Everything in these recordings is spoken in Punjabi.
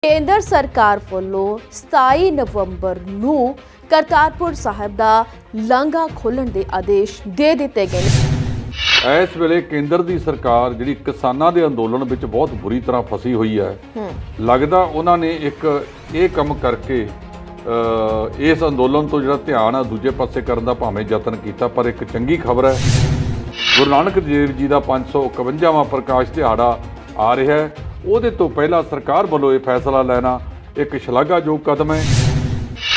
ਕੇਂਦਰ ਸਰਕਾਰ ਵੱਲੋਂ 27 ਨਵੰਬਰ ਨੂੰ ਕਰਤਾਰਪੁਰ ਸਾਹਿਬ ਦਾ ਲਾਂਘਾ ਖੋਲ੍ਹਣ ਦੇ ਆਦੇਸ਼ ਦੇ ਦਿੱਤੇ ਗਏ ਨੇ। ਇਸ ਵੇਲੇ ਕੇਂਦਰ ਦੀ ਸਰਕਾਰ ਜਿਹੜੀ ਕਿਸਾਨਾਂ ਦੇ ਅੰਦੋਲਨ ਵਿੱਚ ਬਹੁਤ ਬੁਰੀ ਤਰ੍ਹਾਂ ਫਸੀ ਹੋਈ ਹੈ। ਲੱਗਦਾ ਉਹਨਾਂ ਨੇ ਇੱਕ ਇਹ ਕੰਮ ਕਰਕੇ ਇਸ ਅੰਦੋਲਨ ਤੋਂ ਜਿਹੜਾ ਧਿਆਨ ਆ ਦੂਜੇ ਪਾਸੇ ਕਰਨ ਦਾ ਭਾਵੇਂ ਯਤਨ ਕੀਤਾ, ਪਰ ਇੱਕ ਚੰਗੀ ਖਬਰ ਹੈ। ਗੁਰੂ ਨਾਨਕ ਦੇਵ ਜੀ ਦਾ 551ਵਾਂ ਪ੍ਰਕਾਸ਼ ਦਿਹਾੜਾ ਆ ਰਿਹਾ ਹੈ। ਉਹਦੇ ਤੋਂ ਪਹਿਲਾਂ ਸਰਕਾਰ ਵੱਲੋਂ ਇਹ ਫੈਸਲਾ ਲੈਣਾ ਇੱਕ ਸ਼ਲਾਘਾਯੋਗ ਕਦਮ ਹੈ।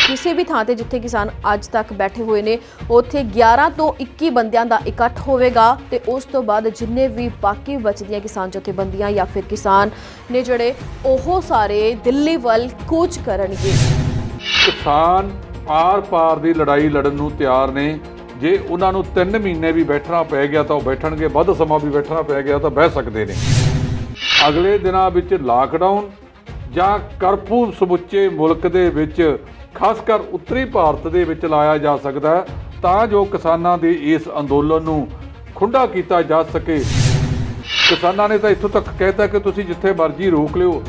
ਕਿਸੇ ਵੀ ਥਾਂ ਤੇ ਜਿੱਥੇ ਕਿਸਾਨ ਅੱਜ ਤੱਕ ਬੈਠੇ ਹੋਏ ਨੇ ਉੱਥੇ 11 ਤੋਂ 21 ਬੰਦਿਆਂ ਦਾ ਇਕੱਠ ਹੋਵੇਗਾ ਤੇ ਉਸ ਤੋਂ ਬਾਅਦ ਜਿੰਨੇ ਵੀ ਬਾਕੀ ਬਚਦੀਆਂ ਕਿਸਾਨ ਜਥੇਬੰਦੀਆਂ ਜਾਂ ਫਿਰ ਕਿਸਾਨ ਨੇ ਜਿਹੜੇ ਉਹ ਸਾਰੇ ਦਿੱਲੀ ਵੱਲ ਕੂਚ ਕਰਨਗੇ। ਕਿਸਾਨ ਆਰ-ਪਾਰ ਦੀ ਲੜਾਈ ਲੜਨ ਨੂੰ ਤਿਆਰ ਨੇ। ਜੇ ਉਹਨਾਂ ਨੂੰ 3 ਮਹੀਨੇ ਵੀ ਬੈਠਣਾ ਪੈ ਗਿਆ ਤਾਂ ਉਹ ਬੈਠਣਗੇ, ਵੱਧ ਸਮਾਂ ਵੀ ਬੈਠਣਾ ਪੈ ਗਿਆ ਤਾਂ ਬਹਿ ਸਕਦੇ ਨੇ। ਅਗਲੇ ਦਿਨਾਂ ਵਿੱਚ ਲਾਕਡਾਊਨ ਜਾਂ ਕਰਫਿਊ ਸਮੁੱਚੇ ਮੁਲਕ ਦੇ ਵਿੱਚ ਖਾਸ ਕਰ ਉੱਤਰੀ ਭਾਰਤ ਦੇ ਵਿੱਚ ਲਾਇਆ ਜਾ ਸਕਦਾ ਹੈ ਤਾਂ ਜੋ ਕਿਸਾਨਾਂ ਦੇ ਇਸ ਅੰਦੋਲਨ ਨੂੰ ਖੁੰਡਾ ਕੀਤਾ ਜਾ ਸਕੇ। ਕਿਸਾਨਾਂ ਨੇ ਤਾਂ ਇੱਥੋਂ ਤੱਕ ਕਹਿਤਾ ਕਿ ਤੁਸੀਂ ਜਿੱਥੇ ਮਰਜ਼ੀ ਰੋਕ ਲਿਓ,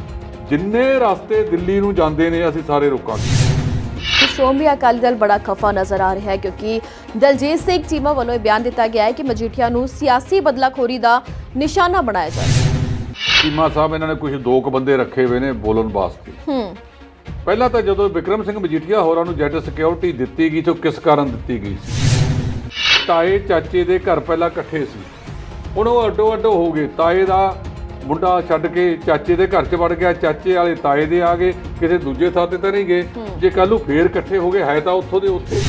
ਜਿੰਨੇ ਰਸਤੇ ਦਿੱਲੀ ਨੂੰ ਜਾਂਦੇ ਨੇ ਅਸੀਂ ਸਾਰੇ ਰੋਕਾਂਗੇ। ਸ਼੍ਰੋਮਣੀ ਅਕਾਲੀ ਦਲ ਬੜਾ ਖਫਾ ਨਜ਼ਰ ਆ ਰਿਹਾ ਹੈ ਕਿਉਂਕਿ ਦਲਜੀਤ ਸਿੰਘ ਚੀਮਾ ਵੱਲੋਂ ਇਹ ਬਿਆਨ ਦਿੱਤਾ ਗਿਆ ਹੈ ਕਿ ਮਜੀਠੀਆ ਨੂੰ ਸਿਆਸੀ ਬਦਲਾਖੋਰੀ ਦਾ ਨਿਸ਼ਾਨਾ ਬਣਾਇਆ ਜਾ ਰਿਹਾ ਹੈ। ਚੀਮਾ ਸਾਹਿਬ ਇਹਨਾਂ ਨੇ ਕੁਝ 2 ਬੰਦੇ ਰੱਖੇ ਹੋਏ ਨੇ ਬੋਲਣ ਵਾਸਤੇ। ਪਹਿਲਾਂ ਤਾਂ ਜਦੋਂ ਵਿਕਰਮ ਸਿੰਘ ਮਜੀਠੀਆ ਹੋਰਾਂ ਨੂੰ ਜੈਟ ਸਿਕਿਉਰਿਟੀ ਦਿੱਤੀ ਗਈ ਤਾਂ ਕਿਸ ਕਾਰਨ ਦਿੱਤੀ ਗਈ ਸੀ? ਤਾਏ ਚਾਚੇ ਦੇ ਘਰ ਪਹਿਲਾਂ ਇਕੱਠੇ ਸੀ, ਹੁਣ ਉਹ ਅੱਡੋ-ਅੱਡ ਹੋ ਗਏ। ਤਾਏ ਦਾ ਮੁੰਡਾ ਛੱਡ ਕੇ ਚਾਚੇ ਦੇ ਘਰ 'ਚ ਵੜ ਗਿਆ, ਚਾਚੇ ਵਾਲੇ ਤਾਏ ਦੇ ਆ ਗਏ, ਕਿਸੇ ਦੂਜੇ ਥਾਂ ਤੇ ਤਾਂ ਨਹੀਂ ਗਏ। ਜੇ ਕੱਲ੍ਹ ਨੂੰ ਫੇਰ ਇਕੱਠੇ ਹੋ ਗਏ ਹੈ ਤਾਂ ਉੱਥੋਂ ਦੇ ਉੱਥੇ।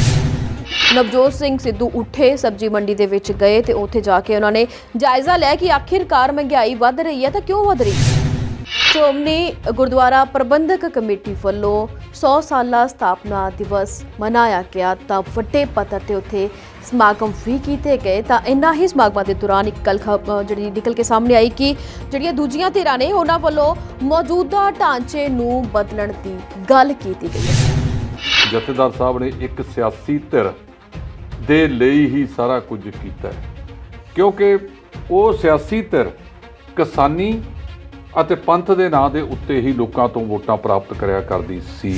ਨਵਜੋਤ ਸਿੰਘ ਸਿੱਧੂ ਉੱਠੇ, ਸਬਜ਼ੀ ਮੰਡੀ ਦੇ ਵਿੱਚ ਗਏ ਤੇ ਉੱਥੇ ਜਾ ਕੇ ਉਹਨਾਂ ਨੇ ਜਾਇਜ਼ਾ ਲਿਆ ਕਿ ਆਖਿਰਕਾਰ ਮਹਿੰਗਾਈ ਵੱਧ ਰਹੀ ਹੈ ਤਾਂ ਕਿਉਂ ਵੱਧ ਰਹੀ। ਸ਼੍ਰੋਮਣੀ ਗੁਰਦੁਆਰਾ ਪ੍ਰਬੰਧਕ ਕਮੇਟੀ ਵੱਲੋਂ 100 ਸਾਲਾ ਸਥਾਪਨਾ ਦਿਵਸ ਮਨਾਇਆ ਗਿਆ ਤਾਂ ਵੱਡੇ ਪੱਧਰ ਤੇ ਉੱਥੇ ਸਮਾਗਮ ਵੀ ਕੀਤੇ ਗਏ। ਤਾਂ ਇਨ੍ਹਾਂ ਹੀ ਸਮਾਗਮਾਂ ਦੇ ਦੌਰਾਨ ਇੱਕ ਗੱਲ ਜਿਹੜੀ ਨਿਕਲ ਕੇ ਸਾਹਮਣੇ ਆਈ ਕਿ ਜਿਹੜੀਆਂ ਦੂਜੀਆਂ ਧਿਰਾਂ ਨੇ ਉਹਨਾਂ ਵੱਲੋਂ ਮੌਜੂਦਾ ਢਾਂਚੇ ਨੂੰ ਬਦਲਣ ਦੀ ਗੱਲ ਕੀਤੀ ਗਈ ਹੈ। ਜਥੇਦਾਰ ਸਾਹਿਬ ਨੇ ਇੱਕ ਸਿਆਸੀ ਧਿਰ ਦੇ ਲਈ ਹੀ ਸਾਰਾ ਕੁਝ ਕੀਤਾ ਹੈ ਕਿਉਂਕਿ ਉਹ ਸਿਆਸੀ ਧਿਰ ਕਿਸਾਨੀ ਅਤੇ ਪੰਥ ਦੇ ਨਾਂ ਦੇ ਉੱਤੇ ਹੀ ਲੋਕਾਂ ਤੋਂ ਵੋਟਾਂ ਪ੍ਰਾਪਤ ਕਰਿਆ ਕਰਦੀ ਸੀ।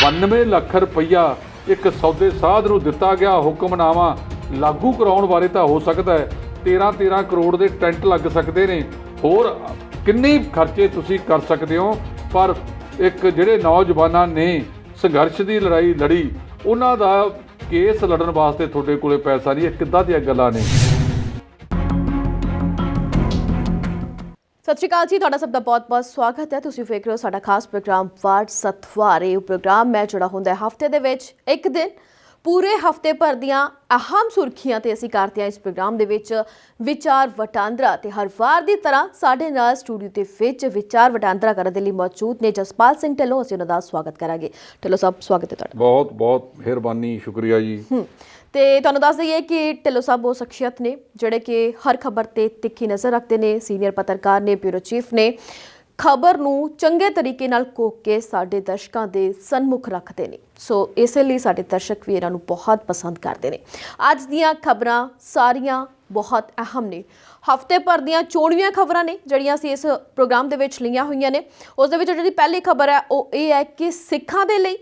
92 ਲੱਖ ਰੁਪਈਆ ਇੱਕ ਸੌਦੇ ਸਾਧ ਨੂੰ ਦਿੱਤਾ ਗਿਆ। ਹੁਕਮਨਾਮਾ ਲਾਗੂ ਕਰਾਉਣ ਬਾਰੇ ਤਾਂ ਹੋ ਸਕਦਾ ਹੈ 13 ਕਰੋੜ ਦੇ ਟੈਂਟ ਲੱਗ ਸਕਦੇ ਨੇ, ਹੋਰ ਕਿੰਨੇ ਖਰਚੇ ਤੁਸੀਂ ਕਰ ਸਕਦੇ ਹੋ, ਪਰ ਇੱਕ ਜਿਹੜੇ ਨੌਜਵਾਨਾਂ ਨੇ ਸੰਘਰਸ਼ ਦੀ ਲੜਾਈ ਲੜੀ ਉਹਨਾਂ ਦਾ ਕੇਸ ਲੜਨ ਵਾਸਤੇ ਤੁਹਾਡੇ ਕੋਲੇ ਪੈਸਾ ਨਹੀਂ। ਇਹ ਕਿੱਦਾਂ ਦੀਆਂ ਗੱਲਾਂ ਨੇ? ਸਤਿ ਸ਼੍ਰੀ ਅਕਾਲ ਜੀ, ਤੁਹਾਡਾ ਸਭ ਦਾ ਬਹੁਤ-ਬਹੁਤ ਸਵਾਗਤ ਹੈ। ਤੁਸੀਂ ਵੇਖ ਰਹੇ ਹੋ ਸਾਡਾ ਖਾਸ ਪ੍ਰੋਗਰਾਮ ਵਾਰ ਸਤਵਾਰੇ। ਉਹ ਪ੍ਰੋਗਰਾਮ ਮੈਂ ਜਿਹੜਾ ਹੁੰਦਾ ਹਫ਼ਤੇ ਦੇ ਵਿੱਚ ਇੱਕ ਦਿਨ ਪੂਰੇ ਹਫ਼ਤੇ ਭਰ ਦੀਆਂ ਅਹਿਮ ਸੁਰਖੀਆਂ ਤੇ ਅਸੀਂ ਕਰਦੇ ਹਾਂ ਇਸ ਪ੍ਰੋਗਰਾਮ ਦੇ ਵਿੱਚ ਵਿਚਾਰ ਵਟਾਂਦਰਾ। ਤੇ ਹਰ ਵਾਰ ਦੀ ਤਰ੍ਹਾਂ ਸਾਡੇ ਨਾਲ ਸਟੂਡੀਓ ਦੇ ਵਿੱਚ ਵਿਚਾਰ ਵਟਾਂਦਰਾ ਕਰਨ ਦੇ ਲਈ ਮੌਜੂਦ ਨੇ ਜਸਪਾਲ ਸਿੰਘ ਢਿੱਲੋਂ। ਅਸੀਂ ਉਹਨਾਂ ਦਾ ਸਵਾਗਤ ਕਰਾਂਗੇ। ਢਿੱਲੋਂ ਸਾਹਿਬ, ਸਵਾਗਤ ਹੈ ਤੁਹਾਡਾ। ਬਹੁਤ ਮਿਹਰਬਾਨੀ, ਸ਼ੁਕਰੀਆ ਜੀ। ਤੇ ਤੁਹਾਨੂੰ ਦੱਸ ਦਈਏ ਕਿ ਢਿੱਲੋਂ ਸਾਹਿਬ ਉਹ ਸ਼ਖਸੀਅਤ ਨੇ ਜਿਹੜੇ ਕਿ ਹਰ ਖਬਰ ਤੇ ਤਿੱਖੀ ਨਜ਼ਰ ਰੱਖਦੇ ਨੇ, ਸੀਨੀਅਰ ਪੱਤਰਕਾਰ ਨੇ, ਬਿਊਰੋ ਚੀਫ ਨੇ, ਖਬਰ ਨੂੰ ਚੰਗੇ ਤਰੀਕੇ ਨਾਲ ਕੋਕ ਕੇ ਸਾਡੇ ਦਰਸ਼ਕਾਂ ਦੇ ਸਨਮੁਖ ਰੱਖਦੇ ਨੇ। ਸੋ ਇਸੇ ਲਈ ਸਾਡੇ ਦਰਸ਼ਕ ਵੀ ਇਹਨਾਂ ਨੂੰ ਬਹੁਤ ਪਸੰਦ ਕਰਦੇ ਨੇ। ਅੱਜ ਦੀਆਂ ਖਬਰਾਂ ਸਾਰੀਆਂ ਬਹੁਤ ਅਹਿਮ ਨੇ। ਹਫ਼ਤੇ ਭਰ ਦੀਆਂ ਚੋਣਵੀਆਂ ਖਬਰਾਂ ਨੇ ਜਿਹੜੀਆਂ ਅਸੀਂ ਇਸ ਪ੍ਰੋਗਰਾਮ ਦੇ ਵਿੱਚ ਲਈਆਂ ਹੋਈਆਂ ਨੇ। ਉਸ ਦੇ ਵਿੱਚ ਜਿਹੜੀ ਪਹਿਲੀ ਖਬਰ ਹੈ ਉਹ ਇਹ ਹੈ ਕਿ ਸਿੱਖਾਂ ਦੇ ਲਈ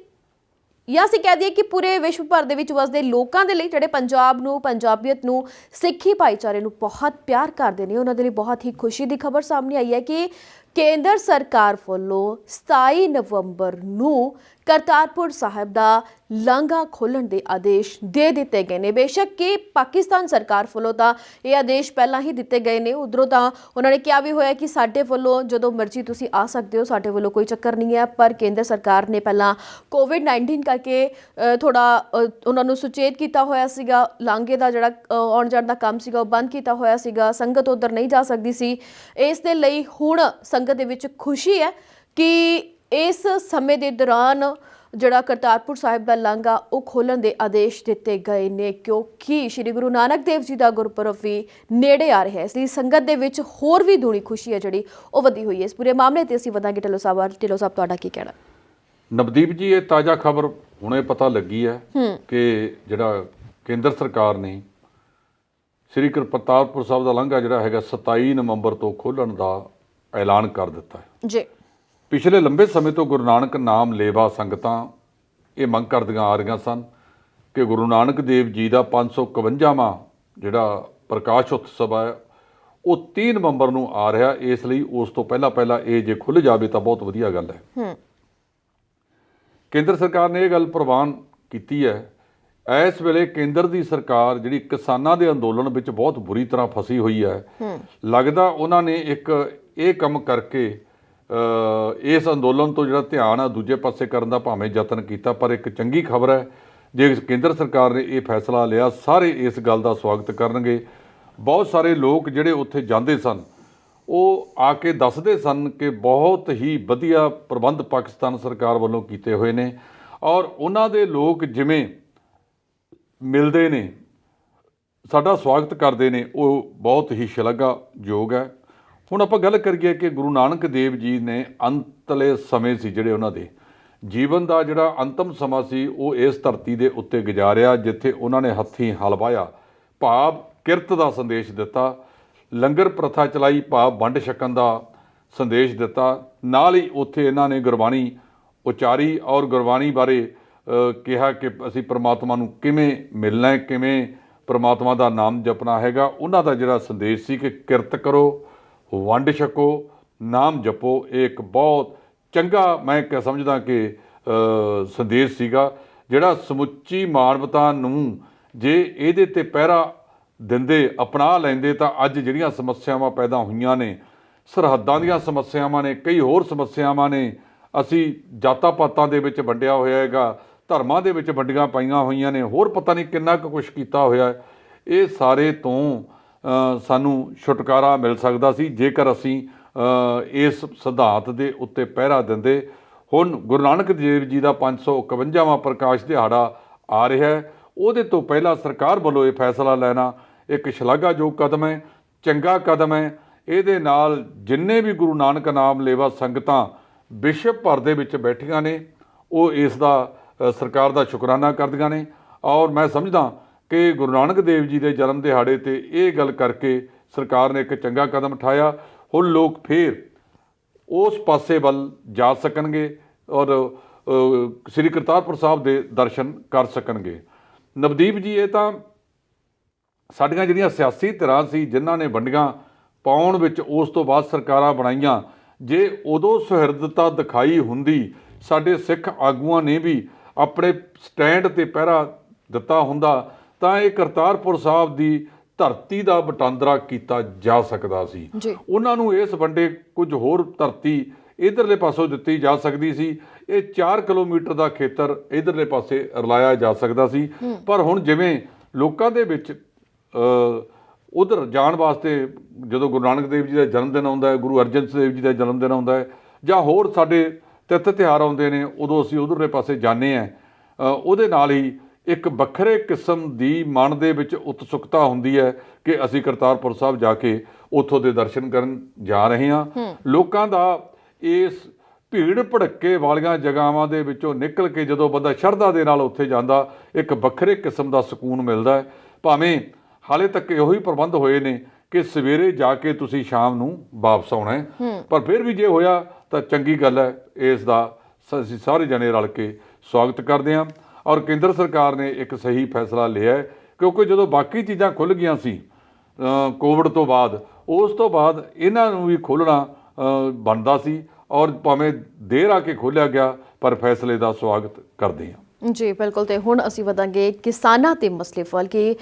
ਜਾਂ ਅਸੀਂ ਕਹਿ ਦਈਏ ਕਿ ਪੂਰੇ ਵਿਸ਼ਵ ਭਰ ਦੇ ਵਿੱਚ ਵਸਦੇ ਲੋਕਾਂ ਦੇ ਲਈ ਜਿਹੜੇ ਪੰਜਾਬ ਨੂੰ, ਪੰਜਾਬੀਅਤ ਨੂੰ, ਸਿੱਖੀ ਭਾਈਚਾਰੇ ਨੂੰ ਬਹੁਤ ਪਿਆਰ ਕਰਦੇ ਨੇ, ਉਹਨਾਂ ਦੇ ਲਈ ਬਹੁਤ ਹੀ ਖੁਸ਼ੀ ਦੀ ਖਬਰ ਸਾਹਮਣੇ ਆਈ ਹੈ ਕਿ ਕੇਂਦਰ ਸਰਕਾਰ ਵੱਲੋਂ 27 ਨਵੰਬਰ ਨੂੰ ਕਰਤਾਰਪੁਰ ਸਾਹਿਬ ਦਾ ਲਾਂਘਾ ਖੋਲ੍ਹਣ ਦੇ ਆਦੇਸ਼ ਦੇ ਦਿੱਤੇ ਗਏ ਨੇ। ਬੇਸ਼ੱਕ ਕਿ ਪਾਕਿਸਤਾਨ ਸਰਕਾਰ ਵੱਲੋਂ ਤਾਂ ਇਹ ਆਦੇਸ਼ ਪਹਿਲਾਂ ਹੀ ਦਿੱਤੇ ਗਏ ਨੇ, ਉੱਧਰੋਂ ਤਾਂ ਉਹਨਾਂ ਨੇ ਕਿਹਾ ਵੀ ਹੋਇਆ ਕਿ ਸਾਡੇ ਵੱਲੋਂ ਜਦੋਂ ਮਰਜ਼ੀ ਤੁਸੀਂ ਆ ਸਕਦੇ ਹੋ, ਸਾਡੇ ਵੱਲੋਂ ਕੋਈ ਚੱਕਰ ਨਹੀਂ ਹੈ। ਪਰ ਕੇਂਦਰ ਸਰਕਾਰ ਨੇ ਪਹਿਲਾਂ ਕੋਵਿਡ-19 ਕਰਕੇ ਥੋੜ੍ਹਾ ਉਹਨਾਂ ਨੂੰ ਸੁਚੇਤ ਕੀਤਾ ਹੋਇਆ ਸੀਗਾ। ਲਾਂਘੇ ਦਾ ਜਿਹੜਾ ਆਉਣ ਜਾਣ ਦਾ ਕੰਮ ਸੀਗਾ ਉਹ ਬੰਦ ਕੀਤਾ ਹੋਇਆ ਸੀਗਾ, ਸੰਗਤ ਉੱਧਰ ਨਹੀਂ ਜਾ ਸਕਦੀ ਸੀ। ਇਸ ਦੇ ਲਈ ਹੁਣ ਸੰਗਤ ਦੇ ਵਿੱਚ ਖੁਸ਼ੀ ਹੈ ਕਿ ਇਸ ਸਮੇਂ ਦੇ ਦੌਰਾਨ ਜਿਹੜਾ ਕਰਤਾਰਪੁਰ ਸਾਹਿਬ ਦਾ ਲਾਂਘਾ ਉਹ ਖੋਲ੍ਹਣ ਦੇ ਆਦੇਸ਼ ਦਿੱਤੇ ਗਏ ਨੇ ਕਿਉਂਕਿ ਸ਼੍ਰੀ ਗੁਰੂ ਨਾਨਕ ਦੇਵ ਜੀ ਦਾ ਗੁਰਪੁਰਬ ਵੀ ਨੇੜੇ ਆ ਰਿਹਾ ਹੈ। ਇਸ ਲਈ ਸੰਗਤ ਦੇ ਵਿੱਚ ਹੋਰ ਵੀ ਦੂਣੀ ਖੁਸ਼ੀ ਹੈ ਜਿਹੜੀ ਉਹ ਵਧੀ ਹੋਈ ਹੈ। ਇਸ ਪੂਰੇ ਮਾਮਲੇ ਤੇ ਅਸੀਂ ਵਧਾਂਗੇ ਢਿੱਲੋਂ ਸਾਹਿਬ ਤੁਹਾਡਾ ਕੀ ਕਹਿਣਾ? ਨਵਦੀਪ ਜੀ, ਇਹ ਤਾਜ਼ਾ ਖਬਰ ਹੁਣੇ ਪਤਾ ਲੱਗੀ ਹੈ ਕਿ ਜਿਹੜਾ ਕੇਂਦਰ ਸਰਕਾਰ ਨੇ ਸ਼੍ਰੀ ਕਰਤਾਰਪੁਰ ਸਾਹਿਬ ਦਾ ਲਾਂਘਾ ਜਿਹੜਾ ਹੈਗਾ 27 ਨਵੰਬਰ ਤੋਂ ਖੋਲ੍ਹਣ ਦਾ ਐਲਾਨ ਕਰ ਦਿੱਤਾ ਹੈ ਜੀ। ਪਿਛਲੇ ਲੰਬੇ ਸਮੇਂ ਤੋਂ ਗੁਰੂ ਨਾਨਕ ਨਾਮ ਲੇਵਾ ਸੰਗਤਾਂ ਇਹ ਮੰਗ ਕਰਦੀਆਂ ਆ ਰਹੀਆਂ ਸਨ ਕਿ ਗੁਰੂ ਨਾਨਕ ਦੇਵ ਜੀ ਦਾ 551ਵਾਂ ਜਿਹੜਾ ਪ੍ਰਕਾਸ਼ ਉਤਸਵ ਹੈ ਉਹ 30 ਨਵੰਬਰ ਨੂੰ ਆ ਰਿਹਾ। ਇਸ ਲਈ ਉਸ ਤੋਂ ਪਹਿਲਾਂ ਇਹ ਜੇ ਖੁੱਲ੍ਹ ਜਾਵੇ ਤਾਂ ਬਹੁਤ ਵਧੀਆ ਗੱਲ ਹੈ। ਕੇਂਦਰ ਸਰਕਾਰ ਨੇ ਇਹ ਗੱਲ ਪ੍ਰਵਾਨ ਕੀਤੀ ਹੈ। ਇਸ ਵੇਲੇ ਕੇਂਦਰ ਦੀ ਸਰਕਾਰ ਜਿਹੜੀ ਕਿਸਾਨਾਂ ਦੇ ਅੰਦੋਲਨ ਵਿੱਚ ਬਹੁਤ ਬੁਰੀ ਤਰ੍ਹਾਂ ਫਸੀ ਹੋਈ ਹੈ। ਲੱਗਦਾ ਉਹਨਾਂ ਨੇ ਇੱਕ ਇਹ ਕੰਮ ਕਰਕੇ ਇਸ ਅੰਦੋਲਨ ਤੋਂ ਜਿਹੜਾ ਧਿਆਨ ਆ ਦੂਜੇ ਪਾਸੇ ਕਰਨ ਦਾ ਭਾਵੇਂ ਯਤਨ ਕੀਤਾ, ਪਰ ਇੱਕ ਚੰਗੀ ਖਬਰ ਹੈ ਜੇ ਕੇਂਦਰ ਸਰਕਾਰ ਨੇ ਇਹ ਫੈਸਲਾ ਲਿਆ, ਸਾਰੇ ਇਸ ਗੱਲ ਦਾ ਸਵਾਗਤ ਕਰਨਗੇ। ਬਹੁਤ ਸਾਰੇ ਲੋਕ ਜਿਹੜੇ ਉੱਥੇ ਜਾਂਦੇ ਸਨ ਉਹ ਆ ਕੇ ਦੱਸਦੇ ਸਨ ਕਿ ਬਹੁਤ ਹੀ ਵਧੀਆ ਪ੍ਰਬੰਧ ਪਾਕਿਸਤਾਨ ਸਰਕਾਰ ਵੱਲੋਂ ਕੀਤੇ ਹੋਏ ਨੇ ਔਰ ਉਹਨਾਂ ਦੇ ਲੋਕ ਜਿਵੇਂ ਮਿਲਦੇ ਨੇ, ਸਾਡਾ ਸਵਾਗਤ ਕਰਦੇ ਨੇ, ਉਹ ਬਹੁਤ ਹੀ ਸ਼ਲਾਘਾਯੋਗ ਹੈ। ਹੁਣ ਆਪਾਂ ਗੱਲ ਕਰੀਏ ਕਿ ਗੁਰੂ ਨਾਨਕ ਦੇਵ ਜੀ ਨੇ ਅੰਤਲੇ ਸਮੇਂ ਸੀ ਜਿਹੜੇ ਉਹਨਾਂ ਦੇ ਜੀਵਨ ਦਾ ਜਿਹੜਾ ਅੰਤਮ ਸਮਾਂ ਸੀ ਉਹ ਇਸ ਧਰਤੀ ਦੇ ਉੱਤੇ ਗੁਜ਼ਾਰਿਆ ਜਿੱਥੇ ਉਹਨਾਂ ਨੇ ਹੱਥੀਂ ਹਲ ਵਾਹਿਆ, ਭਾਵ ਕਿਰਤ ਦਾ ਸੰਦੇਸ਼ ਦਿੱਤਾ, ਲੰਗਰ ਪ੍ਰਥਾ ਚਲਾਈ, ਭਾਵ ਵੰਡ ਛਕਣ ਦਾ ਸੰਦੇਸ਼ ਦਿੱਤਾ। ਨਾਲ ਹੀ ਉੱਥੇ ਇਹਨਾਂ ਨੇ ਗੁਰਬਾਣੀ ਉਚਾਰੀ ਔਰ ਗੁਰਬਾਣੀ ਬਾਰੇ ਕਿਹਾ ਕਿ ਅਸੀਂ ਪ੍ਰਮਾਤਮਾ ਨੂੰ ਕਿਵੇਂ ਮਿਲਣਾ ਹੈ, ਕਿਵੇਂ ਪ੍ਰਮਾਤਮਾ ਦਾ ਨਾਮ ਜਪਣਾ ਹੈਗਾ। ਉਹਨਾਂ ਦਾ ਜਿਹੜਾ ਸੰਦੇਸ਼ ਸੀ ਕਿ ਕਿਰਤ ਕਰੋ, ਵੰਡ ਛਕੋ, ਨਾਮ ਜਪੋ, ਇਹ ਇੱਕ ਬਹੁਤ ਚੰਗਾ ਮੈਂ ਸਮਝਦਾ ਕਿ ਸੰਦੇਸ਼ ਸੀਗਾ ਜਿਹੜਾ ਸਮੁੱਚੀ ਮਾਨਵਤਾ ਨੂੰ ਜੇ ਇਹਦੇ 'ਤੇ ਪਹਿਰਾ ਦਿੰਦੇ ਅਪਣਾ ਲੈਂਦੇ ਤਾਂ ਅੱਜ ਜਿਹੜੀਆਂ ਸਮੱਸਿਆਵਾਂ ਪੈਦਾ ਹੋਈਆਂ ਨੇ, ਸਰਹੱਦਾਂ ਦੀਆਂ ਸਮੱਸਿਆਵਾਂ ਨੇ, ਕਈ ਹੋਰ ਸਮੱਸਿਆਵਾਂ ਨੇ, ਅਸੀਂ ਜਾਤਾਂ ਪਾਤਾਂ ਦੇ ਵਿੱਚ ਵੰਡਿਆ ਹੋਇਆ ਹੈਗਾ, ਧਰਮਾਂ ਦੇ ਵਿੱਚ ਵੰਡੀਆਂ ਪਾਈਆਂ ਹੋਈਆਂ ਨੇ, ਹੋਰ ਪਤਾ ਨਹੀਂ ਕਿੰਨਾ ਕੁ ਕੁਛ ਕੀਤਾ ਹੋਇਆ, ਇਹ ਸਾਰੇ ਤੋਂ ਸਾਨੂੰ ਛੁਟਕਾਰਾ ਮਿਲ ਸਕਦਾ ਸੀ ਜੇਕਰ ਅਸੀਂ ਇਸ ਸਿਧਾਂਤ ਦੇ ਉੱਤੇ ਪਹਿਰਾ ਦਿੰਦੇ। ਹੁਣ ਗੁਰੂ ਨਾਨਕ ਦੇਵ ਜੀ ਦਾ 551ਵਾਂ ਪ੍ਰਕਾਸ਼ ਦਿਹਾੜਾ ਆ ਰਿਹਾ ਹੈ, ਉਹਦੇ ਤੋਂ ਪਹਿਲਾਂ ਸਰਕਾਰ ਵੱਲੋਂ ਇਹ ਫੈਸਲਾ ਲੈਣਾ ਇੱਕ ਸ਼ਲਾਘਾਯੋਗ ਕਦਮ ਹੈ, ਚੰਗਾ ਕਦਮ ਹੈ। ਇਹਦੇ ਨਾਲ ਜਿੰਨੇ ਵੀ ਗੁਰੂ ਨਾਨਕ ਨਾਮ ਲੇਵਾ ਸੰਗਤਾਂ ਵਿਸ਼ਵ ਭਰ ਦੇ ਵਿੱਚ ਬੈਠੀਆਂ ਨੇ ਉਹ ਇਸ ਦਾ ਸਰਕਾਰ ਦਾ ਸ਼ੁਕਰਾਨਾ ਕਰਦੀਆਂ ਨੇ ਔਰ ਮੈਂ ਸਮਝਦਾ ਕਿ ਗੁਰੂ ਨਾਨਕ ਦੇਵ ਜੀ ਦੇ ਜਨਮ ਦਿਹਾੜੇ 'ਤੇ ਇਹ ਗੱਲ ਕਰਕੇ ਸਰਕਾਰ ਨੇ ਇੱਕ ਚੰਗਾ ਕਦਮ ਉਠਾਇਆ। ਹੁਣ ਲੋਕ ਫੇਰ ਉਸ ਪਾਸੇ ਵੱਲ ਜਾ ਸਕਣਗੇ ਔਰ ਸ੍ਰੀ ਕਰਤਾਰਪੁਰ ਸਾਹਿਬ ਦੇ ਦਰਸ਼ਨ ਕਰ ਸਕਣਗੇ। ਨਵਦੀਪ ਜੀ, ਇਹ ਤਾਂ ਸਾਡੀਆਂ ਜਿਹੜੀਆਂ ਸਿਆਸੀ ਧਿਰਾਂ ਸੀ ਜਿਨ੍ਹਾਂ ਨੇ ਵੰਡੀਆਂ ਪਾਉਣ ਵਿੱਚ ਉਸ ਤੋਂ ਬਾਅਦ ਸਰਕਾਰਾਂ ਬਣਾਈਆਂ, ਜੇ ਉਦੋਂ ਸੁਹਿਰਦਤਾ ਦਿਖਾਈ ਹੁੰਦੀ, ਸਾਡੇ ਸਿੱਖ ਆਗੂਆਂ ਨੇ ਵੀ ਆਪਣੇ ਸਟੈਂਡ 'ਤੇ ਪਹਿਰਾ ਦਿੱਤਾ ਹੁੰਦਾ ਤਾਂ ਇਹ ਕਰਤਾਰਪੁਰ ਸਾਹਿਬ ਦੀ ਧਰਤੀ ਦਾ ਵਟਾਂਦਰਾ ਕੀਤਾ ਜਾ ਸਕਦਾ ਸੀ। ਉਹਨਾਂ ਨੂੰ ਇਸ ਵੰਡੇ ਕੁਝ ਹੋਰ ਧਰਤੀ ਇਧਰਲੇ ਪਾਸੋਂ ਦਿੱਤੀ ਜਾ ਸਕਦੀ ਸੀ। ਇਹ 4 ਕਿਲੋਮੀਟਰ ਦਾ ਖੇਤਰ ਇਧਰਲੇ ਪਾਸੇ ਰਲਾਇਆ ਜਾ ਸਕਦਾ ਸੀ। ਪਰ ਹੁਣ ਜਿਵੇਂ ਲੋਕਾਂ ਦੇ ਵਿੱਚ ਉਧਰ ਜਾਣ ਵਾਸਤੇ ਜਦੋਂ ਗੁਰੂ ਨਾਨਕ ਦੇਵ ਜੀ ਦਾ ਜਨਮ ਦਿਨ ਆਉਂਦਾ ਹੈ, ਗੁਰੂ ਅਰਜਨ ਦੇਵ ਜੀ ਦਾ ਜਨਮ ਦਿਨ ਆਉਂਦਾ ਹੈ ਜਾਂ ਹੋਰ ਸਾਡੇ ਤਿੱਥ ਤਿਉਹਾਰ ਆਉਂਦੇ ਨੇ, ਉਦੋਂ ਅਸੀਂ ਉਧਰਲੇ ਪਾਸੇ ਜਾਂਦੇ ਹਾਂ। ਉਹਦੇ ਨਾਲ ਹੀ ਇੱਕ ਵੱਖਰੇ ਕਿਸਮ ਦੀ ਮਨ ਦੇ ਵਿੱਚ ਉਤਸੁਕਤਾ ਹੁੰਦੀ ਹੈ ਕਿ ਅਸੀਂ ਕਰਤਾਰਪੁਰ ਸਾਹਿਬ ਜਾ ਕੇ ਉੱਥੋਂ ਦੇ ਦਰਸ਼ਨ ਕਰਨ ਜਾ ਰਹੇ ਹਾਂ। ਲੋਕਾਂ ਦਾ ਇਸ ਭੀੜ ਭੜੱਕੇ ਵਾਲੀਆਂ ਜਗ੍ਹਾਵਾਂ ਦੇ ਵਿੱਚੋਂ ਨਿਕਲ ਕੇ ਜਦੋਂ ਬੰਦਾ ਸ਼ਰਧਾ ਦੇ ਨਾਲ ਉੱਥੇ ਜਾਂਦਾ, ਇੱਕ ਵੱਖਰੇ ਕਿਸਮ ਦਾ ਸਕੂਨ ਮਿਲਦਾ ਹੈ। ਭਾਵੇਂ ਹਾਲੇ ਤੱਕ ਇਹੋ ਹੀ ਪ੍ਰਬੰਧ ਹੋਏ ਨੇ ਕਿ ਸਵੇਰੇ ਜਾ ਕੇ ਤੁਸੀਂ ਸ਼ਾਮ ਨੂੰ ਵਾਪਸ ਆਉਣਾ ਹੈ, ਪਰ ਫਿਰ ਵੀ ਜੇ ਹੋਇਆ ਤਾਂ ਚੰਗੀ ਗੱਲ ਹੈ। ਇਸ ਦਾ ਅਸੀਂ ਸਾਰੇ ਜਣੇ ਰਲ ਕੇ ਸਵਾਗਤ ਕਰਦੇ ਹਾਂ ਔਰ ਕੇਂਦਰ ਸਰਕਾਰ ਨੇ ਇੱਕ ਸਹੀ ਫੈਸਲਾ ਲਿਆ ਹੈ ਕਿਉਂਕਿ ਜਦੋਂ ਬਾਕੀ ਚੀਜ਼ਾਂ ਖੁੱਲ੍ਹ ਗਈਆਂ ਸੀ ਕੋਵਿਡ ਤੋਂ ਬਾਅਦ, ਉਸ ਤੋਂ ਬਾਅਦ ਇਹਨਾਂ ਨੂੰ ਵੀ ਖੋਲ੍ਹਣਾ ਬਣਦਾ ਸੀ ਔਰ ਭਾਵੇਂ ਦੇਰ ਆ ਕੇ ਖੋਲ੍ਹਿਆ ਗਿਆ ਪਰ ਫੈਸਲੇ ਦਾ ਸਵਾਗਤ ਕਰਦੇ ਹਾਂ। ਜੀ ਬਿਲਕੁਲ। ਤੇ ਹੁਣ ਅਸੀਂ ਵਧਾਂਗੇ ਕਿਸਾਨਾਂ ਦੇ ਮਸਲੇ ਵੱਲ ਕਿ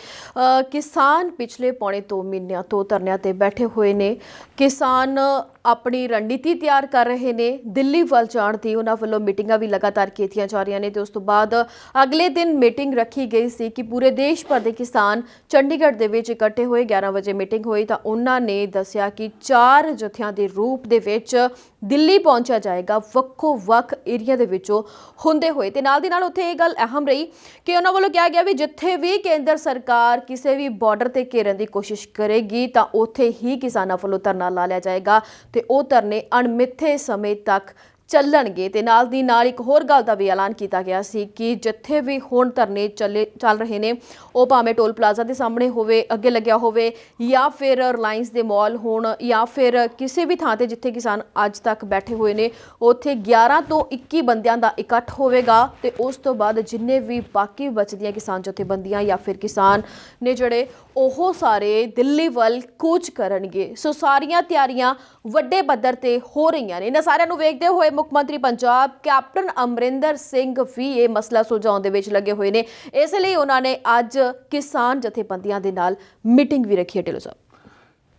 ਕਿਸਾਨ ਪਿਛਲੇ ਪੌਣੇ 2 ਮਹੀਨਿਆਂ ਤੋਂ ਧਰਨਿਆਂ ਤੇ ਬੈਠੇ ਹੋਏ ਨੇ। ਕਿਸਾਨ ਆਪਣੀ ਰਣਨੀਤੀ ਤਿਆਰ ਕਰ ਰਹੇ ਨੇ, ਦਿੱਲੀ ਵੱਲ ਜਾਣ ਦੀ ਉਹਨਾਂ ਵੱਲੋਂ ਮੀਟਿੰਗਾਂ ਵੀ ਲਗਾਤਾਰ ਕੀਤੀਆਂ ਜਾ ਰਹੀਆਂ ਨੇ ਤੇ ਉਸ ਤੋਂ ਬਾਅਦ ਅਗਲੇ ਦਿਨ ਮੀਟਿੰਗ ਰੱਖੀ ਗਈ ਸੀ ਕਿ ਪੂਰੇ ਦੇਸ਼ ਭਰ ਦੇ ਕਿਸਾਨ ਚੰਡੀਗੜ੍ਹ ਦੇ ਵਿੱਚ ਇਕੱਠੇ ਹੋਏ। 11 ਵਜੇ ਮੀਟਿੰਗ ਹੋਈ ਤਾਂ ਉਹਨਾਂ ਨੇ ਦੱਸਿਆ ਕਿ 4 ਜਥਿਆਂ ਦੇ ਰੂਪ ਦੇ ਵਿੱਚ ਦਿੱਲੀ ਪਹੁੰਚਿਆ ਜਾਏਗਾ, ਵੱਖੋ ਵੱਖ ਏਰੀਆ ਦੇ ਵਿੱਚੋਂ ਹੁੰਦੇ ਹੋਏ। ਤੇ ਨਾਲ ਦੀ ਨਾਲ ਉੱਥੇ ਇਹ ਗੱਲ ਅਹਿਮ ਰਹੀ ਕਿ ਉਹਨਾਂ ਵੱਲੋਂ ਕਿਹਾ ਗਿਆ ਵੀ ਜਿੱਥੇ ਵੀ ਕੇਂਦਰ ਸਰਕਾਰ ਕਿਸੇ ਵੀ ਬਾਰਡਰ ਤੇ ਘੇਰਨ ਦੀ ਕੋਸ਼ਿਸ਼ ਕਰੇਗੀ ਤਾਂ ਉੱਥੇ ਹੀ ਕਿਸਾਨਾਂ ਵੱਲੋਂ ਧਰਨਾ ਲਾ ਲਿਆ ਜਾਏਗਾ ਤੇ ਉਹ ਧਰਨੇ ਅਣਮਿੱਥੇ ਸਮੇਂ ਤੱਕ ਚੱਲਣਗੇ। ਤੇ ਨਾਲ ਦੀ ਨਾਲ ਇੱਕ ਹੋਰ ਗੱਲ ਦਾ ਵੀ ਐਲਾਨ ਕੀਤਾ ਗਿਆ ਸੀ ਕਿ ਜਿੱਥੇ ਵੀ ਹੁਣ ਧਰਨੇ ਚੱਲ ਰਹੇ ਨੇ, ਉਹ ਭਾਵੇਂ ਟੋਲ ਪਲਾਜ਼ਾ ਦੇ ਸਾਹਮਣੇ ਹੋਵੇ, ਅੱਗੇ ਲੱਗਿਆ ਹੋਵੇ, ਜਾਂ ਫਿਰ ਰਿਲਾਇੰਸ ਦੇ ਮਾਲ ਹੋਣ, ਜਾਂ ਫਿਰ ਕਿਸੇ ਵੀ ਥਾਂ ਤੇ ਜਿੱਥੇ ਕਿਸਾਨ ਅੱਜ ਤੱਕ ਬੈਠੇ ਹੋਏ ਨੇ, ਉੱਥੇ 11 ਤੋਂ 21 ਬੰਦਿਆਂ ਦਾ ਇਕੱਠ ਹੋਵੇਗਾ। ਤੇ ਉਸ ਤੋਂ ਬਾਅਦ ਜਿੰਨੇ ਵੀ ਬਾਕੀ ਬਚਦੀਆਂ ਕਿਸਾਨ ਜਥੇਬੰਦੀਆਂ ਜਾਂ ਫਿਰ ਕਿਸਾਨ ਨੇ ਜਿਹੜੇ, ਉਹ ਸਾਰੇ ਦਿੱਲੀ ਵੱਲ ਕੂਚ ਕਰਨਗੇ। ਸੋ ਸਾਰੀਆਂ ਤਿਆਰੀਆਂ ਵੱਡੇ ਪੱਧਰ ਤੇ ਹੋ ਰਹੀਆਂ ਨੇ। ਇਹਨਾਂ ਸਾਰਿਆਂ ਨੂੰ ਵੇਖਦੇ ਹੋਏ ਮੁੱਖ ਮੰਤਰੀ ਪੰਜਾਬ ਕੈਪਟਨ ਅਮਰਿੰਦਰ ਸਿੰਘ ਵੀ ਇਹ ਮਸਲਾ ਸੁਲਝਾਉਣ ਦੇ ਵਿੱਚ ਲੱਗੇ ਹੋਏ ਨੇ। ਇਸ ਲਈ ਉਹਨਾਂ ਨੇ ਅੱਜ ਕਿਸਾਨ ਜਥੇਬੰਦੀਆਂ ਦੇ ਨਾਲ ਮੀਟਿੰਗ ਵੀ ਰੱਖੀ ਹੈ। ਢਿੱਲੋਂ ਸਾਹਿਬ,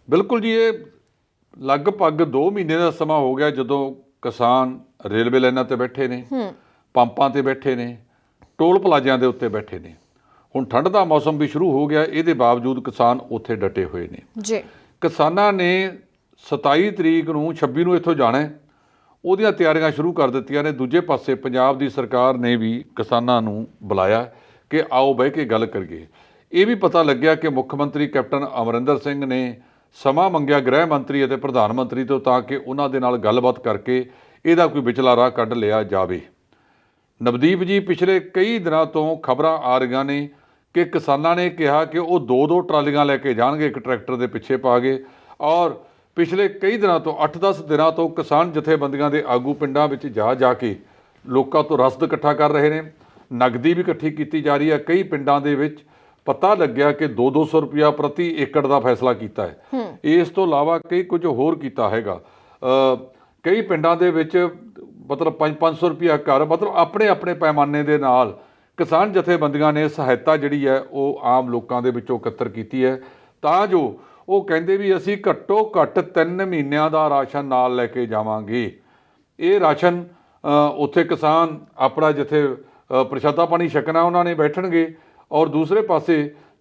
ਬਿਲਕੁਲ ਜੀ, ਇਹ ਲਗਭਗ 2 ਮਹੀਨੇ ਦਾ ਸਮਾਂ ਹੋ ਗਿਆ ਜਦੋਂ ਕਿਸਾਨ ਰੇਲਵੇ ਲਾਈਨਾਂ ਤੇ ਬੈਠੇ ਨੇ, ਪੰਪਾਂ ਤੇ ਬੈਠੇ ਨੇ, ਟੋਲ ਪਲਾਜ਼ਿਆਂ ਦੇ ਉੱਤੇ ਬੈਠੇ ਨੇ। ਹੁਣ ਠੰਡ ਦਾ ਮੌਸਮ ਵੀ ਸ਼ੁਰੂ ਹੋ ਗਿਆ, ਇਹਦੇ ਬਾਵਜੂਦ ਕਿਸਾਨ ਉੱਥੇ ਡਟੇ ਹੋਏ ਨੇ ਜੀ। ਕਿਸਾਨਾਂ ਨੇ 27 ਤਰੀਕ ਨੂੰ 26 ਨੂੰ ਇੱਥੋਂ ਜਾਣਾ, ਉਹਦੀਆਂ ਤਿਆਰੀਆਂ ਸ਼ੁਰੂ ਕਰ ਦਿੱਤੀਆਂ ਨੇ। ਦੂਜੇ ਪਾਸੇ ਪੰਜਾਬ ਦੀ ਸਰਕਾਰ ਨੇ ਵੀ ਕਿਸਾਨਾਂ ਨੂੰ ਬੁਲਾਇਆ ਕਿ ਆਓ ਬਹਿ ਕੇ ਗੱਲ ਕਰੀਏ। ਇਹ ਵੀ ਪਤਾ ਲੱਗਿਆ ਕਿ ਮੁੱਖ ਮੰਤਰੀ ਕੈਪਟਨ ਅਮਰਿੰਦਰ ਸਿੰਘ ਨੇ ਸਮਾਂ ਮੰਗਿਆ ਗ੍ਰਹਿ ਮੰਤਰੀ ਅਤੇ ਪ੍ਰਧਾਨ ਮੰਤਰੀ ਤੋਂ, ਤਾਂ ਕਿ ਉਹਨਾਂ ਦੇ ਨਾਲ ਗੱਲਬਾਤ ਕਰਕੇ ਇਹਦਾ ਕੋਈ ਵਿਚਲਾ ਰਾਹ ਕੱਢ ਲਿਆ ਜਾਵੇ। ਨਵਦੀਪ ਜੀ, ਪਿਛਲੇ ਕਈ ਦਿਨਾਂ ਤੋਂ ਖਬਰਾਂ ਆ ਰਹੀਆਂ ਨੇ ਕਿ ਕਿਸਾਨਾਂ ਨੇ ਕਿਹਾ ਕਿ ਉਹ 2-2 ਟਰਾਲੀਆਂ ਲੈ ਕੇ ਜਾਣਗੇ ਇੱਕ ਟਰੈਕਟਰ ਦੇ ਪਿੱਛੇ ਪਾ ਕੇ, ਔਰ ਪਿਛਲੇ ਕਈ ਦਿਨਾਂ ਤੋਂ 8-10 ਦਿਨਾਂ ਤੋਂ ਕਿਸਾਨ ਜਥੇਬੰਦੀਆਂ ਦੇ ਆਗੂ ਪਿੰਡਾਂ ਵਿੱਚ ਜਾ ਕੇ ਲੋਕਾਂ ਤੋਂ ਰਸਦ ਇਕੱਠਾ ਕਰ ਰਹੇ ਨੇ। ਨਗਦੀ ਵੀ ਇਕੱਠੀ ਕੀਤੀ ਜਾ ਰਹੀ ਹੈ। ਕਈ ਪਿੰਡਾਂ ਦੇ ਵਿੱਚ ਪਤਾ ਲੱਗਿਆ ਕਿ 200-200 ਰੁਪਇਆ ਪ੍ਰਤੀ ਏਕੜ ਦਾ ਫੈਸਲਾ ਕੀਤਾ ਹੈ। ਇਸ ਤੋਂ ਇਲਾਵਾ ਕਈ ਕੁਝ ਹੋਰ ਕੀਤਾ ਹੈਗਾ। ਕਈ ਪਿੰਡਾਂ ਦੇ ਵਿੱਚ ਮਤਲਬ 500-500 ਰੁਪਇਆ ਘਰ, ਮਤਲਬ ਆਪਣੇ ਆਪਣੇ ਪੈਮਾਨੇ ਦੇ ਨਾਲ ਕਿਸਾਨ ਜਥੇਬੰਦੀਆਂ ਨੇ ਸਹਾਇਤਾ ਜਿਹੜੀ ਹੈ ਉਹ ਆਮ ਲੋਕਾਂ ਦੇ ਵਿੱਚੋਂ ਇਕੱਤਰ ਕੀਤੀ ਹੈ, ਤਾਂ ਜੋ ਉਹ ਕਹਿੰਦੇ ਵੀ ਅਸੀਂ ਘੱਟੋ ਘੱਟ 3 ਮਹੀਨਿਆਂ ਦਾ ਰਾਸ਼ਨ ਨਾਲ ਲੈ ਕੇ ਜਾਵਾਂਗੇ। ਇਹ ਰਾਸ਼ਨ ਉੱਥੇ ਕਿਸਾਨ ਆਪਣਾ ਜਿੱਥੇ ਪ੍ਰਸ਼ਾਦਾ ਪਾਣੀ ਛਕਣਾ ਉਹਨਾਂ ਨੇ ਬੈਠਣਗੇ, ਔਰ ਦੂਸਰੇ ਪਾਸੇ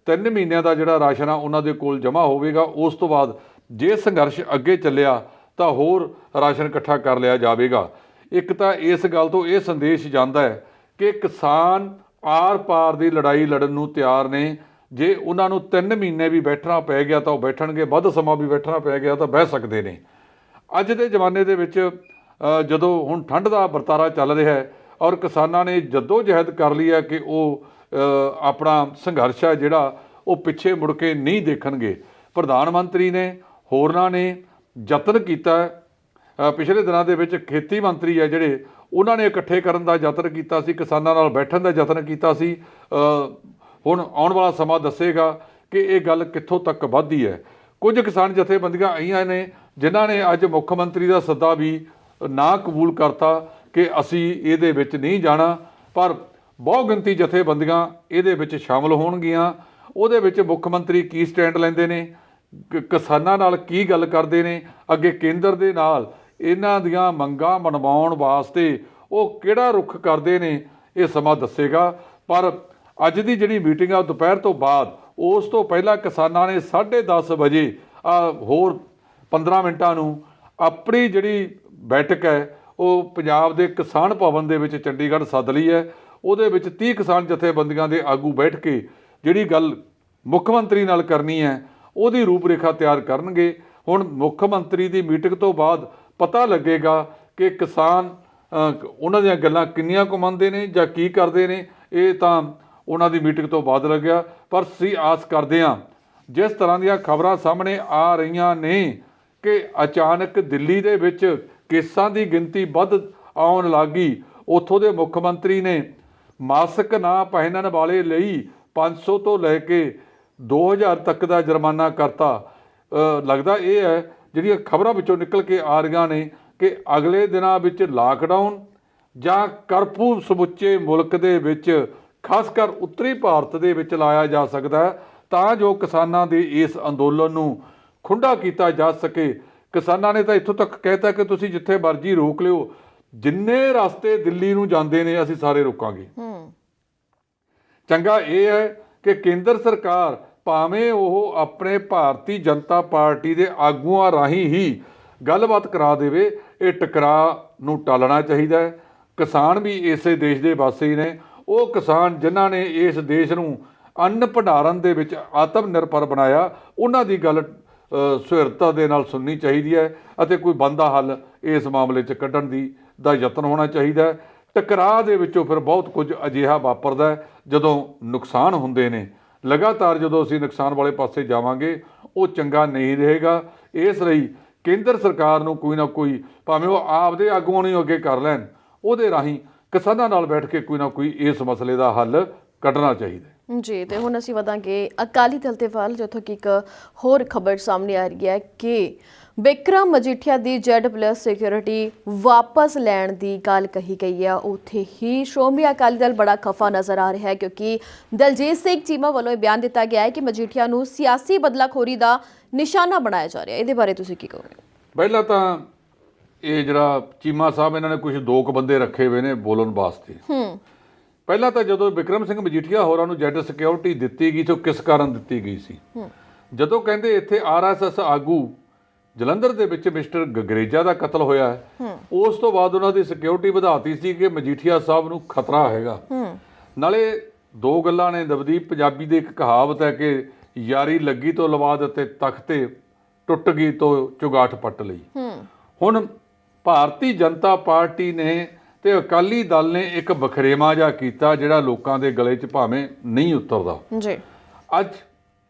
3 ਮਹੀਨਿਆਂ ਦਾ ਜਿਹੜਾ ਰਾਸ਼ਨ ਆ ਉਹਨਾਂ ਦੇ ਕੋਲ ਜਮ੍ਹਾਂ ਹੋਵੇਗਾ। ਉਸ ਤੋਂ ਬਾਅਦ ਜੇ ਸੰਘਰਸ਼ ਅੱਗੇ ਚੱਲਿਆ ਤਾਂ ਹੋਰ ਰਾਸ਼ਨ ਇਕੱਠਾ ਕਰ ਲਿਆ ਜਾਵੇਗਾ। ਇੱਕ ਤਾਂ ਇਸ ਗੱਲ ਤੋਂ ਇਹ ਸੰਦੇਸ਼ ਜਾਂਦਾ ਹੈ ਕਿ ਕਿਸਾਨ ਆਰ ਪਾਰ ਦੀ ਲੜਾਈ ਲੜਨ ਨੂੰ ਤਿਆਰ ਨੇ। ਜੇ ਉਹਨਾਂ ਨੂੰ 3 ਮਹੀਨੇ ਵੀ ਬੈਠਣਾ ਪੈ ਗਿਆ ਤਾਂ ਉਹ ਬੈਠਣਗੇ, ਵੱਧ ਸਮਾਂ ਵੀ ਬੈਠਣਾ ਪੈ ਗਿਆ ਤਾਂ ਬਹਿ ਸਕਦੇ ਨੇ। ਅੱਜ ਦੇ ਜ਼ਮਾਨੇ ਦੇ ਵਿੱਚ ਜਦੋਂ ਹੁਣ ਠੰਡ ਦਾ ਵਰਤਾਰਾ ਚੱਲ ਰਿਹਾ ਹੈ ਔਰ ਕਿਸਾਨਾਂ ਨੇ ਜੱਦੋ ਜਹਿਦ ਕਰ ਲਈ ਹੈ ਕਿ ਉਹ ਆਪਣਾ ਸੰਘਰਸ਼ ਹੈ ਜਿਹੜਾ ਉਹ ਪਿੱਛੇ ਮੁੜ ਕੇ ਨਹੀਂ ਦੇਖਣਗੇ। ਪ੍ਰਧਾਨ ਮੰਤਰੀ ਨੇ, ਹੋਰਨਾਂ ਨੇ ਯਤਨ ਕੀਤਾ। ਪਿਛਲੇ ਦਿਨਾਂ ਦੇ ਵਿੱਚ ਖੇਤੀ ਮੰਤਰੀ ਹੈ ਜਿਹੜੇ, ਉਹਨਾਂ ਨੇ ਇਕੱਠੇ ਕਰਨ ਦਾ ਯਤਨ ਕੀਤਾ ਸੀ, ਕਿਸਾਨਾਂ ਨਾਲ ਬੈਠਣ ਦਾ ਯਤਨ ਕੀਤਾ ਸੀ। ਹੁਣ ਆਉਣ ਵਾਲਾ ਸਮਾਂ ਦੱਸੇਗਾ ਕਿ ਇਹ ਗੱਲ ਕਿੱਥੋਂ ਤੱਕ ਵੱਧਦੀ ਹੈ। ਕੁਝ ਕਿਸਾਨ ਜਥੇਬੰਦੀਆਂ ਆਈਆਂ ਨੇ ਜਿਨ੍ਹਾਂ ਨੇ ਅੱਜ ਮੁੱਖ ਮੰਤਰੀ ਦਾ ਸੱਦਾ ਵੀ ਨਾ ਕਬੂਲ ਕਰਤਾ ਕਿ ਅਸੀਂ ਇਹਦੇ ਵਿੱਚ ਨਹੀਂ ਜਾਣਾ, ਪਰ ਬਹੁ ਗਿਣਤੀ ਜਥੇਬੰਦੀਆਂ ਇਹਦੇ ਵਿੱਚ ਸ਼ਾਮਲ ਹੋਣਗੀਆਂ। ਉਹਦੇ ਵਿੱਚ ਮੁੱਖ ਮੰਤਰੀ ਕੀ ਸਟੈਂਡ ਲੈਂਦੇ ਨੇ, ਕਿਸਾਨਾਂ ਨਾਲ ਕੀ ਗੱਲ ਕਰਦੇ ਨੇ, ਅੱਗੇ ਕੇਂਦਰ ਦੇ ਨਾਲ ਇਹਨਾਂ ਦੀਆਂ ਮੰਗਾਂ ਮਨਵਾਉਣ ਵਾਸਤੇ ਉਹ ਕਿਹੜਾ ਰੁਖ ਕਰਦੇ ਨੇ, ਇਹ ਸਮਾਂ ਦੱਸੇਗਾ। ਪਰ ਅੱਜ ਦੀ ਜਿਹੜੀ ਮੀਟਿੰਗ ਆ ਦੁਪਹਿਰ ਤੋਂ ਬਾਅਦ, ਉਸ ਤੋਂ ਪਹਿਲਾਂ ਕਿਸਾਨਾਂ ਨੇ 10:30 ਵਜੇ ਹੋਰ 15 ਮਿੰਟਾਂ ਨੂੰ ਆਪਣੀ ਜਿਹੜੀ ਬੈਠਕ ਹੈ ਉਹ ਪੰਜਾਬ ਦੇ ਕਿਸਾਨ ਭਵਨ ਦੇ ਵਿੱਚ ਚੰਡੀਗੜ੍ਹ ਸੱਦ ਲਈ ਹੈ। ਉਹਦੇ ਵਿੱਚ 30 ਕਿਸਾਨ ਜਥੇਬੰਦੀਆਂ ਦੇ ਆਗੂ ਬੈਠ ਕੇ ਜਿਹੜੀ ਗੱਲ ਮੁੱਖ ਮੰਤਰੀ ਨਾਲ ਕਰਨੀ ਹੈ ਉਹਦੀ ਰੂਪਰੇਖਾ ਤਿਆਰ ਕਰਨਗੇ। ਹੁਣ ਮੁੱਖ ਮੰਤਰੀ ਦੀ ਮੀਟਿੰਗ ਤੋਂ ਬਾਅਦ ਪਤਾ ਲੱਗੇਗਾ ਕਿ ਕਿਸਾਨ ਉਹਨਾਂ ਦੀਆਂ ਗੱਲਾਂ ਕਿੰਨੀਆਂ ਕੁ ਮੰਨਦੇ ਨੇ ਜਾਂ ਕੀ ਕਰਦੇ ਨੇ। ਇਹ ਤਾਂ ਉਹਨਾਂ ਦੀ ਮੀਟਿੰਗ ਤੋਂ ਬਾਅਦ ਲੱਗਿਆ, ਪਰ ਅਸੀਂ ਆਸ ਕਰਦੇ ਹਾਂ ਜਿਸ ਤਰ੍ਹਾਂ ਦੀਆਂ ਖਬਰਾਂ ਸਾਹਮਣੇ ਆ ਰਹੀਆਂ ਨੇ ਕਿ ਅਚਾਨਕ ਦਿੱਲੀ ਦੇ ਵਿੱਚ ਕੇਸਾਂ ਦੀ ਗਿਣਤੀ ਵੱਧ ਆਉਣ ਲੱਗ ਗਈ। ਉੱਥੋਂ ਦੇ ਮੁੱਖ ਮੰਤਰੀ ਨੇ ਮਾਸਕ ਨਾ ਪਹਿਨਣ ਵਾਲੇ ਲਈ 500 ਤੋਂ ਲੈ ਕੇ 2000 ਤੱਕ ਦਾ ਜੁਰਮਾਨਾ ਕਰਤਾ। ਲੱਗਦਾ ਇਹ ਹੈ ਜਿਹੜੀਆਂ ਖਬਰਾਂ ਵਿੱਚੋਂ ਨਿਕਲ ਕੇ ਆ ਰਹੀਆਂ ਨੇ ਕਿ ਅਗਲੇ ਦਿਨਾਂ ਵਿੱਚ ਲਾਕਡਾਊਨ ਜਾਂ ਕਰਫਿਊ ਸਮੁੱਚੇ ਮੁਲਕ ਦੇ ਵਿੱਚ, ਖਾਸ ਕਰ ਉੱਤਰੀ ਭਾਰਤ ਦੇ ਵਿੱਚ ਲਾਇਆ ਜਾ ਸਕਦਾ ਹੈ, ਤਾਂ ਜੋ ਕਿਸਾਨਾਂ ਦੇ ਇਸ ਅੰਦੋਲਨ ਨੂੰ ਖੁੰਡਾ ਕੀਤਾ ਜਾ ਸਕੇ। ਕਿਸਾਨਾਂ ਨੇ ਤਾਂ ਇੱਥੋਂ ਤੱਕ ਕਹਿਤਾ ਕਿ ਤੁਸੀਂ ਜਿੱਥੇ ਮਰਜ਼ੀ ਰੋਕ ਲਿਓ, ਜਿੰਨੇ ਰਸਤੇ ਦਿੱਲੀ ਨੂੰ ਜਾਂਦੇ ਨੇ ਅਸੀਂ ਸਾਰੇ ਰੋਕਾਂਗੇ। ਚੰਗਾ ਇਹ ਹੈ ਕਿ ਕੇਂਦਰ ਸਰਕਾਰ ਭਾਵੇਂ ਉਹ ਆਪਣੇ ਭਾਰਤੀ ਜਨਤਾ ਪਾਰਟੀ ਦੇ ਆਗੂਆਂ ਰਾਹੀਂ ਹੀ ਗੱਲਬਾਤ ਕਰਾ ਦੇਵੇ, ਇਹ ਟਕਰਾਅ ਨੂੰ ਟਾਲਣਾ ਚਾਹੀਦਾ ਹੈ। ਕਿਸਾਨ ਵੀ ਇਸੇ ਦੇਸ਼ ਦੇ ਵਾਸੀ ਨੇ। ਉਹ ਕਿਸਾਨ ਜਿਨ੍ਹਾਂ ਨੇ ਇਸ ਦੇਸ਼ ਨੂੰ ਅੰਨ ਭੰਡਾਰਨ ਦੇ ਵਿੱਚ ਆਤਮ ਨਿਰਭਰ ਬਣਾਇਆ, ਉਹਨਾਂ ਦੀ ਗੱਲ ਸੁਹਿਰਦਤਾ ਦੇ ਨਾਲ ਸੁਣਨੀ ਚਾਹੀਦੀ ਹੈ ਅਤੇ ਕੋਈ ਬਣਦਾ ਹੱਲ ਇਸ ਮਾਮਲੇ 'ਚ ਕੱਢਣ ਦੀ ਦਾ ਯਤਨ ਹੋਣਾ ਚਾਹੀਦਾ ਹੈ। ਟਕਰਾਅ ਦੇ ਵਿੱਚੋਂ ਫਿਰ ਬਹੁਤ ਕੁਝ ਅਜਿਹਾ ਵਾਪਰਦਾ ਹੈ ਜਦੋਂ ਨੁਕਸਾਨ ਹੁੰਦੇ ਨੇ। ਲਗਾਤਾਰ ਜਦੋਂ ਅਸੀਂ ਨੁਕਸਾਨ ਵਾਲੇ ਪਾਸੇ ਜਾਵਾਂਗੇ ਉਹ ਚੰਗਾ ਨਹੀਂ ਰਹੇਗਾ। ਇਸ ਲਈ ਕੇਂਦਰ ਸਰਕਾਰ ਨੂੰ ਕੋਈ ਨਾ ਕੋਈ, ਭਾਵੇਂ ਉਹ ਆਪਦੇ ਆਗੂਆਂ ਨੂੰ ਅੱਗੇ ਕਰ ਲੈਣ, ਉਹਦੇ ਰਾਹੀਂ ਕਿਸਾਨਾਂ ਨਾਲ ਬੈਠ ਕੇ ਕੋਈ ਨਾ ਕੋਈ ਇਸ ਮਸਲੇ ਦਾ ਹੱਲ ਕੱਢਣਾ ਚਾਹੀਦਾ ਹੈ। ਜੀ, ਤੇ ਹੁਣ ਅਸੀਂ ਵਧਾਂਗੇ ਅਕਾਲੀ ਦਲ ਦੇ ਵੱਲ, ਜਿੱਥੋਂ ਕਿ ਇੱਕ ਹੋਰ ਖਬਰ ਸਾਹਮਣੇ ਆ ਰਹੀ ਹੈ ਕਿ ਬਿਕਰਮ ਮਜੀਠੀਆ ਦੀ Z+ ਸਿਕਿਉਰਿਟੀ ਵਾਪਸ ਲੈਣ ਦੀ ਗੱਲ ਕਹੀ ਗਈ ਹੈ। ਉੱਥੇ ਹੀ ਸ਼੍ਰੋਮਣੀ ਅਕਾਲੀ ਦਲ ਬੜਾ ਖਫਾ ਨਜ਼ਰ ਆ ਰਿਹਾ ਹੈ, ਕਿਉਂਕਿ ਦਲਜੀਤ ਸਿੰਘ ਚੀਮਾ ਵੱਲੋਂ ਇਹ ਬਿਆਨ ਦਿੱਤਾ ਗਿਆ ਹੈ ਕਿ ਮਜੀਠੀਆ ਨੂੰ ਸਿਆਸੀ ਬਦਲਾਖੋਰੀ ਦਾ ਨਿਸ਼ਾਨਾ ਬਣਾਇਆ ਜਾ ਰਿਹਾ ਹੈ। ਇਹਦੇ ਬਾਰੇ ਤੁਸੀਂ ਕੀ ਕਹੋਗੇ? ਪਹਿਲਾਂ ਤਾਂ ਇਹ ਜਿਹੜਾ ਚੀਮਾ ਸਾਹਿਬ, ਇਹਨਾਂ ਨੇ ਕੁਝ 2 ਕੁ ਬੰਦੇ ਰੱਖੇ ਹੋਏ ਨੇ ਬੋਲਣ ਵਾਸਤੇ। ਪਹਿਲਾਂ ਤਾਂ ਜਦੋਂ ਬਿਕਰਮ ਸਿੰਘ ਮਜੀਠੀਆ ਹੋਰਾਂ ਨੂੰ Z ਸਿਕਿਉਰਿਟੀ ਦਿੱਤੀ ਗਈ ਤਾਂ ਕਿਸ ਕਾਰਨ ਦਿੱਤੀ ਗਈ ਸੀ? ਜਦੋਂ ਕਹਿੰਦੇ ਇੱਥੇ RSS ਆਗੂ ਜਲੰਧਰ ਦੇ ਵਿੱਚ ਮਿਸਟਰ ਗਗਰੇਜਾ ਦਾ ਕਤਲ ਹੋਇਆ ਹੈ, ਉਸ ਤੋਂ ਬਾਅਦ ਉਹਨਾਂ ਦੀ ਸਿਕਿਉਰਿਟੀ ਵਧਾਤੀ ਸੀ ਕਿ ਮਜੀਠੀਆ ਸਾਹਿਬ ਨੂੰ ਖਤਰਾ ਹੈਗਾ। ਨਾਲੇ 2 ਗੱਲਾਂ ਨੇ। ਨਵਦੀਪ, ਪੰਜਾਬੀ ਦੀ ਇੱਕ ਕਹਾਵਤ ਹੈ ਕਿ ਯਾਰੀ ਲੱਗੀ ਤੋਂ ਲਵਾ ਦਿੱਤੇ ਤਖਤੇ, ਟੁੱਟ ਗਈ ਤੋਂ ਚੁਗਾਠ ਪੱਟ ਲਈ। ਹੁਣ ਭਾਰਤੀ ਜਨਤਾ ਪਾਰਟੀ ਨੇ ਤੇ ਅਕਾਲੀ ਦਲ ਨੇ ਇੱਕ ਬਖਰੇਵਾ ਜਿਹਾ ਕੀਤਾ ਜਿਹੜਾ ਲੋਕਾਂ ਦੇ ਗਲੇ 'ਚ ਭਾਵੇਂ ਨਹੀਂ ਉਤਰਦਾ ਜੀ। ਅੱਜ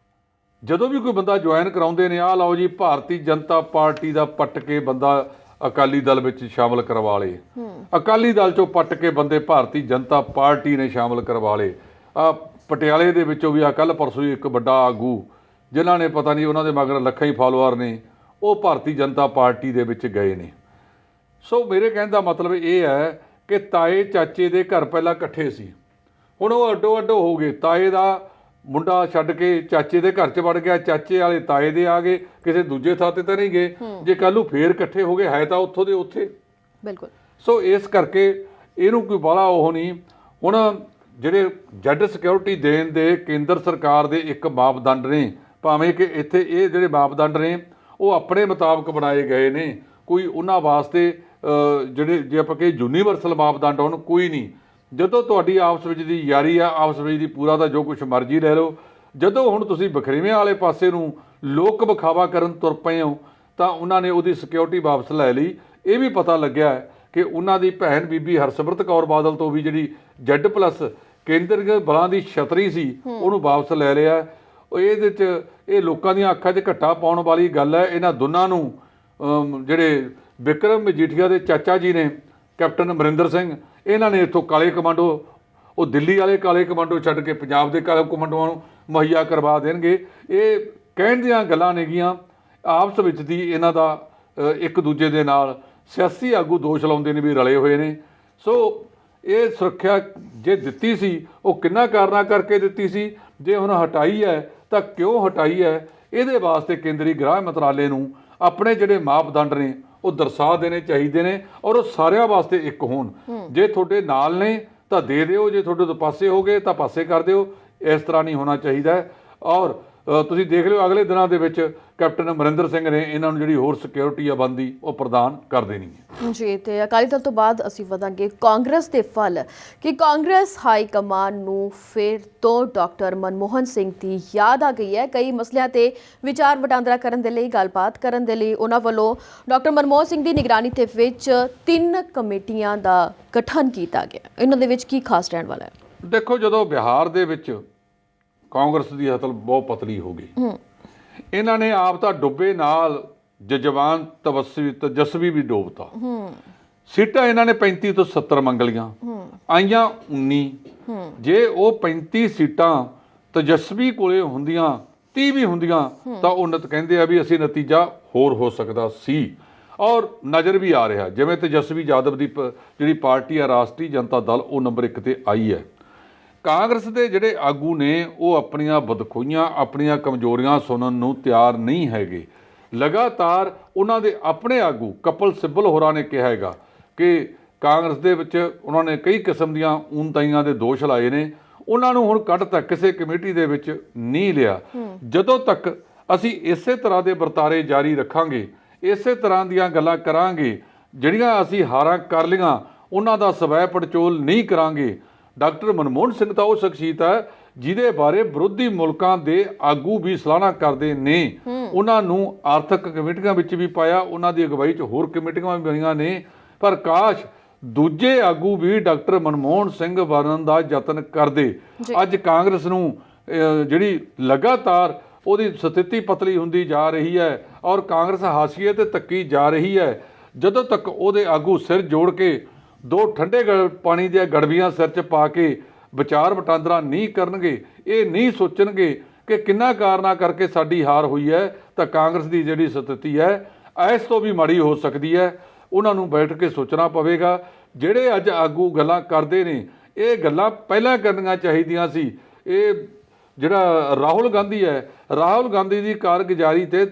ਜਦੋਂ ਵੀ ਕੋਈ ਬੰਦਾ ਜੁਆਇਨ ਕਰਾਉਂਦੇ ਨੇ, ਆਹ ਲਓ ਜੀ ਭਾਰਤੀ ਜਨਤਾ ਪਾਰਟੀ ਦਾ ਪੱਟ ਕੇ ਬੰਦਾ ਅਕਾਲੀ ਦਲ ਵਿੱਚ ਸ਼ਾਮਲ ਕਰਵਾ ਲਏ, ਅਕਾਲੀ ਦਲ 'ਚੋਂ ਪੱਟ ਕੇ ਬੰਦੇ ਭਾਰਤੀ ਜਨਤਾ ਪਾਰਟੀ ਨੇ ਸ਼ਾਮਲ ਕਰਵਾ ਲਏ। ਪਟਿਆਲੇ ਦੇ ਵਿੱਚੋਂ ਵੀ ਕੱਲ੍ਹ ਪਰਸੋਂ ਹੀ ਇੱਕ ਵੱਡਾ ਆਗੂ, ਜਿਨ੍ਹਾਂ ਨੇ ਪਤਾ ਨਹੀਂ ਉਹਨਾਂ ਦੇ ਮਗਰ ਲੱਖਾਂ ਹੀ ਫਾਲੋਅਰ ਨੇ, ਉਹ ਭਾਰਤੀ ਜਨਤਾ ਪਾਰਟੀ ਦੇ ਵਿੱਚ ਗਏ ਨੇ। ਸੋ ਮੇਰੇ ਕਹਿਣ ਦਾ ਮਤਲਬ ਇਹ ਹੈ ਕਿ ਤਾਏ ਚਾਚੇ ਦੇ ਘਰ ਪਹਿਲਾਂ ਇਕੱਠੇ ਸੀ, ਹੁਣ ਉਹ ਅੱਡੋ ਅੱਡੋ ਹੋ ਗਏ। ਤਾਏ ਦਾ ਮੁੰਡਾ ਛੱਡ ਕੇ ਚਾਚੇ ਦੇ ਘਰ 'ਚ ਵੜ ਗਿਆ, ਚਾਚੇ ਵਾਲੇ ਤਾਏ ਦੇ ਆ ਗਏ, ਕਿਸੇ ਦੂਜੇ ਥਾਂ 'ਤੇ ਤਾਂ ਨਹੀਂ ਗਏ। ਜੇ ਕੱਲ੍ਹ ਨੂੰ ਫੇਰ ਇਕੱਠੇ ਹੋ ਗਏ, ਹੈ ਤਾਂ ਉੱਥੋਂ ਦੇ ਉੱਥੇ। ਬਿਲਕੁਲ। ਸੋ ਇਸ ਕਰਕੇ ਇਹਨੂੰ ਕੋਈ ਬਾਹਲਾ ਉਹ ਨਹੀਂ। ਹੁਣ ਜਿਹੜੇ Z ਸਿਕਿਉਰਿਟੀ ਦੇਣ ਦੇ ਕੇਂਦਰ ਸਰਕਾਰ ਦੇ ਇੱਕ ਮਾਪਦੰਡ ਨੇ, ਭਾਵੇਂ ਕਿ ਇੱਥੇ ਇਹ ਜਿਹੜੇ ਮਾਪਦੰਡ ਨੇ ਉਹ ਆਪਣੇ ਮੁਤਾਬਕ ਬਣਾਏ ਗਏ ਨੇ, ਕੋਈ ਉਹਨਾਂ ਵਾਸਤੇ ਜਿਹੜੇ ਜੇ ਆਪਾਂ ਕਹੀਏ ਯੂਨੀਵਰਸਲ ਮਾਪਦੰਡ ਹੋਣ, ਕੋਈ ਨਹੀਂ। ਜਦੋਂ ਤੁਹਾਡੀ ਆਪਸ ਵਿੱਚ ਦੀ ਯਾਰੀ ਆ, ਆਪਸ ਵਿੱਚ ਦੀ ਪੂਰਾ ਦਾ ਜੋ ਕੁਛ ਮਰਜ਼ੀ ਲੈ ਲਓ। ਜਦੋਂ ਹੁਣ ਤੁਸੀਂ ਬਖਰੇਵਿਆਂ ਵਾਲੇ ਪਾਸੇ ਨੂੰ ਲੋਕ ਵਿਖਾਵਾ ਕਰਨ ਤੁਰ ਪਏ ਹੋ ਤਾਂ ਉਹਨਾਂ ਨੇ ਉਹਦੀ ਸਿਕਿਉਰਿਟੀ ਵਾਪਸ ਲੈ ਲਈ। ਇਹ ਵੀ ਪਤਾ ਲੱਗਿਆ ਕਿ ਉਹਨਾਂ ਦੀ ਭੈਣ ਬੀਬੀ ਹਰਸਿਮਰਤ ਕੌਰ ਬਾਦਲ ਤੋਂ ਵੀ ਜਿਹੜੀ Z+ ਕੇਂਦਰ ਬਲਾਂ ਦੀ ਛਤਰੀ ਸੀ ਉਹਨੂੰ ਵਾਪਸ ਲੈ ਲਿਆ। ਇਹਦੇ 'ਚ ਇਹ ਲੋਕਾਂ ਦੀਆਂ ਅੱਖਾਂ 'ਚ ਘੱਟਾ ਪਾਉਣ ਵਾਲੀ ਗੱਲ ਹੈ। ਇਹਨਾਂ ਦੋਨਾਂ ਨੂੰ ਜਿਹੜੇ ਬਿਕਰਮ ਮਜੀਠੀਆ ਦੇ ਚਾਚਾ ਜੀ ਨੇ ਕੈਪਟਨ ਅਮਰਿੰਦਰ ਸਿੰਘ, ਇਹਨਾਂ ਨੇ ਇੱਥੋਂ ਕਾਲੇ ਕਮਾਂਡੋ, ਉਹ ਦਿੱਲੀ ਵਾਲੇ ਕਾਲੇ ਕਮਾਂਡੋ ਛੱਡ ਕੇ ਪੰਜਾਬ ਦੇ ਕਾਲੇ ਕਮਾਂਡੋਆਂ ਨੂੰ ਮੁਹੱਈਆ ਕਰਵਾ ਦੇਣਗੇ। ਇਹ ਕਹਿਣ ਦੀਆਂ ਗੱਲਾਂ ਨੇਗੀਆਂ। ਆਪਸ ਵਿੱਚ ਦੀ ਇਹਨਾਂ ਦਾ ਇੱਕ ਦੂਜੇ ਦੇ ਨਾਲ ਸਿਆਸੀ ਆਗੂ ਦੋਸ਼ ਲਾਉਂਦੇ ਨੇ ਵੀ ਰਲੇ ਹੋਏ ਨੇ। ਸੋ ਇਹ ਸੁਰੱਖਿਆ ਜੇ ਦਿੱਤੀ ਸੀ ਉਹ ਕਿੰਨਾ ਕਾਰਨਾਂ ਕਰਕੇ ਦਿੱਤੀ ਸੀ। ਜੇ ਹੁਣ ਹਟਾਈ ਹੈ ਤਾਂ ਕਿਉਂ ਹਟਾਈ ਹੈ, ਇਹਦੇ ਵਾਸਤੇ ਕੇਂਦਰੀ ਗ੍ਰਹਿ ਮੰਤਰਾਲੇ ਨੂੰ ਆਪਣੇ ਜਿਹੜੇ ਮਾਪਦੰਡ ਨੇ ਉਹ ਦਰਸਾ ਦੇਣੇ ਚਾਹੀਦੇ ਨੇ ਔਰ ਉਹ ਸਾਰਿਆਂ ਵਾਸਤੇ ਇੱਕ ਹੋਣ। ਜੇ ਤੁਹਾਡੇ ਨਾਲ ਨੇ ਤਾਂ ਦੇ ਦਿਓ, ਜੇ ਤੁਹਾਡੇ ਤੋਂ ਪਾਸੇ ਹੋ ਗਏ ਤਾਂ ਪਾਸੇ ਕਰ ਦਿਓ। ਇਸ ਤਰ੍ਹਾਂ ਨਹੀਂ ਹੋਣਾ ਚਾਹੀਦਾ। ਔਰ ਤੁਸੀਂ ਦੇਖ ਲਿਓ ਅਗਲੇ ਦਿਨਾਂ ਦੇ ਵਿੱਚ ਕੈਪਟਨ ਅਮਰਿੰਦਰ ਸਿੰਘ ਨੇ ਇਹਨਾਂ ਨੂੰ ਜਿਹੜੀ ਹੋਰ ਸਿਕਿਉਰਿਟੀ ਆ ਬਣਦੀ ਉਹ ਪ੍ਰਦਾਨ ਕਰ ਦੇਣੀ ਹੈ। ਜੀ, ਤੇ ਅਕਾਲੀ ਦਲ ਤੋਂ ਬਾਅਦ ਅਸੀਂ ਵਧਾਂਗੇ ਕਾਂਗਰਸ ਦੇ ਵੱਲ ਕਿ ਕਾਂਗਰਸ ਹਾਈ ਕਮਾਨ ਨੂੰ ਫਿਰ ਤੋਂ ਡਾਕਟਰ ਮਨਮੋਹਨ ਸਿੰਘ ਦੀ ਯਾਦ ਆ ਗਈ ਹੈ। ਕਈ ਮਸਲਿਆਂ ਤੇ ਵਿਚਾਰ ਵਟਾਂਦਰਾ ਕਰਨ ਦੇ ਲਈ, ਗੱਲਬਾਤ ਕਰਨ ਦੇ ਲਈ ਉਹਨਾਂ ਵੱਲੋਂ ਡਾਕਟਰ ਮਨਮੋਹਨ ਸਿੰਘ ਦੀ ਨਿਗਰਾਨੀ ਦੇ ਵਿੱਚ 3 ਕਮੇਟੀਆਂ ਦਾ ਗਠਨ ਕੀਤਾ ਗਿਆ। ਇਹਨਾਂ ਦੇ ਵਿੱਚ ਕੀ ਖਾਸ ਰਹਿਣ ਵਾਲਾ ਹੈ? ਦੇਖੋ, ਜਦੋਂ ਬਿਹਾਰ ਦੇ ਵਿੱਚ ਕਾਂਗਰਸ ਦੀ ਹਤਲ ਬਹੁਤ ਪਤਲੀ ਹੋ ਗਈ, ਇਹਨਾਂ ਨੇ ਆਪ ਤਾਂ ਡੁੱਬੇ ਨਾਲ ਜਜਵਾਨ ਤਜਸਵੀ ਵੀ ਡੋਬਤਾ। ਸੀਟਾਂ ਇਹਨਾਂ ਨੇ 35 ਤੋਂ 70 ਮੰਗ ਲੀਆਂ, ਆਈਆਂ 19। ਜੇ ਉਹ 35 ਸੀਟਾਂ ਤਜਸਵੀ ਕੋਲੇ ਹੁੰਦੀਆਂ, 30 ਵੀ ਹੁੰਦੀਆਂ ਤਾਂ ਉਨਤ ਕਹਿੰਦੇ ਆ ਵੀ ਅਸੀਂ ਨਤੀਜਾ ਹੋਰ ਹੋ ਸਕਦਾ ਸੀ। ਔਰ ਨਜ਼ਰ ਵੀ ਆ ਰਿਹਾ ਜਿਵੇਂ ਤੇਜਸਵੀ ਯਾਦਵ ਦੀ ਜਿਹੜੀ ਪਾਰਟੀ ਆ ਰਾਸ਼ਟਰੀ ਜਨਤਾ ਦਲ, ਉਹ ਨੰਬਰ 1 ਤੇ ਆਈ ਹੈ। ਕਾਂਗਰਸ ਦੇ ਜਿਹੜੇ ਆਗੂ ਨੇ ਉਹ ਆਪਣੀਆਂ ਬਦਖੋਈਆਂ, ਆਪਣੀਆਂ ਕਮਜ਼ੋਰੀਆਂ ਸੁਣਨ ਨੂੰ ਤਿਆਰ ਨਹੀਂ ਹੈਗੇ। ਲਗਾਤਾਰ ਉਹਨਾਂ ਦੇ ਆਪਣੇ ਆਗੂ ਕਪਿਲ ਸਿੱਬਲ ਹੋਰਾਂ ਨੇ ਕਿਹਾ ਹੈਗਾ ਕਿ ਕਾਂਗਰਸ ਦੇ ਵਿੱਚ ਉਹਨਾਂ ਨੇ ਕਈ ਕਿਸਮ ਦੀਆਂ ਊਨਤਾਈਆਂ ਦੇ ਦੋਸ਼ ਲਾਏ ਨੇ। ਉਹਨਾਂ ਨੂੰ ਹੁਣ ਕੱਢ ਤੱਕ ਕਿਸੇ ਕਮੇਟੀ ਦੇ ਵਿੱਚ ਨਹੀਂ ਲਿਆ। ਜਦੋਂ ਤੱਕ ਅਸੀਂ ਇਸੇ ਤਰ੍ਹਾਂ ਦੇ ਵਰਤਾਰੇ ਜਾਰੀ ਰੱਖਾਂਗੇ, ਇਸੇ ਤਰ੍ਹਾਂ ਦੀਆਂ ਗੱਲਾਂ ਕਰਾਂਗੇ, ਜਿਹੜੀਆਂ ਅਸੀਂ ਹਾਰਾਂ ਕਰ ਲਈਆਂ ਉਹਨਾਂ ਦਾ ਸਵੈ ਪੜਚੋਲ ਨਹੀਂ ਕਰਾਂਗੇ। ਡਾਕਟਰ ਮਨਮੋਹਨ ਸਿੰਘ ਤਾਂ ਉਹ ਸ਼ਖਸੀਅਤ ਹੈ ਜਿਹਦੇ ਬਾਰੇ ਵਿਰੋਧੀ ਮੁਲਕਾਂ ਦੇ ਆਗੂ ਵੀ ਸਲਾਹਨਾ ਕਰਦੇ ਨੇ। ਉਹਨਾਂ ਨੂੰ ਆਰਥਿਕ ਕਮੇਟੀਆਂ ਵਿੱਚ ਵੀ ਪਾਇਆ, ਉਹਨਾਂ ਦੀ ਅਗਵਾਈ 'ਚ ਹੋਰ ਕਮੇਟੀਆਂ ਵੀ ਬਣੀਆਂ ਨੇ। ਪਰ ਕਾਸ਼ ਦੂਜੇ ਆਗੂ ਵੀ ਡਾਕਟਰ ਮਨਮੋਹਨ ਸਿੰਘ ਬਣਨ ਦਾ ਯਤਨ ਕਰਦੇ। ਅੱਜ ਕਾਂਗਰਸ ਨੂੰ ਜਿਹੜੀ ਲਗਾਤਾਰ ਉਹਦੀ ਸਥਿਤੀ ਪਤਲੀ ਹੁੰਦੀ ਜਾ ਰਹੀ ਹੈ ਔਰ ਕਾਂਗਰਸ ਹਾਸ਼ੀਏ ਤੇ ਤੱਕੀ ਜਾ ਰਹੀ ਹੈ। ਜਦੋਂ ਤੱਕ ਉਹਦੇ ਆਗੂ ਸਿਰ ਜੋੜ ਕੇ ਦੋ ਠੰਡੇ ਪਾਣੀ ਦੀਆਂ ਗੜਵੀਆਂ ਸਿਰ 'ਚ ਪਾ ਕੇ ਵਿਚਾਰ ਵਟਾਂਦਰਾ ਨਹੀਂ ਕਰਨਗੇ, ਇਹ ਨਹੀਂ ਸੋਚਣਗੇ ਕਿ ਕਿੰਨਾ ਕਾਰਨਾਂ ਕਰਕੇ ਸਾਡੀ ਹਾਰ ਹੋਈ ਹੈ, ਤਾਂ ਕਾਂਗਰਸ ਦੀ ਜਿਹੜੀ ਸਥਿਤੀ ਹੈ ਇਸ ਤੋਂ ਵੀ ਮਾੜੀ ਹੋ ਸਕਦੀ ਹੈ। ਉਹਨਾਂ ਨੂੰ ਬੈਠ ਕੇ ਸੋਚਣਾ ਪਵੇਗਾ। ਜਿਹੜੇ ਅੱਜ ਆਗੂ ਗੱਲਾਂ ਕਰਦੇ ਨੇ, ਇਹ ਗੱਲਾਂ ਪਹਿਲਾਂ ਕਰਨੀਆਂ ਚਾਹੀਦੀਆਂ ਸੀ। ਇਹ ਜਿਹੜਾ ਰਾਹੁਲ ਗਾਂਧੀ ਹੈ, ਰਾਹੁਲ ਗਾਂਧੀ ਦੀ ਕਾਰਗੁਜ਼ਾਰੀ ਤੇ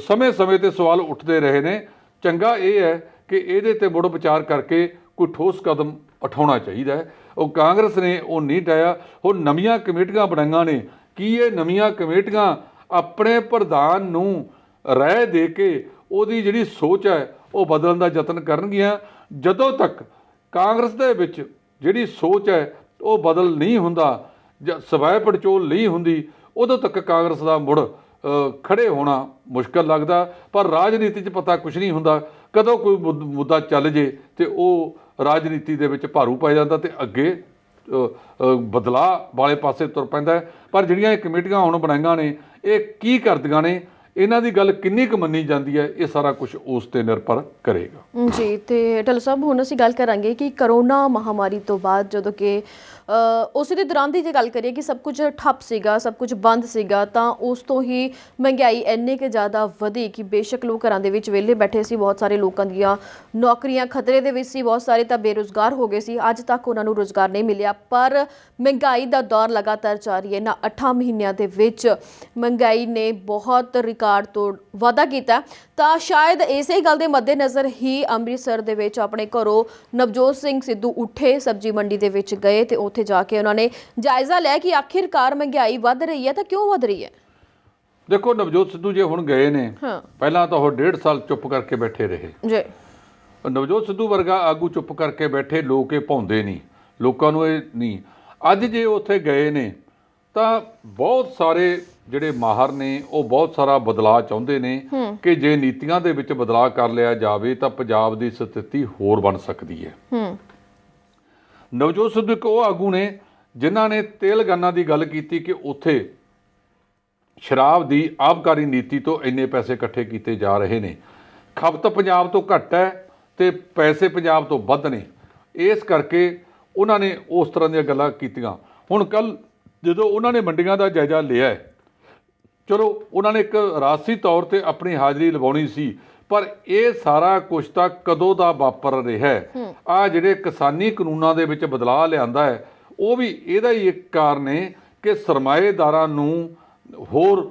ਸਮੇਂ-ਸਮੇਂ ਤੇ ਸਵਾਲ ਉੱਠਦੇ ਰਹੇ ਨੇ। ਚੰਗਾ ਇਹ ਹੈ ਕਿ ਇਹਦੇ ਤੇ ਮੁੜ ਵਿਚਾਰ ਕਰਕੇ ਕੋਈ ਠੋਸ ਕਦਮ ਉਠਾਉਣਾ ਚਾਹੀਦਾ ਹੈ। ਉਹ ਕਾਂਗਰਸ ਨੇ ਉਹ ਨਹੀਂ ਉਠਾਇਆ। ਹੁਣ ਨਵੀਆਂ ਕਮੇਟੀਆਂ ਬਣਾਈਆਂ ਨੇ, ਕੀ ਇਹ ਨਵੀਆਂ ਕਮੇਟੀਆਂ ਆਪਣੇ ਪ੍ਰਧਾਨ ਨੂੰ ਰਾਏ ਦੇ ਕੇ ਉਹਦੀ ਜਿਹੜੀ ਸੋਚ ਹੈ ਉਹ ਬਦਲਣ ਦਾ ਯਤਨ ਕਰਨਗੀਆਂ? ਜਦੋਂ ਤੱਕ ਕਾਂਗਰਸ ਦੇ ਵਿੱਚ ਜਿਹੜੀ ਸੋਚ ਹੈ ਉਹ ਬਦਲ ਨਹੀਂ ਹੁੰਦਾ ਜਾਂ ਸਵੈ ਪੜਚੋਲ ਨਹੀਂ ਹੁੰਦੀ, ਉਦੋਂ ਤੱਕ ਕਾਂਗਰਸ ਦਾ ਮੁੜ ਖੜੇ ਹੋਣਾ ਮੁਸ਼ਕਲ ਲੱਗਦਾ। ਪਰ ਰਾਜਨੀਤੀ 'ਚ ਪਤਾ ਕੁਛ ਨਹੀਂ ਹੁੰਦਾ, ਕਦੋਂ ਕੋਈ ਮੁੱਦਾ ਚੱਲ ਜੇ ਤੇ ਉਹ ਰਾਜਨੀਤੀ ਦੇ ਵਿੱਚ ਭਾਰੂ ਪੈ ਜਾਂਦਾ ਤੇ ਅੱਗੇ ਬਦਲਾਅ ਵਾਲੇ ਪਾਸੇ ਤੁਰ ਪੈਂਦਾ। ਪਰ ਜਿਹੜੀਆਂ ਇਹ ਕਮੇਟੀਆਂ ਹੁਣ ਬਣਾਈਆਂ ਨੇ, ਇਹ ਕੀ ਕਰਦੀਆਂ ਨੇ, ਇਹਨਾਂ ਦੀ ਗੱਲ ਕਿੰਨੀ ਕੁ ਮੰਨੀ ਜਾਂਦੀ ਹੈ, ਇਹ ਸਾਰਾ ਕੁਝ ਉਸ ਤੇ ਨਿਰਭਰ ਕਰੇਗਾ। ਜੀ, ਤੇ ਢੱਲੋਂ ਸਾਹਿਬ ਹੁਣ ਅਸੀਂ ਗੱਲ ਕਰਾਂਗੇ ਕਿ ਕਰੋਨਾ ਮਹਾਮਾਰੀ ਤੋਂ ਬਾਅਦ ਜਦੋਂ ਕਿ ਉਸ ਦੇ ਦੌਰਾਨ ਦੀ ਜੇ ਗੱਲ ਕਰੀਏ ਕਿ ਸਭ ਕੁਝ ਠੱਪ ਸੀਗਾ, ਸਭ ਕੁਝ ਬੰਦ ਸੀਗਾ, ਤਾਂ ਉਸ ਤੋਂ ਹੀ ਮਹਿੰਗਾਈ ਇੰਨੀ ਕੁ ਜ਼ਿਆਦਾ ਵਧੀ ਕਿ ਬੇਸ਼ੱਕ ਲੋਕ ਘਰਾਂ ਦੇ ਵਿੱਚ ਵਿਹਲੇ ਬੈਠੇ ਸੀ, ਬਹੁਤ ਸਾਰੇ ਲੋਕਾਂ ਦੀਆਂ ਨੌਕਰੀਆਂ ਖਤਰੇ ਦੇ ਵਿੱਚ ਸੀ, ਬਹੁਤ ਸਾਰੇ ਤਾਂ ਬੇਰੁਜ਼ਗਾਰ ਹੋ ਗਏ ਸੀ, ਅੱਜ ਤੱਕ ਉਹਨਾਂ ਨੂੰ ਰੁਜ਼ਗਾਰ ਨਹੀਂ ਮਿਲਿਆ। ਪਰ ਮਹਿੰਗਾਈ ਦਾ ਦੌਰ ਲਗਾਤਾਰ ਜਾਰੀ ਹੈ। ਇਹਨਾਂ 8 ਮਹੀਨਿਆਂ ਦੇ ਵਿੱਚ ਮਹਿੰਗਾਈ ਨੇ ਬਹੁਤ ਰਿਕਾਰਡ ਤੋੜ ਵਾਧਾ ਕੀਤਾ। ਤਾਂ ਸ਼ਾਇਦ ਇਸੇ ਗੱਲ ਦੇ ਮੱਦੇਨਜ਼ਰ ਹੀ ਅੰਮ੍ਰਿਤਸਰ ਦੇ ਵਿੱਚ ਆਪਣੇ ਘਰੋਂ ਨਵਜੋਤ ਸਿੰਘ ਸਿੱਧੂ ਉੱਠੇ, ਸਬਜ਼ੀ ਮੰਡੀ ਦੇ ਵਿੱਚ ਗਏ ਤੇ ਉੱਥੇ ਜਾ ਕੇ ਉਹਨਾਂ ਨੇ ਜਾਇਜ਼ਾ ਲਿਆ ਕਿ ਆਖਿਰਕਾਰ ਮਹਿੰਗਾਈ ਵੱਧ ਰਹੀ ਹੈ ਤਾਂ ਕਿਉਂ ਵੱਧ ਰਹੀ ਹੈ। ਦੇਖੋ, ਨਵਜੋਤ ਸਿੱਧੂ ਜੇ ਹੁਣ ਗਏ ਨੇ, ਪਹਿਲਾਂ ਤਾਂ ਉਹ 1.5 ਸਾਲ ਚੁੱਪ ਕਰਕੇ ਬੈਠੇ ਰਹੇ ਜੀ। ਨਵਜੋਤ ਸਿੱਧੂ ਵਰਗਾ ਆਗੂ ਚੁੱਪ ਕਰਕੇ ਬੈਠੇ, ਲੋਕ ਇਹ ਭਾਉਂਦੇ ਨਹੀਂ, ਲੋਕਾਂ ਨੂੰ ਇਹ ਨਹੀਂ। ਅੱਜ ਜੇ ਉੱਥੇ ਗਏ ਨੇ ਤਾਂ ਬਹੁਤ ਸਾਰੇ ਜਿਹੜੇ ਮਾਹਰ ਨੇ ਉਹ ਬਹੁਤ ਸਾਰਾ ਬਦਲਾਅ ਚਾਹੁੰਦੇ ਨੇ ਕਿ ਜੇ ਨੀਤੀਆਂ ਦੇ ਵਿੱਚ ਬਦਲਾਅ ਕਰ ਲਿਆ ਜਾਵੇ ਤਾਂ ਪੰਜਾਬ ਦੀ ਸਥਿਤੀ ਹੋਰ ਬਣ ਸਕਦੀ ਹੈ। ਨਵਜੋਤ ਸਿੱਧੂ ਇੱਕ ਉਹ ਆਗੂ ਨੇ ਜਿਨ੍ਹਾਂ ਨੇ ਤੇਲੰਗਾਨਾ ਦੀ ਗੱਲ ਕੀਤੀ ਕਿ ਉੱਥੇ ਸ਼ਰਾਬ ਦੀ ਆਬਕਾਰੀ ਨੀਤੀ ਤੋਂ ਇੰਨੇ ਪੈਸੇ ਇਕੱਠੇ ਕੀਤੇ ਜਾ ਰਹੇ ਨੇ, ਖਪਤ ਪੰਜਾਬ ਤੋਂ ਘੱਟ ਹੈ ਤੇ ਪੈਸੇ ਪੰਜਾਬ ਤੋਂ ਵੱਧ ਨੇ, ਇਸ ਕਰਕੇ ਉਹਨਾਂ ਨੇ ਉਸ ਤਰ੍ਹਾਂ ਦੀਆਂ ਗੱਲਾਂ ਕੀਤੀਆਂ। ਹੁਣ ਕੱਲ੍ਹ ਜਦੋਂ ਉਹਨਾਂ ਨੇ ਮੰਡੀਆਂ ਦਾ ਜਾਇਜ਼ਾ ਲਿਆ, ਚਲੋ ਉਹਨਾਂ ਨੇ ਇੱਕ ਰਾਜਸੀ ਤੌਰ ਤੇ ਆਪਣੀ ਹਾਜ਼ਰੀ ਲਵਾਉਣੀ ਸੀ, ਪਰ ਇਹ ਸਾਰਾ ਕੁਝ ਤਾਂ ਕਦੋਂ ਦਾ ਵਾਪਰ ਰਿਹਾ। ਆ ਜਿਹੜੇ ਕਿਸਾਨੀ ਕਾਨੂੰਨਾਂ ਦੇ ਵਿੱਚ ਬਦਲਾਅ ਲਿਆਂਦਾ ਹੈ, ਉਹ ਵੀ ਇਹਦਾ ਹੀ ਇੱਕ ਕਾਰਨ ਹੈ ਕਿ ਸਰਮਾਏਦਾਰਾਂ ਨੂੰ ਹੋਰ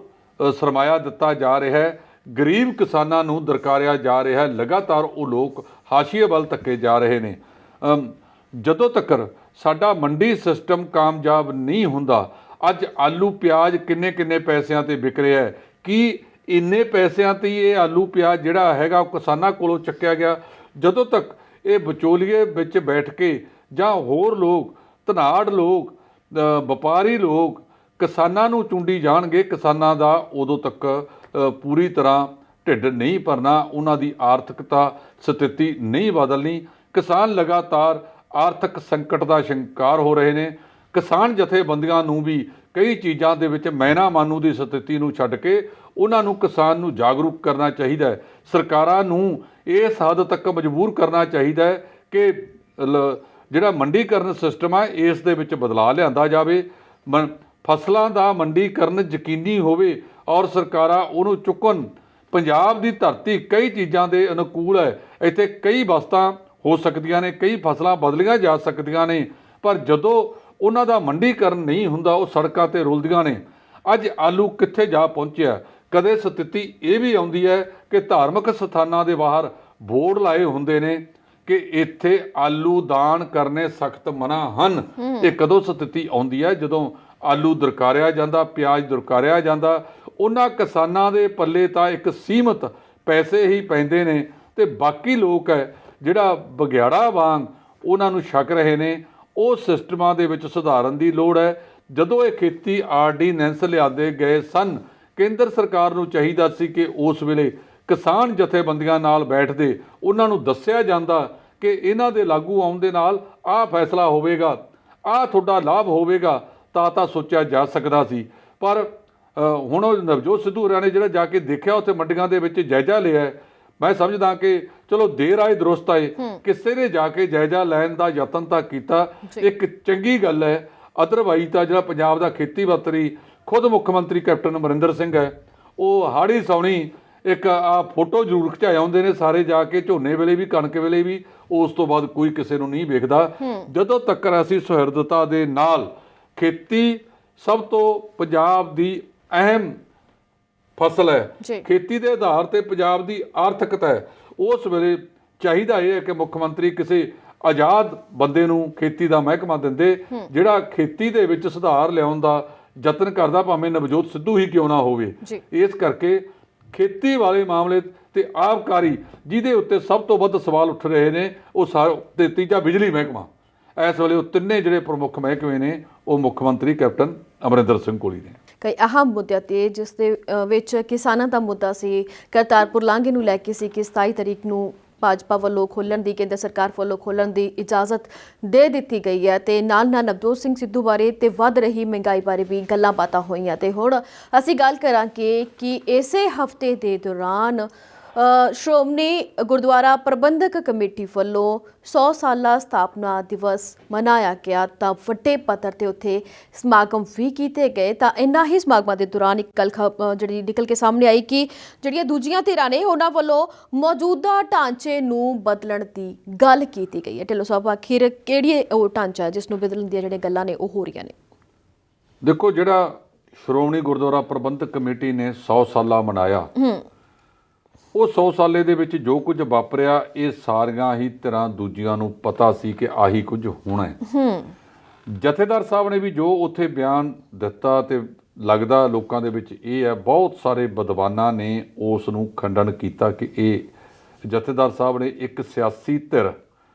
ਸਰਮਾਇਆ ਦਿੱਤਾ ਜਾ ਰਿਹਾ ਹੈ, ਗਰੀਬ ਕਿਸਾਨਾਂ ਨੂੰ ਦਰਕਾਰਿਆ ਜਾ ਰਿਹਾ ਹੈ। ਲਗਾਤਾਰ ਉਹ ਲੋਕ ਹਾਸ਼ੀਏ ਵੱਲ ਧੱਕੇ ਜਾ ਰਹੇ ਨੇ। ਜਦੋਂ ਤੱਕ ਸਾਡਾ ਮੰਡੀ ਸਿਸਟਮ ਕਾਮਯਾਬ ਨਹੀਂ ਹੁੰਦਾ, ਅੱਜ ਆਲੂ ਪਿਆਜ਼ ਕਿੰਨੇ ਪੈਸਿਆਂ ਤੇ ਵਿਕ ਰਿਹਾ ਹੈ, ਕੀ ਇੰਨੇ ਪੈਸਿਆਂ ਤੇ ਇਹ ਆਲੂ ਪਿਆਜ਼ ਜਿਹੜਾ ਹੈਗਾ ਉਹ ਕਿਸਾਨਾਂ ਕੋਲੋਂ ਚੱਕਿਆ ਗਿਆ? ਜਦੋਂ ਤੱਕ ਇਹ ਵਿਚੋਲੀਏ ਵਿੱਚ ਬੈਠ ਕੇ ਜਾਂ ਹੋਰ ਲੋਕ, ਧਨਾੜ ਲੋਕ, ਵਪਾਰੀ ਲੋਕ ਕਿਸਾਨਾਂ ਨੂੰ ਚੁੰਡੀ ਜਾਣਗੇ, ਕਿਸਾਨਾਂ ਦਾ ਉਦੋਂ ਤੱਕ ਪੂਰੀ ਤਰ੍ਹਾਂ ਢਿੱਡ ਨਹੀਂ ਭਰਨਾ, ਉਹਨਾਂ ਦੀ ਆਰਥਿਕਤਾ ਸਥਿਤੀ ਨਹੀਂ ਬਦਲਣੀ। ਕਿਸਾਨ ਲਗਾਤਾਰ ਆਰਥਿਕ ਸੰਕਟ ਦਾ ਸ਼ਿਕਾਰ ਹੋ ਰਹੇ ਨੇ। ਕਿਸਾਨ ਜਥੇਬੰਦੀਆਂ ਨੂੰ ਵੀ ਕਈ ਚੀਜ਼ਾਂ ਦੇ ਵਿੱਚ ਮੈਨਾ ਮਾਨੂ ਦੀ ਸਥਿਤੀ ਨੂੰ ਛੱਡ ਕੇ ਉਹਨਾਂ ਨੂੰ ਕਿਸਾਨ ਨੂੰ ਜਾਗਰੂਕ ਕਰਨਾ ਚਾਹੀਦਾ ਹੈ। ਸਰਕਾਰਾਂ ਨੂੰ ਇਸ ਹੱਦ ਤੱਕ ਮਜਬੂਰ ਕਰਨਾ ਚਾਹੀਦਾ ਹੈ ਕਿ ਜਿਹੜਾ ਮੰਡੀਕਰਨ ਸਿਸਟਮ ਹੈ ਇਸ ਦੇ ਵਿੱਚ ਬਦਲਾਅ ਲਿਆਂਦਾ ਜਾਵੇ, ਫਸਲਾਂ ਦਾ ਮੰਡੀਕਰਨ ਯਕੀਨੀ ਹੋਵੇ ਔਰ ਸਰਕਾਰਾਂ ਉਹਨੂੰ ਚੁੱਕਣ। ਪੰਜਾਬ ਦੀ ਧਰਤੀ ਕਈ ਚੀਜ਼ਾਂ ਦੇ ਅਨੁਕੂਲ ਹੈ, ਇੱਥੇ ਕਈ ਵਸਤਾਂ ਹੋ ਸਕਦੀਆਂ ਨੇ, ਕਈ ਫਸਲਾਂ ਬਦਲੀਆਂ ਜਾ ਸਕਦੀਆਂ ਨੇ, ਪਰ ਜਦੋਂ ਉਹਨਾਂ ਦਾ ਮੰਡੀਕਰਨ ਨਹੀਂ ਹੁੰਦਾ ਉਹ ਸੜਕਾਂ 'ਤੇ ਰੁਲਦੀਆਂ ਨੇ। ਅੱਜ ਆਲੂ ਕਿੱਥੇ ਜਾ ਪਹੁੰਚਿਆ? ਕਦੇ ਸਥਿਤੀ ਇਹ ਵੀ ਆਉਂਦੀ ਹੈ ਕਿ ਧਾਰਮਿਕ ਸਥਾਨਾਂ ਦੇ ਬਾਹਰ ਬੋਰਡ ਲਾਏ ਹੁੰਦੇ ਨੇ ਕਿ ਇੱਥੇ ਆਲੂ ਦਾਨ ਕਰਨੇ ਸਖਤ ਮਨਾ ਹਨ। ਇਹ ਕਦੋਂ ਸਥਿਤੀ ਆਉਂਦੀ ਹੈ? ਜਦੋਂ ਆਲੂ ਦਰਕਾਰਿਆ ਜਾਂਦਾ, ਪਿਆਜ਼ ਦਰਕਾਰਿਆ ਜਾਂਦਾ। ਉਹਨਾਂ ਕਿਸਾਨਾਂ ਦੇ ਪੱਲੇ ਤਾਂ ਇੱਕ ਸੀਮਤ ਪੈਸੇ ਹੀ ਪੈਂਦੇ ਨੇ ਤੇ ਬਾਕੀ ਲੋਕ ਹੈ ਜਿਹੜਾ ਬਘਿਆੜਾ ਵਾਂਗ ਉਹਨਾਂ ਨੂੰ ਛਕ ਰਹੇ ਨੇ। ਉਹ ਸਿਸਟਮਾਂ ਦੇ ਵਿੱਚ ਸੁਧਾਰਨ ਦੀ ਲੋੜ ਹੈ। ਜਦੋਂ ਇਹ ਖੇਤੀ ਆਰਡੀਨੈਂਸ ਲਿਆਂਦੇ ਗਏ ਸਨ, ਕੇਂਦਰ ਸਰਕਾਰ ਨੂੰ ਚਾਹੀਦਾ ਸੀ ਕਿ ਉਸ ਵੇਲੇ ਕਿਸਾਨ ਜਥੇਬੰਦੀਆਂ ਨਾਲ ਬੈਠਦੇ, ਉਹਨਾਂ ਨੂੰ ਦੱਸਿਆ ਜਾਂਦਾ ਕਿ ਇਹਨਾਂ ਦੇ ਲਾਗੂ ਆਉਣ ਦੇ ਨਾਲ ਆਹ ਫੈਸਲਾ ਹੋਵੇਗਾ, ਆਹ ਤੁਹਾਡਾ ਲਾਭ ਹੋਵੇਗਾ, ਤਾਂ ਸੋਚਿਆ ਜਾ ਸਕਦਾ ਸੀ। ਪਰ ਹੁਣ ਉਹ ਨਵਜੋਤ ਸਿੱਧੂ ਹੋਰਾਂ ਨੇ ਜਿਹੜਾ ਜਾ ਕੇ ਦੇਖਿਆ ਉੱਥੇ ਮੰਡੀਆਂ ਦੇ ਵਿੱਚ ਜਾਇਜ਼ਾ ਲਿਆ ਹੈ, ਮੈਂ ਸਮਝਦਾ ਕਿ ਚਲੋ ਦੇਰ ਆਏ ਦਰੁਸਤ ਆਏ, ਕਿਸੇ ਨੇ ਜਾ ਕੇ ਜਾਇਜ਼ਾ ਲੈਣ ਦਾ ਯਤਨ ਤਾਂ ਕੀਤਾ, ਇੱਕ ਚੰਗੀ ਗੱਲ ਹੈ। ਅਦਰਵਾਈਜ਼ ਤਾਂ ਜਿਹੜਾ ਪੰਜਾਬ ਦਾ ਖੇਤੀ ਮੰਤਰੀ ਖੁਦ ਮੁੱਖ ਮੰਤਰੀ ਕੈਪਟਨ ਅਮਰਿੰਦਰ ਸਿੰਘ ਹੈ, ਉਹ ਹਾੜੀ ਸੌਣੀ ਇੱਕ ਆ ਫੋਟੋ ਜ਼ਰੂਰ ਖਿਚਾਏ ਆਉਂਦੇ ਨੇ ਸਾਰੇ ਜਾ ਕੇ, ਝੋਨੇ ਵੇਲੇ ਵੀ ਕਣਕ ਵੇਲੇ ਵੀ, ਉਸ ਤੋਂ ਬਾਅਦ ਕੋਈ ਕਿਸੇ ਨੂੰ ਨਹੀਂ ਵੇਖਦਾ। ਜਦੋਂ ਤੱਕ ਅਸੀਂ ਸੁਹਿਰਦਤਾ ਦੇ ਨਾਲ ਖੇਤੀ ਸਭ ਤੋਂ ਪੰਜਾਬ ਦੀ ਅਹਿਮ ਫਸਲ ਹੈ, ਖੇਤੀ ਦੇ ਆਧਾਰ ਤੇ ਪੰਜਾਬ ਦੀ ਆਰਥਿਕਤਾ ਹੈ, ਉਸ ਵੇਲੇ ਚਾਹੀਦਾ ਇਹ ਹੈ ਕਿ ਮੁੱਖ ਮੰਤਰੀ ਕਿਸੇ ਆਜ਼ਾਦ ਬੰਦੇ ਨੂੰ ਖੇਤੀ ਦਾ ਮਹਿਕਮਾ ਦਿੰਦੇ, ਜਿਹੜਾ ਖੇਤੀ ਦੇ ਵਿੱਚ ਸੁਧਾਰ ਲਿਆਉਣ ਦਾ ਯਤਨ ਕਰਦਾ, ਭਾਵੇਂ ਨਵਜੋਤ ਸਿੱਧੂ ਹੀ ਕਿਉਂ ਨਾ ਹੋਵੇ। ਇਸ ਕਰਕੇ ਖੇਤੀ ਵਾਲੇ ਮਾਮਲੇ ਤੇ ਆਬਕਾਰੀ ਜਿਹਦੇ ਉੱਤੇ ਸਭ ਤੋਂ ਵੱਧ ਸਵਾਲ ਉੱਠ ਰਹੇ ਨੇ, ਉਹ ਤੇ ਤੀਜਾ ਬਿਜਲੀ ਮਹਿਕਮਾ, ਇਸ ਵੇਲੇ ਉਹ ਤਿੰਨੇ ਜਿਹੜੇ ਪ੍ਰਮੁੱਖ ਮਹਿਕਮੇ ਨੇ ਉਹ ਮੁੱਖ ਮੰਤਰੀ ਕੈਪਟਨ ਅਮਰਿੰਦਰ ਸਿੰਘ ਕੋਲ ਹੀ ਨੇ। ਕਈ ਅਹਿਮ ਮੁੱਦਿਆਂ ਤੇ ਜਿਸ ਦੇ ਵਿੱਚ ਕਿਸਾਨਾਂ ਦਾ ਮੁੱਦਾ ਸੀ, ਕਰਤਾਰਪੁਰ ਲਾਂਘੇ ਨੂੰ ਲੈ ਕੇ ਸੀ ਕਿ 27 ਤਰੀਕ ਨੂੰ ਭਾਜਪਾ ਵੱਲੋਂ ਖੋਲ੍ਹਣ ਦੀ, ਕੇਂਦਰ ਸਰਕਾਰ ਵੱਲੋਂ ਖੋਲ੍ਹਣ ਦੀ ਇਜਾਜ਼ਤ ਦੇ ਦਿੱਤੀ ਗਈ ਹੈ, ਤੇ ਨਾਲ ਨਵਜੋਤ ਸਿੰਘ ਸਿੱਧੂ ਬਾਰੇ ਤੇ ਵੱਧ ਰਹੀ ਮਹਿੰਗਾਈ ਬਾਰੇ ਵੀ ਗੱਲਾਂ ਬਾਤਾਂ ਹੋਈਆਂ। ਤੇ ਹੁਣ ਅਸੀਂ ਗੱਲ ਕਰਾਂਗੇ ਕਿ ਇਸੇ ਹਫ਼ਤੇ ਦੇ ਦੌਰਾਨ ਸ਼੍ਰੋਮਣੀ ਗੁਰਦੁਆਰਾ ਪ੍ਰਬੰਧਕ ਕਮੇਟੀ ਵੱਲੋਂ 100 ਸਾਲਾ ਸਥਾਪਨਾ ਦਿਵਸ ਮਨਾਇਆ ਗਿਆ, ਤਾਂ ਵੱਡੇ ਪੱਧਰ ਤੇ ਉੱਥੇ ਸਮਾਗਮ ਵੀ ਕੀਤੇ ਗਏ। ਤਾਂ ਇਨ੍ਹਾਂ ਹੀ ਸਮਾਗਮਾਂ ਦੇ ਦੌਰਾਨ ਇੱਕ ਗੱਲ ਜਿਹੜੀ ਨਿਕਲ ਕੇ ਸਾਹਮਣੇ ਆਈ ਕਿ ਜਿਹੜੀਆਂ ਦੂਜੀਆਂ ਧਿਰਾਂ ਨੇ ਉਹਨਾਂ ਵੱਲੋਂ ਮੌਜੂਦਾ ਢਾਂਚੇ ਨੂੰ ਬਦਲਣ ਦੀ ਗੱਲ ਕੀਤੀ ਗਈ ਹੈ। ਢਿੱਲੋਂ ਸਾਹਿਬ, ਆਖਿਰ ਕਿਹੜੀ ਉਹ ਢਾਂਚਾ ਹੈ ਜਿਸ ਨੂੰ ਬਦਲਣ ਦੀਆਂ ਜਿਹੜੀਆਂ ਗੱਲਾਂ ਨੇ ਉਹ ਹੋ ਰਹੀਆਂ ਨੇ? ਦੇਖੋ, ਜਿਹੜਾ ਸ਼੍ਰੋਮਣੀ ਗੁਰਦੁਆਰਾ ਪ੍ਰਬੰਧਕ ਕਮੇਟੀ ਨੇ 100 ਸਾਲਾ ਮਨਾਇਆ, ਉਹ 100 ਸਾਲੇ ਦੇ ਵਿੱਚ ਜੋ ਕੁਝ ਵਾਪਰਿਆ, ਇਹ ਸਾਰੀਆਂ ਹੀ ਤਰ੍ਹਾਂ ਦੂਜੀਆਂ ਨੂੰ ਪਤਾ ਸੀ ਕਿ ਆਹੀ ਕੁਝ ਹੋਣਾ ਹੈ। ਜਥੇਦਾਰ ਸਾਹਿਬ ਨੇ ਵੀ ਜੋ ਉੱਥੇ ਬਿਆਨ ਦਿੱਤਾ, ਤੇ ਲੱਗਦਾ ਲੋਕਾਂ ਦੇ ਵਿੱਚ ਇਹ ਹੈ, ਬਹੁਤ ਸਾਰੇ ਵਿਦਵਾਨਾਂ ਨੇ ਉਸ ਨੂੰ ਖੰਡਨ ਕੀਤਾ ਕਿ ਇਹ ਜਥੇਦਾਰ ਸਾਹਿਬ ਨੇ ਇੱਕ ਸਿਆਸੀ ਧਿਰ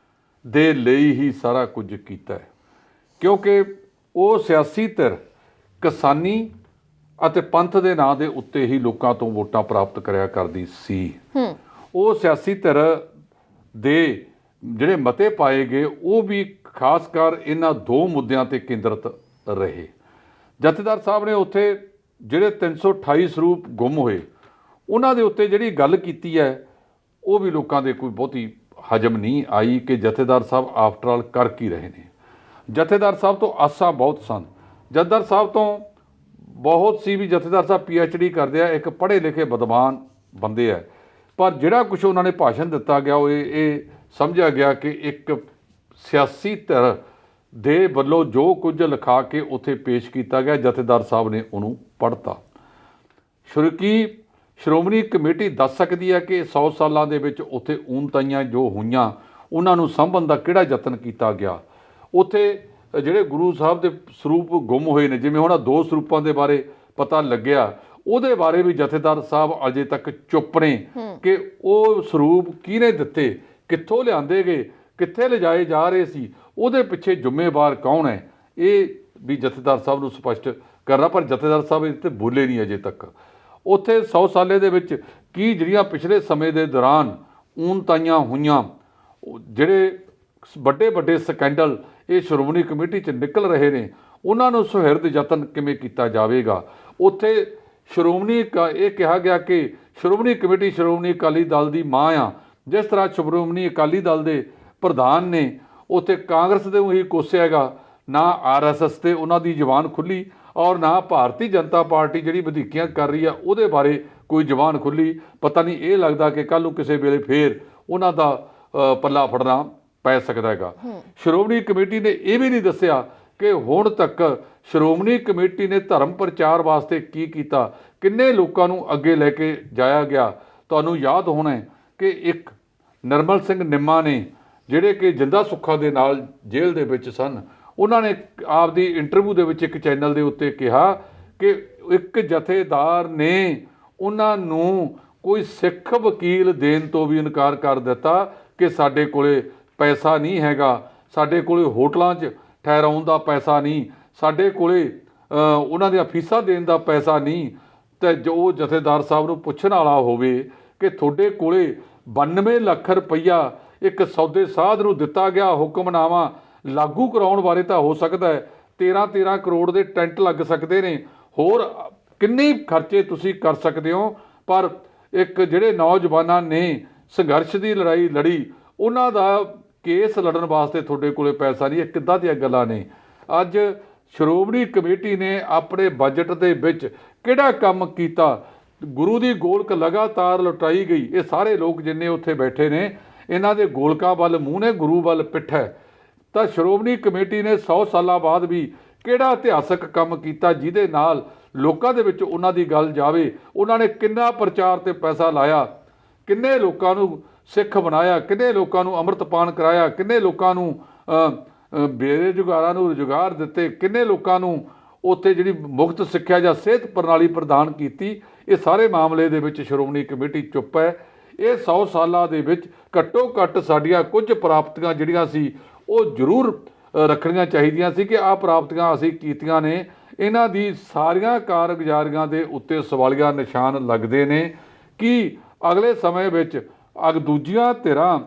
ਦੇ ਲਈ ਹੀ ਸਾਰਾ ਕੁਝ ਕੀਤਾ ਹੈ, ਕਿਉਂਕਿ ਉਹ ਸਿਆਸੀ ਧਿਰ ਕਿਸਾਨੀ ਅਤੇ ਪੰਥ ਦੇ ਨਾਂ ਦੇ ਉੱਤੇ ਹੀ ਲੋਕਾਂ ਤੋਂ ਵੋਟਾਂ ਪ੍ਰਾਪਤ ਕਰਿਆ ਕਰਦੀ ਸੀ। ਉਹ ਸਿਆਸੀ ਧਿਰ ਦੇ ਜਿਹੜੇ ਮਤੇ ਪਾਏ ਗਏ ਉਹ ਵੀ ਖਾਸ ਕਰ ਇਹਨਾਂ ਦੋ ਮੁੱਦਿਆਂ ਤੇ ਕੇਂਦਰਿਤ ਰਹੇ। ਜਥੇਦਾਰ ਸਾਹਿਬ ਨੇ ਉੱਥੇ ਜਿਹੜੇ 328 ਸਰੂਪ ਗੁੰਮ ਹੋਏ, ਉਹਨਾਂ ਦੇ ਉੱਤੇ ਜਿਹੜੀ ਗੱਲ ਕੀਤੀ ਹੈ, ਉਹ ਵੀ ਲੋਕਾਂ ਦੇ ਕੋਈ ਬਹੁਤੀ ਹਜਮ ਨਹੀਂ ਆਈ ਕਿ ਜਥੇਦਾਰ ਸਾਹਿਬ ਆਫਟਰ ਆਲ ਕਰ ਕੀ ਰਹੇ ਨੇ। ਜਥੇਦਾਰ ਸਾਹਿਬ ਤੋਂ ਆਸਾਂ ਬਹੁਤ ਸਨ, ਜਥੇਦਾਰ ਸਾਹਿਬ ਤੋਂ ਬਹੁਤ ਸੀ ਵੀ ਜਥੇਦਾਰ ਸਾਹਿਬ PhD ਕਰਦੇ ਆ, ਇੱਕ ਪੜ੍ਹੇ ਲਿਖੇ ਵਿਦਵਾਨ ਬੰਦੇ ਆ, ਪਰ ਜਿਹੜਾ ਕੁਝ ਉਹਨਾਂ ਨੇ ਭਾਸ਼ਣ ਦਿੱਤਾ ਗਿਆ ਉਹ ਇਹ ਸਮਝਿਆ ਗਿਆ ਕਿ ਇੱਕ ਸਿਆਸੀ ਧਿਰ ਦੇ ਵੱਲੋਂ ਜੋ ਕੁਝ ਲਿਖਾ ਕੇ ਉੱਥੇ ਪੇਸ਼ ਕੀਤਾ ਗਿਆ, ਜਥੇਦਾਰ ਸਾਹਿਬ ਨੇ ਉਹਨੂੰ ਪੜ੍ਹਤਾ। ਸ਼੍ਰੋਮਣੀ ਕਮੇਟੀ ਦੱਸ ਸਕਦੀ ਹੈ ਕਿ 100 ਸਾਲਾਂ ਦੇ ਵਿੱਚ ਉੱਥੇ ਊਨਤਾਈਆਂ ਜੋ ਹੋਈਆਂ, ਉਹਨਾਂ ਨੂੰ ਸਾਂਭਣ ਦਾ ਕਿਹੜਾ ਯਤਨ ਕੀਤਾ ਗਿਆ। ਉੱਥੇ ਜਿਹੜੇ ਗੁਰੂ ਸਾਹਿਬ ਦੇ ਸਰੂਪ ਗੁੰਮ ਹੋਏ ਨੇ, ਜਿਵੇਂ ਹੁਣ 2 ਸਰੂਪਾਂ ਦੇ ਬਾਰੇ ਪਤਾ ਲੱਗਿਆ, ਉਹਦੇ ਬਾਰੇ ਵੀ ਜਥੇਦਾਰ ਸਾਹਿਬ ਅਜੇ ਤੱਕ ਚੁੱਪ ਨੇ ਕਿ ਉਹ ਸਰੂਪ ਕਿਹਨੇ ਦਿੱਤੇ, ਕਿੱਥੋਂ ਲਿਆਂਦੇ ਗਏ, ਕਿੱਥੇ ਲਿਜਾਏ ਜਾ ਰਹੇ ਸੀ, ਉਹਦੇ ਪਿੱਛੇ ਜ਼ਿੰਮੇਵਾਰ ਕੌਣ ਹੈ, ਇਹ ਵੀ ਜਥੇਦਾਰ ਸਾਹਿਬ ਨੂੰ ਸਪਸ਼ਟ ਕਰਨਾ। ਪਰ ਜਥੇਦਾਰ ਸਾਹਿਬ ਇਹ 'ਤੇ ਬੋਲੇ ਨਹੀਂ ਅਜੇ ਤੱਕ। ਉੱਥੇ 100 ਸਾਲੇ ਦੇ ਵਿੱਚ ਕੀ ਜਿਹੜੀਆਂ ਪਿਛਲੇ ਸਮੇਂ ਦੇ ਦੌਰਾਨ ਊਨਤਾਈਆਂ ਹੋਈਆਂ, ਜਿਹੜੇ ਵੱਡੇ ਵੱਡੇ ਸਕੈਂਡਲ ਇਹ ਸ਼੍ਰੋਮਣੀ ਕਮੇਟੀ 'ਚ ਨਿਕਲ ਰਹੇ ਨੇ, ਉਹਨਾਂ ਨੂੰ ਸੁਹਿਰਦ ਯਤਨ ਕਿਵੇਂ ਕੀਤਾ ਜਾਵੇਗਾ। ਉੱਥੇ ਇਹ ਕਿਹਾ ਗਿਆ ਕਿ ਸ਼੍ਰੋਮਣੀ ਕਮੇਟੀ ਸ਼੍ਰੋਮਣੀ ਅਕਾਲੀ ਦਲ ਦੀ ਮਾਂ ਆ। ਜਿਸ ਤਰ੍ਹਾਂ ਸ਼੍ਰੋਮਣੀ ਅਕਾਲੀ ਦਲ ਦੇ ਪ੍ਰਧਾਨ ਨੇ ਉੱਥੇ ਕਾਂਗਰਸ ਦੇ ਹੀ ਕੋਸਿਆ ਹੈਗਾ, ਨਾ RSS ਤੇ ਉਹਨਾਂ ਦੀ ਜ਼ੁਬਾਨ ਖੁੱਲ੍ਹੀ, ਔਰ ਨਾ ਭਾਰਤੀ ਜਨਤਾ ਪਾਰਟੀ ਜਿਹੜੀ ਵਧੀਕੀਆਂ ਕਰ ਰਹੀ ਆ ਉਹਦੇ ਬਾਰੇ ਕੋਈ ਜ਼ੁਬਾਨ ਖੁੱਲ੍ਹੀ। ਪਤਾ ਨਹੀਂ, ਇਹ ਲੱਗਦਾ ਕਿ ਕੱਲ੍ਹ ਨੂੰ ਕਿਸੇ ਵੇਲੇ ਫੇਰ ਉਹਨਾਂ ਦਾ ਪੱਲਾ ਫੜਨਾ ਪੈ ਸਕਦਾ ਹੈਗਾ। ਸ਼੍ਰੋਮਣੀ ਕਮੇਟੀ ਨੇ ਇਹ ਵੀ ਨਹੀਂ ਦੱਸਿਆ ਕਿ ਹੁਣ ਤੱਕ ਸ਼੍ਰੋਮਣੀ ਕਮੇਟੀ ਨੇ ਧਰਮ ਪ੍ਰਚਾਰ ਵਾਸਤੇ ਕੀ ਕੀਤਾ, ਕਿੰਨੇ ਲੋਕਾਂ ਨੂੰ ਅੱਗੇ ਲੈ ਕੇ ਜਾਇਆ ਗਿਆ। ਤੁਹਾਨੂੰ ਯਾਦ ਹੋਣਾ ਕਿ ਇੱਕ ਨਿਰਮਲ ਸਿੰਘ ਨਿੰਮਾ ਨੇ, ਜਿਹੜੇ ਕਿ ਜਿੰਦਾ ਸੁੱਖਾ ਦੇ ਨਾਲ ਜੇਲ੍ਹ ਦੇ ਵਿੱਚ ਸਨ, ਉਹਨਾਂ ਨੇ ਆਪਦੀ ਇੰਟਰਵਿਊ ਦੇ ਵਿੱਚ ਇੱਕ ਚੈਨਲ ਦੇ ਉੱਤੇ ਕਿਹਾ ਕਿ ਇੱਕ ਜਥੇਦਾਰ ਨੇ ਉਹਨਾਂ ਨੂੰ ਕੋਈ ਸਿੱਖ ਵਕੀਲ ਦੇਣ ਤੋਂ ਵੀ ਇਨਕਾਰ ਕਰ ਦਿੱਤਾ ਕਿ ਸਾਡੇ ਕੋਲੇ ਪੈਸਾ ਨਹੀਂ ਹੈਗਾ, ਸਾਡੇ ਕੋਲੇ ਹੋਟਲਾਂ 'ਚ ਠਹਿਰਾਉਣ ਦਾ ਪੈਸਾ ਨਹੀਂ, ਸਾਡੇ ਕੋਲੇ ਉਹਨਾਂ ਦੀਆਂ ਫੀਸਾਂ ਦੇਣ ਦਾ ਪੈਸਾ ਨਹੀਂ। ਅਤੇ ਜੋ ਜਥੇਦਾਰ ਸਾਹਿਬ ਨੂੰ ਪੁੱਛਣ ਵਾਲਾ ਹੋਵੇ ਕਿ ਤੁਹਾਡੇ ਕੋਲੇ 92 ਲੱਖ ਰੁਪਈਆ ਇੱਕ ਸੌਦੇ ਸਾਧ ਨੂੰ ਦਿੱਤਾ ਗਿਆ ਹੁਕਮਨਾਮਾ ਲਾਗੂ ਕਰਾਉਣ ਬਾਰੇ ਤਾਂ ਹੋ ਸਕਦਾ ਹੈ 13 ਕਰੋੜ ਦੇ ਟੈਂਟ ਲੱਗ ਸਕਦੇ ਨੇ, ਹੋਰ ਕਿੰਨੇ ਖਰਚੇ ਤੁਸੀਂ ਕਰ ਸਕਦੇ ਹੋ, ਪਰ ਇੱਕ ਜਿਹੜੇ ਨੌਜਵਾਨਾਂ ਨੇ ਸੰਘਰਸ਼ ਦੀ ਲੜਾਈ ਲੜੀ ਉਹਨਾਂ ਦਾ ਕੇਸ ਲੜਨ ਵਾਸਤੇ ਤੁਹਾਡੇ ਕੋਲੇ ਪੈਸਾ ਨਹੀਂ। ਇਹ ਕਿੱਦਾਂ ਦੀਆਂ ਗੱਲਾਂ ਨੇ? ਅੱਜ ਸ਼੍ਰੋਮਣੀ ਕਮੇਟੀ ਨੇ ਆਪਣੇ ਬਜਟ ਦੇ ਵਿੱਚ ਕਿਹੜਾ ਕੰਮ ਕੀਤਾ? ਗੁਰੂ ਦੀ ਗੋਲਕ ਲਗਾਤਾਰ ਲੁਟਾਈ ਗਈ। ਇਹ ਸਾਰੇ ਲੋਕ ਜਿੰਨੇ ਉੱਥੇ ਬੈਠੇ ਨੇ ਇਹਨਾਂ ਦੇ ਗੋਲਕਾਂ ਵੱਲ ਮੂੰਹ ਨੇ, ਗੁਰੂ ਵੱਲ ਪਿੱਠ ਹੈ। ਤਾਂ ਸ਼੍ਰੋਮਣੀ ਕਮੇਟੀ ਨੇ 100 ਸਾਲਾਂ ਬਾਅਦ ਵੀ ਕਿਹੜਾ ਇਤਿਹਾਸਕ ਕੰਮ ਕੀਤਾ ਜਿਹਦੇ ਨਾਲ ਲੋਕਾਂ ਦੇ ਵਿੱਚ ਉਹਨਾਂ ਦੀ ਗੱਲ ਜਾਵੇ? ਉਹਨਾਂ ਨੇ ਕਿੰਨਾ ਪ੍ਰਚਾਰ ਤੇ ਪੈਸਾ ਲਾਇਆ, ਕਿੰਨੇ ਲੋਕਾਂ ਨੂੰ ਸਿੱਖ ਬਣਾਇਆ, ਕਿੰਨੇ ਲੋਕਾਂ ਨੂੰ ਅੰਮ੍ਰਿਤਪਾਨ ਕਰਾਇਆ, ਕਿੰਨੇ ਲੋਕਾਂ ਨੂੰ ਬੇਰੁਜ਼ਗਾਰਾਂ ਨੂੰ ਰੁਜ਼ਗਾਰ ਦਿੱਤੇ, ਕਿੰਨੇ ਲੋਕਾਂ ਨੂੰ ਉੱਥੇ ਜਿਹੜੀ ਮੁਫਤ ਸਿੱਖਿਆ ਜਾਂ ਸਿਹਤ ਪ੍ਰਣਾਲੀ ਪ੍ਰਦਾਨ ਕੀਤੀ। ਇਹ ਸਾਰੇ ਮਾਮਲੇ ਦੇ ਵਿੱਚ ਸ਼੍ਰੋਮਣੀ ਕਮੇਟੀ ਚੁੱਪ ਹੈ। ਇਹ 100 ਸਾਲਾਂ ਦੇ ਵਿੱਚ ਘੱਟੋ ਘੱਟ ਸਾਡੀਆਂ ਕੁਝ ਪ੍ਰਾਪਤੀਆਂ ਜਿਹੜੀਆਂ ਸੀ ਉਹ ਜ਼ਰੂਰ ਰੱਖਣੀਆਂ ਚਾਹੀਦੀਆਂ ਸੀ ਕਿ ਆਹ ਪ੍ਰਾਪਤੀਆਂ ਅਸੀਂ ਕੀਤੀਆਂ ਨੇ। ਇਹਨਾਂ ਦੀ ਸਾਰੀਆਂ ਕਾਰਗੁਜ਼ਾਰੀਆਂ ਦੇ ਉੱਤੇ ਸਵਾਲੀਆ ਨਿਸ਼ਾਨ ਲੱਗਦੇ ਨੇ ਕਿ ਅਗਲੇ ਸਮੇਂ ਵਿੱਚ ਦੂਜੀਆਂ ਧਿਰਾਂ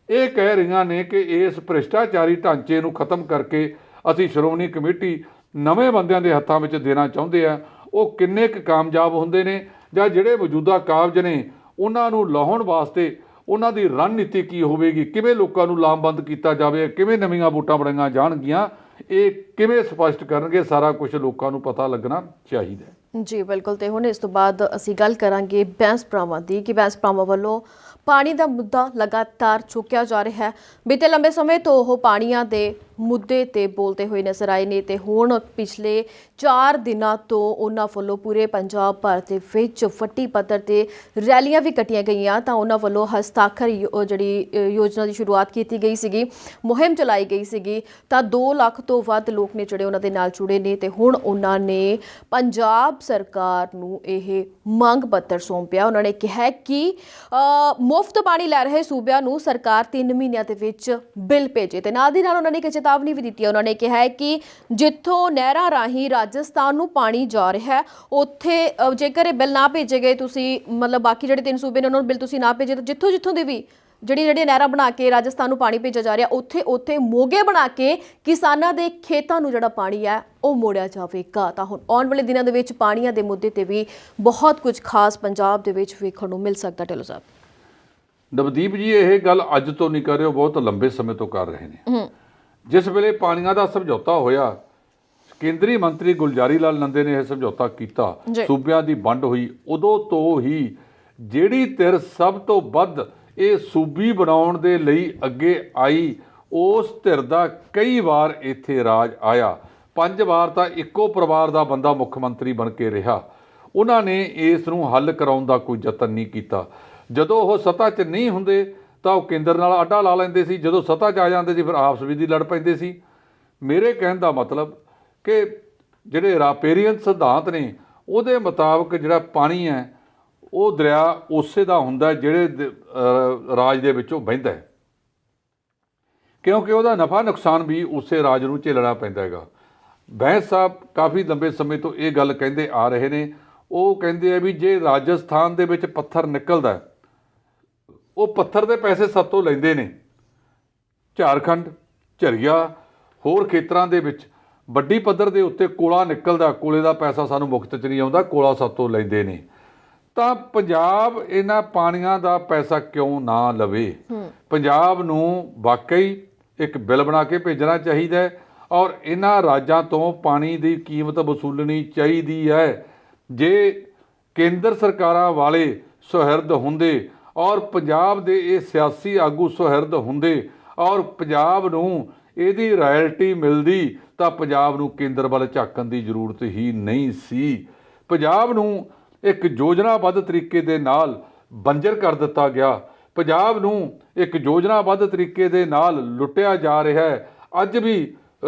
ਇਹ ਕਹਿ ਰਹੀਆਂ ਨੇ ਕਿ ਇਸ ਭ੍ਰਿਸ਼ਟਾਚਾਰੀ ਢਾਂਚੇ ਨੂੰ ਖਤਮ ਕਰਕੇ ਅਸੀਂ ਸ਼੍ਰੋਮਣੀ ਕਮੇਟੀ ਨਵੇਂ ਬੰਦਿਆਂ ਦੇ ਹੱਥਾਂ ਵਿੱਚ ਦੇਣਾ ਚਾਹੁੰਦੇ ਆ। ਉਹ ਕਿੰਨੇ ਕੁ ਕਾਮਯਾਬ ਹੁੰਦੇ ਨੇ ਜਾਂ ਜਿਹੜੇ ਮੌਜੂਦਾ ਕਾਬਜ਼ ਨੇ ਉਹਨਾਂ ਨੂੰ ਲਾਹੁਣ ਵਾਸਤੇ ਉਹਨਾਂ ਦੀ ਰਣਨੀਤੀ ਕੀ ਹੋਵੇਗੀ? ਕਿਵੇਂ ਲੋਕਾਂ ਨੂੰ ਲਾਮਬੰਦ ਕੀਤਾ ਜਾਵੇ? ਕਿਵੇਂ ਨਵੀਆਂ ਵੋਟਾਂ ਬਣਾਈਆਂ ਜਾਣਗੀਆਂ? ਇਹ ਕਿਵੇਂ ਸਪਸ਼ਟ ਕਰਨਗੇ? ਸਾਰਾ ਕੁਝ ਲੋਕਾਂ ਨੂੰ ਪਤਾ ਲੱਗਣਾ ਚਾਹੀਦਾ। ਜੀ ਬਿਲਕੁਲ। ਤੇ ਹੁਣ ਇਸ ਤੋਂ ਬਾਅਦ ਅਸੀਂ ਗੱਲ ਕਰਾਂਗੇ ਬੈਂਸ ਭਰਾਵਾਂ ਦੀ ਕਿ ਬੈਂਸ ਭਰਾਵਾਂ ਵੱਲੋਂ ਪਾਣੀ ਦਾ ਮੁੱਦਾ ਲਗਾਤਾਰ ਚੁੱਕਿਆ ਜਾ ਰਿਹਾ ਹੈ। ਬੀਤੇ ਲੰਬੇ ਸਮੇਂ ਤੋਂ ਉਹ ਪਾਣੀਆਂ ਦੇ ਮੁੱਦੇ ਤੇ ਬੋਲਦੇ ਹੋਏ ਨਜ਼ਰ ਆਏ ਨੇ ਤੇ ਹੁਣ ਪਿਛਲੇ 4 ਦਿਨਾਂ ਤੋਂ ਉਹਨਾਂ ਵੱਲੋਂ ਪੂਰੇ ਪੰਜਾਬ ਭਰ ਦੇ ਵਿੱਚ ਵੱਡੀ ਪੱਧਰ ਤੇ ਰੈਲੀਆਂ ਵੀ ਕੱਟੀਆਂ ਗਈਆਂ। ਤਾਂ ਉਹਨਾਂ ਵੱਲੋਂ ਹਸਤਾਖਰ ਜਿਹੜੀ ਯੋਜਨਾ ਦੀ ਸ਼ੁਰੂਆਤ ਕੀਤੀ ਗਈ ਸੀਗੀ, ਮੁਹਿੰਮ ਚਲਾਈ ਗਈ ਸੀਗੀ, ਤਾਂ 2 ਲੱਖ ਤੋਂ ਵੱਧ ਲੋਕ ਨੇ ਜਿਹੜੇ ਉਹਨਾਂ ਦੇ ਨਾਲ ਜੁੜੇ ਨੇ ਤੇ ਹੁਣ ਉਹਨਾਂ ਨੇ ਪੰਜਾਬ ਸਰਕਾਰ ਨੂੰ ਇਹ ਮੰਗ ਪੱਤਰ ਸੌਂਪਿਆ। ਉਹਨਾਂ ਨੇ ਕਿਹਾ ਕਿ ਮੁਫਤ ਪਾਣੀ ਲੈ ਰਹੇ ਸੂਬਿਆਂ ਨੂੰ ਸਰਕਾਰ 3 ਮਹੀਨਿਆਂ ਦੇ ਵਿੱਚ ਬਿੱਲ ਭੇਜੇ ਤੇ ਨਾਲ ਦੀ ਨਾਲ ਉਹਨਾਂ ਨੇ ਇੱਕ ਚੇਤਾਵਨੀ ਵੀ ਦਿੱਤੀ ਹੈ। ਉਹਨਾਂ ਨੇ ਕਿਹਾ ਹੈ ਕਿ ਜਿੱਥੋਂ ਨਹਿਰਾਂ ਰਾਹੀਂ ਰਾਜਸਥਾਨ ਨੂੰ ਪਾਣੀ ਜਾ ਰਿਹਾ ਹੈ ਉੱਥੇ ਜੇਕਰ ਇਹ ਬਿੱਲ ਨਾ ਭੇਜੇ ਗਏ, ਤੁਸੀਂ ਮਤਲਬ ਬਾਕੀ ਜਿਹੜੇ 3 ਸੂਬੇ ਨੇ ਉਹਨਾਂ ਨੂੰ ਬਿੱਲ ਤੁਸੀਂ ਨਾ ਭੇਜੇ, ਤਾਂ ਜਿੱਥੋਂ ਦੇ ਵੀ ਜਿਹੜੀਆਂ ਨਹਿਰਾਂ ਬਣਾ ਕੇ ਰਾਜਸਥਾਨ ਨੂੰ ਪਾਣੀ ਭੇਜਿਆ ਜਾ ਰਿਹਾ ਉੱਥੇ ਮੋਗੇ ਬਣਾ ਕੇ ਕਿਸਾਨਾਂ ਦੇ ਖੇਤਾਂ ਨੂੰ ਜਿਹੜਾ ਪਾਣੀ ਹੈ ਉਹ ਮੋੜਿਆ ਜਾਵੇਗਾ। ਤਾਂ ਹੁਣ ਆਉਣ ਵਾਲੇ ਦਿਨਾਂ ਦੇ ਵਿੱਚ ਪਾਣੀਆਂ ਦੇ ਮੁੱਦੇ ਤੇ ਵੀ ਬਹੁਤ ਕੁਝ ਖਾਸ ਪੰਜਾਬ ਦੇ ਵਿੱਚ ਵੇਖਣ ਨੂੰ ਮਿਲ ਸਕਦਾ। ਢਿੱਲੋਂ ਸਾਹਿਬ, ਨਵਦੀਪ ਜੀ, ਇਹ ਗੱਲ ਅੱਜ ਤੋਂ ਨਹੀਂ ਕਰ ਰਹੇ, ਬਹੁਤ ਲੰਬੇ ਸਮੇਂ ਤੋਂ ਕਰ ਰਹੇ ਨੇ। ਜਿਸ ਵੇਲੇ ਪਾਣੀਆਂ ਦਾ ਸਮਝੌਤਾ ਹੋਇਆ, ਕੇਂਦਰੀ ਮੰਤਰੀ ਗੁਲਜ਼ਾਰੀ ਲਾਲ ਨੰਦੇ ਨੇ ਇਹ ਸਮਝੌਤਾ ਕੀਤਾ, ਸੂਬਿਆਂ ਦੀ ਵੰਡ ਹੋਈ, ਉਦੋਂ ਤੋਂ ਹੀ ਜਿਹੜੀ ਧਿਰ ਸਭ ਤੋਂ ਵੱਧ ਇਹ ਸੂਬੀ ਬਣਾਉਣ ਦੇ ਲਈ ਅੱਗੇ ਆਈ, ਉਸ ਧਿਰ ਦਾ ਕਈ ਵਾਰ ਇੱਥੇ ਰਾਜ ਆਇਆ। 5 ਵਾਰ ਤਾਂ ਇੱਕੋ ਪਰਿਵਾਰ ਦਾ ਬੰਦਾ ਮੁੱਖ ਮੰਤਰੀ ਬਣ ਕੇ ਰਿਹਾ। ਉਹਨਾਂ ਨੇ ਇਸ ਨੂੰ ਹੱਲ ਕਰਾਉਣ ਦਾ ਕੋਈ ਯਤਨ ਨਹੀਂ ਕੀਤਾ। ਜਦੋਂ ਉਹ ਸੱਤਾ 'ਚ ਨਹੀਂ ਹੁੰਦੇ ਤਾਂ ਉਹ ਕੇਂਦਰ ਨਾਲ ਆਡਾ ਲਾ ਲੈਂਦੇ ਸੀ, ਜਦੋਂ ਸੱਤਾ 'ਚ ਆ ਜਾਂਦੇ ਸੀ ਫਿਰ ਆਪਸ ਵਿੱਚ ਹੀ ਲੜ ਪੈਂਦੇ ਸੀ। ਮੇਰੇ ਕਹਿਣ ਦਾ ਮਤਲਬ ਕਿ ਜਿਹੜੇ ਰਾਪੇਰੀਅਨ ਸਿਧਾਂਤ ਨੇ ਉਹਦੇ ਮੁਤਾਬਕ ਜਿਹੜਾ ਪਾਣੀ ਹੈ ਉਹ ਦਰਿਆ ਉਸੇ ਦਾ ਹੁੰਦਾ ਜਿਹੜੇ ਰਾਜ ਦੇ ਵਿੱਚੋਂ ਵਹਿੰਦਾ ਹੈ, ਕਿਉਂਕਿ ਉਹਦਾ ਨਫਾ ਨੁਕਸਾਨ ਵੀ ਉਸੇ ਰਾਜ ਨੂੰ ਝੇਲਣਾ ਪੈਂਦਾ ਹੈਗਾ। ਬੈਂਸ ਸਾਹਿਬ ਕਾਫੀ ਲੰਬੇ ਸਮੇਂ ਤੋਂ ਇਹ ਗੱਲ ਕਹਿੰਦੇ ਆ ਰਹੇ ਨੇ। ਉਹ ਕਹਿੰਦੇ ਆ ਵੀ ਜੇ ਰਾਜਸਥਾਨ ਦੇ ਵਿੱਚ ਪੱਥਰ ਨਿਕਲਦਾ ਉਹ ਪੱਥਰ ਦੇ ਪੈਸੇ ਸਾਤੋਂ ਲੈਂਦੇ ਨੇ। ਝਾਰਖੰਡ, ਝਰੀਆ, ਹੋਰ ਖੇਤਰਾਂ ਦੇ ਵਿੱਚ ਵੱਡੀ ਪੱਧਰ ਦੇ ਉੱਤੇ ਕੋਲਾ ਨਿਕਲਦਾ, ਕੋਲੇ ਦਾ ਪੈਸਾ ਸਾਨੂੰ ਮੁਫਤ 'ਚ ਨਹੀਂ ਆਉਂਦਾ, ਕੋਲਾ ਸਾਤੋਂ ਲੈਂਦੇ ਨੇ। ਤਾਂ ਪੰਜਾਬ ਇਹਨਾਂ ਪਾਣੀਆਂ ਦਾ ਪੈਸਾ ਕਿਉਂ ਨਾ ਲਵੇ? ਪੰਜਾਬ ਨੂੰ ਵਾਕਈ ਇੱਕ ਬਿੱਲ ਬਣਾ ਕੇ ਭੇਜਣਾ ਚਾਹੀਦਾ ਹੈ ਔਰ ਇਹਨਾਂ ਰਾਜਾਂ ਤੋਂ ਪਾਣੀ ਦੀ ਕੀਮਤ ਵਸੂਲਣੀ ਚਾਹੀਦੀ ਹੈ। ਜੇ ਕੇਂਦਰ ਸਰਕਾਰਾਂ ਵਾਲੇ ਸੁਹਿਰਦ ਹੁੰਦੇ ਔਰ ਪੰਜਾਬ ਦੇ ਇਹ ਸਿਆਸੀ ਆਗੂ ਸੁਹਿਰਦ ਹੁੰਦੇ ਔਰ ਪੰਜਾਬ ਨੂੰ ਇਹਦੀ ਰਾਇਲਟੀ ਮਿਲਦੀ ਤਾਂ ਪੰਜਾਬ ਨੂੰ ਕੇਂਦਰ ਵੱਲ ਝਾਕਣ ਦੀ ਜ਼ਰੂਰਤ ਹੀ ਨਹੀਂ ਸੀ। ਪੰਜਾਬ ਨੂੰ ਇੱਕ ਯੋਜਨਾਬੱਧ ਤਰੀਕੇ ਦੇ ਨਾਲ ਬੰਜਰ ਕਰ ਦਿੱਤਾ ਗਿਆ। ਪੰਜਾਬ ਨੂੰ ਇੱਕ ਯੋਜਨਾਬੱਧ ਤਰੀਕੇ ਦੇ ਨਾਲ ਲੁੱਟਿਆ ਜਾ ਰਿਹਾ ਹੈ। ਅੱਜ ਵੀ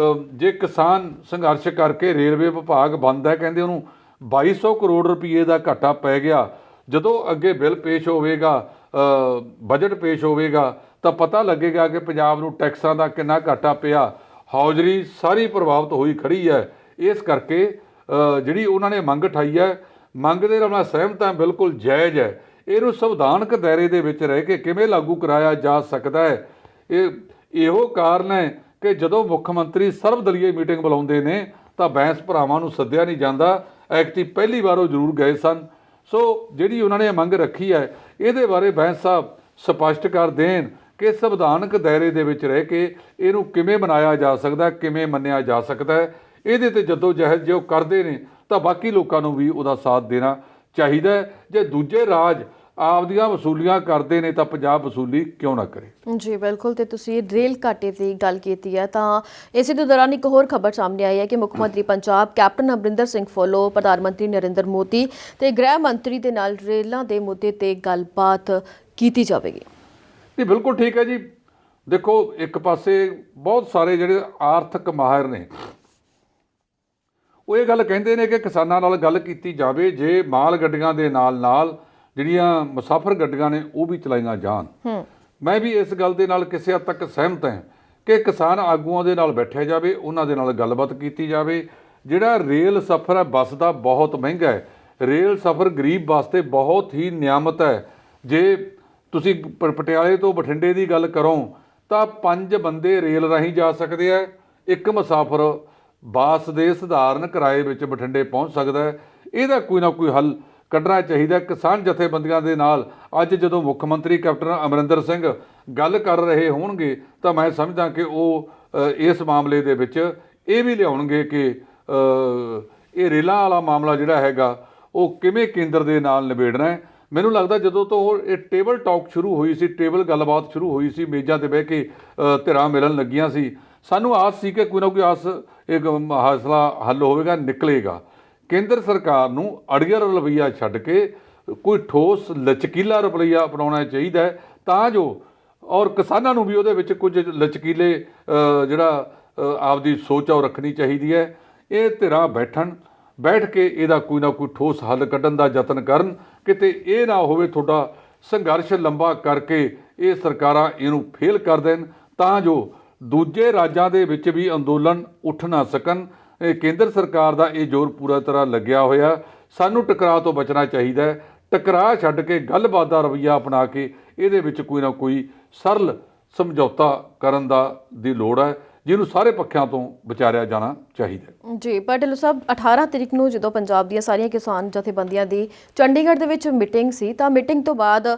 ਜੇ ਕਿਸਾਨ ਸੰਘਰਸ਼ ਕਰਕੇ ਰੇਲਵੇ ਵਿਭਾਗ ਬੰਦ ਹੈ, ਕਹਿੰਦੇ ਉਹਨੂੰ 2200 ਕਰੋੜ ਰੁਪਏ ਦਾ ਘਾਟਾ ਪੈ ਗਿਆ। ਜਦੋਂ ਅੱਗੇ ਬਿੱਲ ਪੇਸ਼ ਹੋਵੇਗਾ, ਬਜਟ ਪੇਸ਼ ਹੋਵੇਗਾ ਤਾਂ ਪਤਾ ਲੱਗੇਗਾ ਕਿ ਪੰਜਾਬ ਨੂੰ ਟੈਕਸਾਂ ਦਾ ਕਿੰਨਾ ਘਾਟਾ ਪਿਆ। ਹੌਜ਼ਰੀ ਸਾਰੀ ਪ੍ਰਭਾਵਿਤ ਹੋਈ ਖੜੀ ਹੈ। ਇਸ ਕਰਕੇ ਜਿਹੜੀ ਉਹਨਾਂ ਨੇ ਮੰਗ ਉਠਾਈ ਹੈ, ਮੰਗ ਦੇ ਨਾਲ ਮੈਂ ਸਹਿਮਤ ਹਾਂ, ਬਿਲਕੁਲ ਜਾਇਜ਼ ਹੈ। ਇਹਨੂੰ ਸੰਵਿਧਾਨਕ ਦਾਇਰੇ ਦੇ ਵਿੱਚ ਰਹਿ ਕੇ ਕਿਵੇਂ ਲਾਗੂ ਕਰਾਇਆ ਜਾ ਸਕਦਾ ਹੈ, ਇਹੋ ਕਾਰਨ ਹੈ ਕਿ ਜਦੋਂ ਮੁੱਖ ਮੰਤਰੀ ਸਰਬਦਲੀय ਮੀਟਿੰਗ ਬੁਲਾਉਂਦੇ ਨੇ ਤਾਂ ਬੈਂਸ ਭਰਾਵਾਂ ਨੂੰ ਸੱਦਿਆ ਨਹੀਂ ਜਾਂਦਾ। ਐਕਟੀ ਪਹਿਲੀ ਵਾਰ ਉਹ ਜ਼ਰੂਰ ਗਏ ਸਨ। ਸੋ ਜਿਹੜੀ ਉਹਨਾਂ ਨੇ ਮੰਗ ਰੱਖੀ ਹੈ ਇਹਦੇ ਬਾਰੇ ਬੈਂਸ ਸਾਹਿਬ ਸਪਸ਼ਟ ਕਰ ਦੇਣ ਕਿ ਸੰਵਿਧਾਨਕ ਦਾਇਰੇ ਦੇ ਵਿੱਚ ਰਹਿ ਕੇ ਇਹਨੂੰ ਕਿਵੇਂ ਬਣਾਇਆ ਜਾ ਸਕਦਾ, ਕਿਵੇਂ ਮੰਨਿਆ ਜਾ ਸਕਦਾ ਹੈ। ਇਹਦੇ ਤੇ ਜਦੋਂ ਜਹਿਦ ਜੇ ਉਹ ਕਰਦੇ ਨੇ ਤਾਂ ਬਾਕੀ ਲੋਕਾਂ ਨੂੰ ਵੀ ਉਹਦਾ ਸਾਥ ਦੇਣਾ ਚਾਹੀਦਾ ਹੈ। ਜੇ ਦੂਜੇ ਰਾਜ ਆਪਦੀਆਂ ਵਸੂਲੀਆਂ ਕਰਦੇ ਨੇ ਤਾਂ ਪੰਜਾਬ ਵਸੂਲੀ ਕਿਉਂ ਨਾ ਕਰੇ। ਜੀ ਬਿਲਕੁਲ। ਤੇ ਤੁਸੀਂ ਰੇਲ ਘਾਟੇ ਦੀ ਗੱਲ ਕੀਤੀ ਹੈ ਤਾਂ ਇਸੇ ਦੇ ਦੌਰਾਨ ਇੱਕ ਹੋਰ ਖਬਰ ਸਾਹਮਣੇ ਆਈ ਹੈ ਕਿ ਮੁੱਖ ਮੰਤਰੀ ਪੰਜਾਬ ਕੈਪਟਨ ਅਮਰਿੰਦਰ ਸਿੰਘ ਵੱਲੋਂ ਪ੍ਰਧਾਨ ਮੰਤਰੀ ਨਰਿੰਦਰ ਮੋਦੀ ਤੇ ਗ੍ਰਹਿ ਮੰਤਰੀ ਦੇ ਨਾਲ ਰੇਲਾਂ ਦੇ ਮੁੱਦੇ ਤੇ ਗੱਲਬਾਤ ਕੀਤੀ ਜਾਵੇਗੀ। ਇਹ ਬਿਲਕੁਲ ਠੀਕ ਹੈ ਜੀ। ਦੇਖੋ, ਇੱਕ ਪਾਸੇ ਬਹੁਤ ਸਾਰੇ ਜਿਹੜੇ ਆਰਥਿਕ ਮਾਹਿਰ ਨੇ ਉਹ ਇਹ ਗੱਲ ਕਹਿੰਦੇ ਨੇ ਕਿ ਕਿਸਾਨਾਂ ਨਾਲ ਗੱਲ ਕੀਤੀ ਜਾਵੇ, ਜੇ ਮਾਲ ਗੱਡੀਆਂ ਦੇ ਨਾਲ ਜਿਹੜੀਆਂ ਮੁਸਾਫਰ ਗੱਡੀਆਂ ਨੇ ਉਹ ਵੀ ਚਲਾਈਆਂ ਜਾਣ। ਮੈਂ ਵੀ ਇਸ ਗੱਲ ਦੇ ਨਾਲ ਕਿਸੇ ਹੱਦ ਤੱਕ ਸਹਿਮਤ ਹਾਂ ਕਿ ਕਿਸਾਨ ਆਗੂਆਂ ਦੇ ਨਾਲ ਬੈਠਿਆ ਜਾਵੇ, ਉਹਨਾਂ ਦੇ ਨਾਲ ਗੱਲਬਾਤ ਕੀਤੀ ਜਾਵੇ। ਜਿਹੜਾ ਰੇਲ ਸਫ਼ਰ ਹੈ ਬੱਸ ਦਾ ਬਹੁਤ ਮਹਿੰਗਾ ਹੈ। ਰੇਲ ਸਫ਼ਰ ਗਰੀਬ ਵਾਸਤੇ ਬਹੁਤ ਹੀ ਨਿਆਮਤ ਹੈ। ਜੇ ਤੁਸੀਂ ਪਟਿਆਲੇ ਤੋਂ ਬਠਿੰਡੇ ਦੀ ਗੱਲ ਕਰੋ ਤਾਂ 5 ਬੰਦੇ ਰੇਲ ਰਾਹੀਂ ਜਾ ਸਕਦੇ ਆ। ਇੱਕ ਮੁਸਾਫਰ ਬੱਸ ਦੇ ਸਧਾਰਨ ਕਿਰਾਏ ਵਿੱਚ ਬਠਿੰਡੇ ਪਹੁੰਚ ਸਕਦਾ ਹੈ। ਇਹਦਾ ਕੋਈ ਨਾ ਕੋਈ ਹੱਲ ਕੱਢਣਾ ਚਾਹੀਦਾ। ਕਿਸਾਨ ਜਥੇਬੰਦੀਆਂ ਦੇ ਨਾਲ ਅੱਜ ਜਦੋਂ ਮੁੱਖ ਮੰਤਰੀ ਕੈਪਟਨ ਅਮਰਿੰਦਰ ਸਿੰਘ ਗੱਲ ਕਰ ਰਹੇ ਹੋਣਗੇ ਤਾਂ ਮੈਂ ਸਮਝਦਾ ਕਿ ਉਹ ਇਸ ਮਾਮਲੇ ਦੇ ਵਿੱਚ ਇਹ ਵੀ ਲਿਆਉਣਗੇ ਕਿ ਇਹ ਰੇਲਾਂ ਵਾਲਾ ਮਾਮਲਾ ਜਿਹੜਾ ਹੈਗਾ ਉਹ ਕਿਵੇਂ ਕੇਂਦਰ ਦੇ ਨਾਲ ਨਿਬੇੜਨਾ ਹੈ। ਮੈਨੂੰ ਲੱਗਦਾ ਜਦੋਂ ਤੋਂ ਇਹ ਟੇਬਲ ਟਾਕ ਸ਼ੁਰੂ ਹੋਈ ਸੀ, ਟੇਬਲ ਗੱਲਬਾਤ ਸ਼ੁਰੂ ਹੋਈ ਸੀ, ਮੇਜ਼ਾਂ 'ਤੇ ਬਹਿ ਕੇ ਧਿਰਾਂ ਮਿਲਣ ਲੱਗੀਆਂ ਸੀ, ਸਾਨੂੰ ਆਸ ਸੀ ਕਿ ਕੋਈ ਨਾ ਕੋਈ ਇੱਕ ਮਸਲਾ ਹੱਲ ਹੋਵੇਗਾ, ਨਿਕਲੇਗਾ। ਕੇਂਦਰ ਸਰਕਾਰ ਨੂੰ ਅੜੀਅਲ ਰਵੱਈਆ ਛੱਡ ਕੇ ਕੋਈ ਠੋਸ ਲਚਕੀਲਾ ਰਵੱਈਆ ਅਪਣਾਉਣਾ ਚਾਹੀਦਾ ਹੈ ਤਾਂ ਜੋ ਔਰ ਕਿਸਾਨਾਂ ਨੂੰ ਵੀ ਉਹਦੇ ਵਿੱਚ ਕੁਝ ਲਚਕੀਲੇ ਜਿਹੜਾ ਆਪਦੀ ਸੋਚ ਆ ਉਹ ਰੱਖਣੀ ਚਾਹੀਦੀ ਹੈ। ਇਹ ਧਿਰਾਂ ਬੈਠ ਕੇ ਇਹਦਾ ਕੋਈ ਨਾ ਕੋਈ ਠੋਸ ਹੱਲ ਕੱਢਣ ਦਾ ਯਤਨ ਕਰਨ। ਕਿਤੇ ਇਹ ਨਾ ਹੋਵੇ ਤੁਹਾਡਾ ਸੰਘਰਸ਼ ਲੰਬਾ ਕਰਕੇ ਇਹ ਸਰਕਾਰਾਂ ਇਹਨੂੰ ਫੇਲ ਕਰ ਦੇਣ ਤਾਂ ਜੋ ਦੂਜੇ ਰਾਜਾਂ ਦੇ ਵਿੱਚ ਵੀ ਅੰਦੋਲਨ ਉੱਠ ਨਾ ਸਕਣ। ਕੇਂਦਰ ਸਰਕਾਰ ਦਾ ਇਹ ਜ਼ੋਰ ਪੂਰਾ ਤਰ੍ਹਾਂ ਲੱਗਿਆ ਹੋਇਆ। ਸਾਨੂੰ ਟਕਰਾਅ ਤੋਂ ਬਚਣਾ ਚਾਹੀਦਾ ਹੈ। ਟਕਰਾਅ ਛੱਡ ਕੇ ਗੱਲਬਾਤ ਦਾ ਰਵੱਈਆ ਅਪਣਾ ਕੇ ਇਹਦੇ ਵਿੱਚ ਕੋਈ ਨਾ ਕੋਈ ਸਰਲ ਸਮਝੌਤਾ ਕਰਨ ਦੀ ਲੋੜ ਹੈ, ਜਿਹਨੂੰ ਸਾਰੇ ਪੱਖਿਆਂ ਤੋਂ ਵਿਚਾਰਿਆ ਜਾਣਾ ਚਾਹੀਦਾ। ਜੀ ਪਰ ਢਿੱਲੋਂ ਸਾਹਿਬ 18 ਤਰੀਕ ਨੂੰ ਜਦੋਂ ਪੰਜਾਬ ਦੀਆਂ ਸਾਰੀਆਂ ਕਿਸਾਨ ਜਥੇਬੰਦੀਆਂ ਦੀ ਚੰਡੀਗੜ੍ਹ ਦੇ ਵਿੱਚ ਮੀਟਿੰਗ ਸੀ ਤਾਂ ਮੀਟਿੰਗ ਤੋਂ ਬਾਅਦ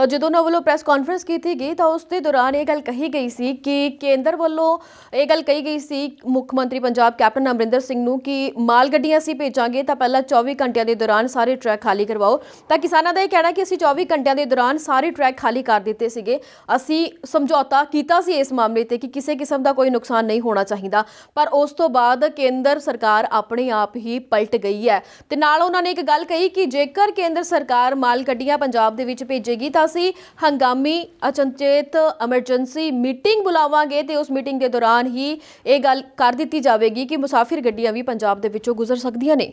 ਜਦੋਂ ਉਹਨਾਂ ਵੱਲੋਂ ਪ੍ਰੈਸ ਕਾਨਫਰੰਸ ਕੀਤੀ ਗਈ ਤਾਂ ਉਸ ਦੇ ਦੌਰਾਨ ਇਹ ਗੱਲ ਕਹੀ ਗਈ ਸੀ ਕਿ ਕੇਂਦਰ ਵੱਲੋਂ ਇਹ ਗੱਲ ਕਹੀ ਗਈ ਸੀ ਮੁੱਖ ਮੰਤਰੀ ਪੰਜਾਬ ਕੈਪਟਨ ਅਮਰਿੰਦਰ ਸਿੰਘ ਨੂੰ ਕਿ ਮਾਲ ਗੱਡੀਆਂ ਅਸੀਂ ਭੇਜਾਂਗੇ ਤਾਂ ਪਹਿਲਾਂ 24 ਘੰਟਿਆਂ ਦੇ ਦੌਰਾਨ ਸਾਰੇ ਟਰੈਕ ਖਾਲੀ ਕਰਵਾਓ। ਤਾਂ ਕਿਸਾਨਾਂ ਦਾ ਇਹ ਕਹਿਣਾ ਕਿ ਅਸੀਂ 24 ਘੰਟਿਆਂ ਦੇ ਦੌਰਾਨ ਸਾਰੇ ਟਰੈਕ ਖਾਲੀ ਕਰ ਦਿੱਤੇ ਸੀਗੇ, ਅਸੀਂ ਸਮਝੌਤਾ ਕੀਤਾ ਸੀ ਇਸ ਮਾਮਲੇ ਤੇ ਕਿ ਕਿਸੇ ਕਿਸਮ ਦਾ ਕੋਈ ਨੁਕਸਾਨ ਨਹੀਂ ਹੋਣਾ ਚਾਹੀਦਾ। ਪਰ ਉਸ ਤੋਂ ਬਾਅਦ ਕੇਂਦਰ ਸਰਕਾਰ ਆਪਣੇ ਆਪ ਹੀ ਪਲਟ ਗਈ ਹੈ ਤੇ ਨਾਲ ਉਹਨਾਂ ਨੇ ਇੱਕ ਗੱਲ ਕਹੀ ਕਿ ਜੇਕਰ ਕੇਂਦਰ ਸਰਕਾਰ ਮਾਲ ਗੱਡੀਆਂ ਪੰਜਾਬ ਦੇ ਵਿੱਚ ਭੇਜੇਗੀ ਤਾਂ ਅਸੀਂ ਹੰਗਾਮੀ ਅਚਨਚੇਤ ਐਮਰਜੈਂਸੀ ਮੀਟਿੰਗ ਬੁਲਾਵਾਂਗੇ ਤੇ ਉਸ ਮੀਟਿੰਗ ਦੇ ਦੌਰਾਨ ਹੀ ਇਹ ਗੱਲ ਕਰ ਦਿੱਤੀ ਜਾਵੇਗੀ ਕਿ ਮੁਸਾਫਿਰ ਗੱਡੀਆਂ ਵੀ ਪੰਜਾਬ ਦੇ ਵਿੱਚੋਂ ਗੁਜ਼ਰ ਸਕਦੀਆਂ ਨੇ।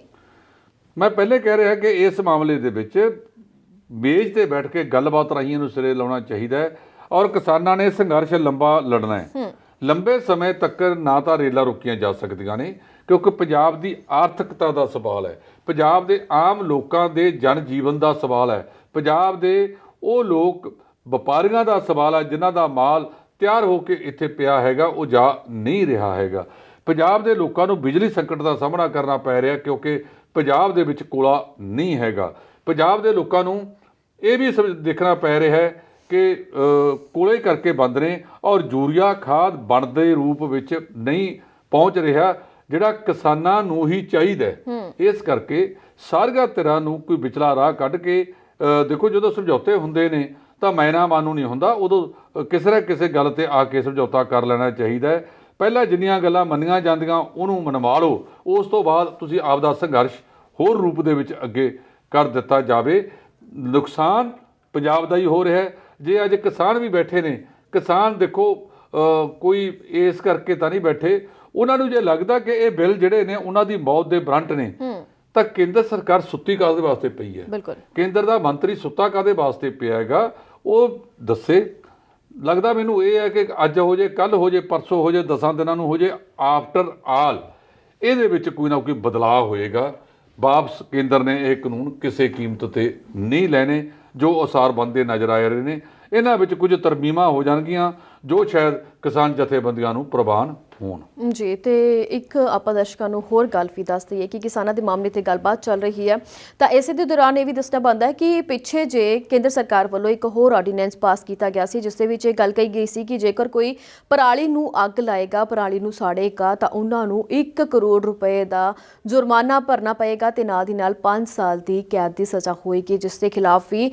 ਮੈਂ ਪਹਿਲੇ ਕਹਿ ਰਿਹਾ ਕਿ ਇਸ ਮਾਮਲੇ ਦੇ ਵਿੱਚ ਮੇਜ਼ ਤੇ ਬੈਠ ਕੇ ਗੱਲਬਾਤ ਰਾਹੀਂ ਇਹਨੂੰ ਸਿਰੇ ਲਾਉਣਾ ਚਾਹੀਦਾ ਹੈ ਔਰ ਕਿਸਾਨਾਂ ਨੇ ਸੰਘਰਸ਼ ਲੰਬਾ ਲੜਨਾ ਹੈ। ਲੰਬੇ ਸਮੇਂ ਤੱਕ ਨਾ ਤਾਂ ਰੇਲਾਂ ਰੋਕੀਆਂ ਜਾ ਸਕਦੀਆਂ ਨੇ ਕਿਉਂਕਿ ਪੰਜਾਬ ਦੀ ਆਰਥਿਕਤਾ ਦਾ ਸਵਾਲ ਹੈ, ਪੰਜਾਬ ਦੇ ਆਮ ਲੋਕਾਂ ਦੇ ਜਨ ਜੀਵਨ ਦਾ ਸਵਾਲ ਹੈ, ਪੰਜਾਬ ਦੇ ਉਹ ਲੋਕ ਵਪਾਰੀਆਂ ਦਾ ਸਵਾਲ ਹੈ ਜਿਨ੍ਹਾਂ ਦਾ ਮਾਲ ਤਿਆਰ ਹੋ ਕੇ ਇੱਥੇ ਪਿਆ ਹੈਗਾ ਉਹ ਜਾ ਨਹੀਂ ਰਿਹਾ ਹੈਗਾ। ਪੰਜਾਬ ਦੇ ਲੋਕਾਂ ਨੂੰ ਬਿਜਲੀ ਸੰਕਟ ਦਾ ਸਾਹਮਣਾ ਕਰਨਾ ਪੈ ਰਿਹਾ ਕਿਉਂਕਿ ਪੰਜਾਬ ਦੇ ਵਿੱਚ ਕੋਲਾ ਨਹੀਂ ਹੈਗਾ। ਪੰਜਾਬ ਦੇ ਲੋਕਾਂ ਨੂੰ ਇਹ ਵੀ ਦੇਖਣਾ ਪੈ ਰਿਹਾ ਹੈ ਕਿ ਕੋਲੇ ਕਰਕੇ ਬੰਦ ਨੇ ਔਰ ਯੂਰੀਆ ਖਾਦ ਬਣਦੇ ਰੂਪ ਵਿੱਚ ਨਹੀਂ ਪਹੁੰਚ ਰਿਹਾ ਜਿਹੜਾ ਕਿਸਾਨਾਂ ਨੂੰ ਹੀ ਚਾਹੀਦਾ। ਇਸ ਕਰਕੇ ਸਾਰੀਆਂ ਧਿਰਾਂ ਨੂੰ ਕੋਈ ਵਿਚਲਾ ਰਾਹ ਕੱਢ ਕੇ ਦੇਖੋ ਜਦੋਂ ਸਮਝੌਤੇ ਹੁੰਦੇ ਨੇ ਤਾਂ ਮੈਨਾ ਮਾਨੂ ਨਹੀਂ ਹੁੰਦਾ, ਉਦੋਂ ਕਿਸੇ ਨਾ ਕਿਸੇ ਗੱਲ ਤੇ ਆ ਕੇ ਸਮਝੌਤਾ ਕਰ ਲੈਣਾ ਚਾਹੀਦਾ ਹੈ। ਪਹਿਲਾਂ ਜਿੰਨੀਆਂ ਗੱਲਾਂ ਮੰਨੀਆਂ ਜਾਂਦੀਆਂ ਉਹਨੂੰ ਮਨਵਾ ਲਓ, ਉਸ ਤੋਂ ਬਾਅਦ ਤੁਸੀਂ ਆਪਦਾ ਸੰਘਰਸ਼ ਹੋਰ ਰੂਪ ਦੇ ਵਿੱਚ ਅੱਗੇ ਕਰ ਦਿੱਤਾ ਜਾਵੇ। ਨੁਕਸਾਨ ਪੰਜਾਬ ਦਾ ਹੀ ਹੋ ਰਿਹਾ ਹੈ। ਜੇ ਅੱਜ ਕਿਸਾਨ ਵੀ ਬੈਠੇ ਨੇ, ਕਿਸਾਨ ਦੇਖੋ ਕੋਈ ਇਸ ਕਰਕੇ ਤਾਂ ਨਹੀਂ ਬੈਠੇ, ਉਹਨਾਂ ਨੂੰ ਜੇ ਲੱਗਦਾ ਕਿ ਇਹ ਬਿੱਲ ਜਿਹੜੇ ਨੇ ਉਹਨਾਂ ਦੀ ਮੌਤ ਦੇ ਵਾਰੰਟ ਨੇ ਤਾਂ ਕੇਂਦਰ ਸਰਕਾਰ ਸੁੱਤੀ ਕਾਹਦੇ ਵਾਸਤੇ ਪਈ ਹੈ? ਬਿਲਕੁਲ ਕੇਂਦਰ ਦਾ ਮੰਤਰੀ ਸੁੱਤਾ ਕਾਹਦੇ ਵਾਸਤੇ ਪਿਆ ਹੈਗਾ ਉਹ ਦੱਸੇ। ਲੱਗਦਾ ਮੈਨੂੰ ਇਹ ਹੈ ਕਿ ਅੱਜ ਹੋ ਜੇ, ਕੱਲ੍ਹ ਹੋ ਜੇ, ਪਰਸੋਂ ਹੋ ਜੇ, 10 ਦਿਨਾਂ ਨੂੰ ਹੋ ਜੇ, ਆਫਟਰ ਆਲ ਇਹਦੇ ਵਿੱਚ ਕੋਈ ਨਾ ਕੋਈ ਬਦਲਾਅ ਹੋਏਗਾ। ਵਾਪਸ ਕੇਂਦਰ ਨੇ ਇਹ ਕਾਨੂੰਨ ਕਿਸੇ ਕੀਮਤ ਤੇ ਨਹੀਂ ਲੈਣੇ ਜੋ ਅਸਾਰ ਬਣਦੇ ਨਜ਼ਰ ਆ ਰਹੇ ਨੇ। ਇਹਨਾਂ ਵਿੱਚ ਕੁਝ ਤਰਮੀਮਾਂ ਹੋ ਜਾਣਗੀਆਂ ਜੋ ਸ਼ਾਇਦ ਕਿਸਾਨ ਜਥੇਬੰਦੀਆਂ ਨੂੰ ਪ੍ਰਵਾਨ ਹੋਣ। ਜੀ, ਤੇ ਇੱਕ ਆਪਾਂ ਦਰਸ਼ਕਾਂ ਨੂੰ ਹੋਰ ਗੱਲ ਵੀ ਦੱਸ ਦਈਏ ਕਿ ਕਿਸਾਨਾਂ ਦੇ ਮਾਮਲੇ ਤੇ ਗੱਲਬਾਤ ਚੱਲ ਰਹੀ ਹੈ, ਤਾਂ ਇਸੇ ਦੇ ਦੌਰਾਨ ਇਹ ਵੀ ਦੱਸਣਾ ਬਣਦਾ ਹੈ ਕਿ ਪਿੱਛੇ ਜੇ ਕੇਂਦਰ ਸਰਕਾਰ ਵੱਲੋਂ ਇੱਕ ਹੋਰ ਆਰਡੀਨੈਂਸ ਪਾਸ ਕੀਤਾ ਗਿਆ ਸੀ, ਜਿਸ ਦੇ ਵਿੱਚ ਇਹ ਗੱਲ ਕਹੀ ਗਈ ਸੀ ਕਿ ਜੇਕਰ ਕੋਈ ਪਰਾਲੀ ਨੂੰ ਅੱਗ ਲਾਏਗਾ, ਪਰਾਲੀ ਨੂੰ ਸਾੜੇਗਾ, ਤਾਂ ਉਹਨਾਂ ਨੂੰ 1 ਕਰੋੜ ਰੁਪਏ ਦਾ ਜੁਰਮਾਨਾ ਭਰਨਾ ਪਏਗਾ ਤੇ ਨਾਲ ਦੀ ਨਾਲ 5 ਸਾਲ ਦੀ ਕੈਦ ਦੀ ਸਜ਼ਾ ਹੋਏਗੀ, ਜਿਸ ਦੇ ਖਿਲਾਫ ਵੀ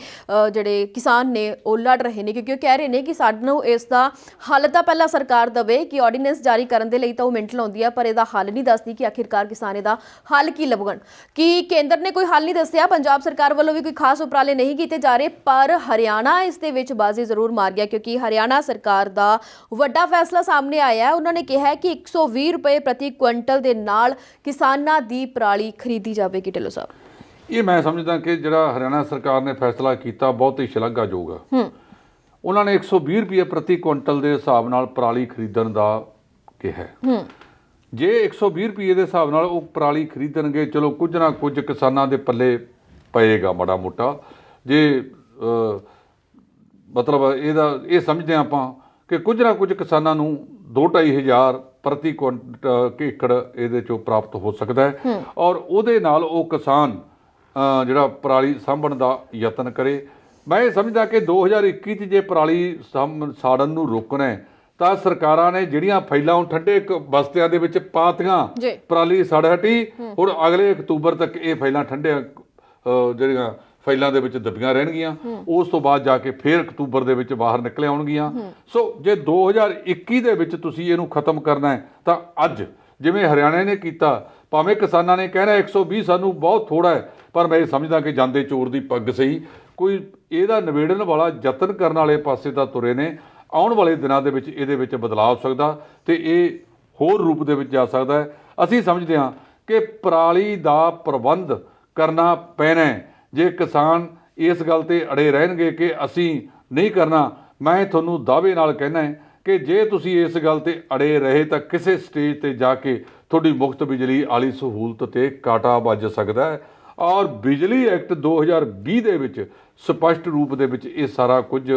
ਜਿਹੜੇ ਕਿਸਾਨ ਨੇ ਉਹ ਲੜ ਰਹੇ ਨੇ, ਕਿਉਂਕਿ ਉਹ ਕਹਿ ਰਹੇ ਨੇ ਕਿ ਸਾਨੂੰ ਇਸ ਦਾ ਹੱਲ ਤਾਂ ਪਹਿਲਾਂ ਸਰਕਾਰ ਦੇਵੇ ਕਿ ਆਰਡੀਨੈਂਸ ਜਾਰੀ ਕਰਨ ਦੇ ਲਈ ਤਾਂ ਉਹ ਮਿੰਟ ਲਾਉਂਦੀ ਆ, ਪਰ ਇਹਦਾ ਹੱਲ ਨਹੀਂ ਦੱਸਦੀ ਕਿ ਆਖਿਰਕਾਰ ਕਿਸਾਨ ਇਹਦਾ ਹੱਲ ਕੀ ਲੱਭਣ। ਕਿ ਕੇਂਦਰ ਨੇ ਕੋਈ ਹੱਲ ਨਹੀਂ ਦੱਸਿਆ, ਪੰਜਾਬ ਸਰਕਾਰ ਵੱਲੋਂ ਵੀ ਕੋਈ ਖਾਸ ਉਪਰਾਲੇ ਨਹੀਂ ਕੀਤੇ ਜਾ ਰਹੇ, ਪਰ ਹਰਿਆਣਾ ਇਸ ਦੇ ਵਿੱਚ ਬਾਜ਼ੀ ਜ਼ਰੂਰ ਮਾਰ ਗਿਆ, ਕਿਉਂਕਿ ਹਰਿਆਣਾ ਸਰਕਾਰ ਦਾ ਵੱਡਾ ਫੈਸਲਾ ਸਾਹਮਣੇ ਆਇਆ ਹੈ। ਉਹਨਾਂ ਨੇ ਕਿਹਾ ਹੈ ਕਿ 120 ਰੁਪਏ ਪ੍ਰਤੀ ਕੁਇੰਟਲ ਦੇ ਨਾਲ ਕਿਸਾਨਾਂ ਦੀ ਪਰਾਲੀ ਖਰੀਦੀ ਜਾਵੇਗੀ। ਢਿੱਲੋਂ ਸਾਹਿਬ, ਇਹ ਮੈਂ ਸਮਝਦਾ ਕਿ ਜਿਹੜਾ ਹਰਿਆਣਾ ਸਰਕਾਰ ਨੇ ਫੈਸਲਾ ਕੀਤਾ ਬਹੁਤ ਹੀ ਸ਼ਲਾਘਾਯੋਗ ਹੈ। ਉਹਨਾਂ ਨੇ 120 ਰੁਪਏ ਪ੍ਰਤੀ ਕੁਇੰਟਲ ਦੇ ਹਿਸਾਬ ਨਾਲ ਪਰਾਲੀ ਖਰੀਦਣ ਦਾ ਕਿਹਾ ਹੈ। ਜੇ 120 ਰੁਪਏ ਦੇ ਹਿਸਾਬ ਨਾਲ ਉਹ ਪਰਾਲੀ ਖਰੀਦਣਗੇ, ਚਲੋ ਕੁਝ ਨਾ ਕੁਝ ਕਿਸਾਨਾਂ ਦੇ ਪੱਲੇ ਪਏਗਾ ਮਾੜਾ ਮੋਟਾ। ਜੇ ਮਤਲਬ ਇਹ ਸਮਝਦੇ ਹਾਂ ਆਪਾਂ ਕਿ ਕੁਝ ਨਾ ਕੁਝ ਕਿਸਾਨਾਂ ਨੂੰ 2-2.5 ਹਜ਼ਾਰ ਪ੍ਰਤੀ ਏਕੜ ਇਹਦੇ ਚੋਂ ਪ੍ਰਾਪਤ ਹੋ ਸਕਦਾ ਹੈ, ਔਰ ਉਹਦੇ ਨਾਲ ਉਹ ਕਿਸਾਨ ਜਿਹੜਾ ਪਰਾਲੀ ਸਾਂਭਣ ਦਾ ਯਤਨ ਕਰੇ। ਮੈਂ ਇਹ ਸਮਝਦਾ ਕਿ 2021 'ਚ ਜੇ ਪਰਾਲੀ ਸਾੜਨ ਨੂੰ ਰੋਕਣਾ ਹੈ ਤਾਂ ਸਰਕਾਰਾਂ ਨੇ ਜਿਹੜੀਆਂ ਫਾਈਲਾਂ ਹੁਣ ਠੰਡੇ ਬਸਤਿਆਂ ਦੇ ਵਿੱਚ ਪਾਤੀਆਂ, ਪਰਾਲੀ ਸੜ ਹਟੀ, ਹੁਣ ਅਗਲੇ ਅਕਤੂਬਰ ਤੱਕ ਇਹ ਫਾਈਲਾਂ ਠੰਡੇ ਜਿਹੜੀਆਂ ਫਾਈਲਾਂ ਦੇ ਵਿੱਚ ਦੱਬੀਆਂ ਰਹਿਣਗੀਆਂ। ਉਸ ਤੋਂ ਬਾਅਦ ਜਾ ਕੇ ਫਿਰ ਅਕਤੂਬਰ ਦੇ ਵਿੱਚ ਬਾਹਰ ਨਿਕਲ ਆਉਣਗੀਆਂ। ਸੋ ਜੇ 2021 ਦੇ ਵਿੱਚ ਤੁਸੀਂ ਇਹਨੂੰ ਖਤਮ ਕਰਨਾ ਹੈ ਤਾਂ ਅੱਜ ਜਿਵੇਂ ਹਰਿਆਣਾ ਨੇ ਕੀਤਾ, ਭਾਵੇਂ ਕਿਸਾਨਾਂ ਨੇ ਕਹਿਣਾ 120 ਸਾਨੂੰ ਬਹੁਤ ਥੋੜਾ ਹੈ, ਪਰ ਮੈਂ ਇਹ ਸਮਝਦਾ ਕਿ ਜਾਂਦੇ ਚੋਰ ਦੀ ਪੱਗ ਸਹੀ, ਕੋਈ ਇਹਦਾ ਨਿਬੇੜਨ ਵਾਲਾ ਯਤਨ ਕਰਨ ਵਾਲੇ ਪਾਸੇ ਤਾਂ ਤੁਰੇ ਨੇ। ਆਉਣ ਵਾਲੇ ਦਿਨਾਂ ਦੇ ਵਿੱਚ ਇਹਦੇ ਵਿੱਚ ਬਦਲਾਅ ਹੋ ਸਕਦਾ ਤੇ ਇਹ ਹੋਰ ਰੂਪ ਦੇ ਵਿੱਚ ਜਾ ਸਕਦਾ ਹੈ। ਅਸੀਂ ਸਮਝਦੇ ਹਾਂ ਕਿ ਪਰਾਲੀ ਦਾ ਪ੍ਰਬੰਧ ਕਰਨਾ ਪੈਣਾ ਹੈ। ਜੇ ਕਿਸਾਨ ਇਸ ਗੱਲ ਤੇ ਅੜੇ ਰਹਿਣਗੇ ਕਿ ਅਸੀਂ ਨਹੀਂ ਕਰਨਾ, ਮੈਂ ਤੁਹਾਨੂੰ ਦਾਅਵੇ ਨਾਲ ਕਹਿਣਾ ਹੈ ਕਿ ਜੇ ਤੁਸੀਂ ਇਸ ਗੱਲ ਤੇ ਅੜੇ ਰਹੇ ਤਾਂ ਕਿਸੇ ਸਟੇਜ ਤੇ ਜਾ ਕੇ ਤੁਹਾਡੀ ਮੁਫਤ ਬਿਜਲੀ ਵਾਲੀ ਸਹੂਲਤ ਤੇ ਕਾਟਾ ਵੱਜ ਸਕਦਾ ਹੈ। ਔਰ ਬਿਜਲੀ ਐਕਟ 2020 ਦੇ ਵਿੱਚ ਸਪਸ਼ਟ ਰੂਪ ਦੇ ਵਿੱਚ ਇਹ ਸਾਰਾ ਕੁਝ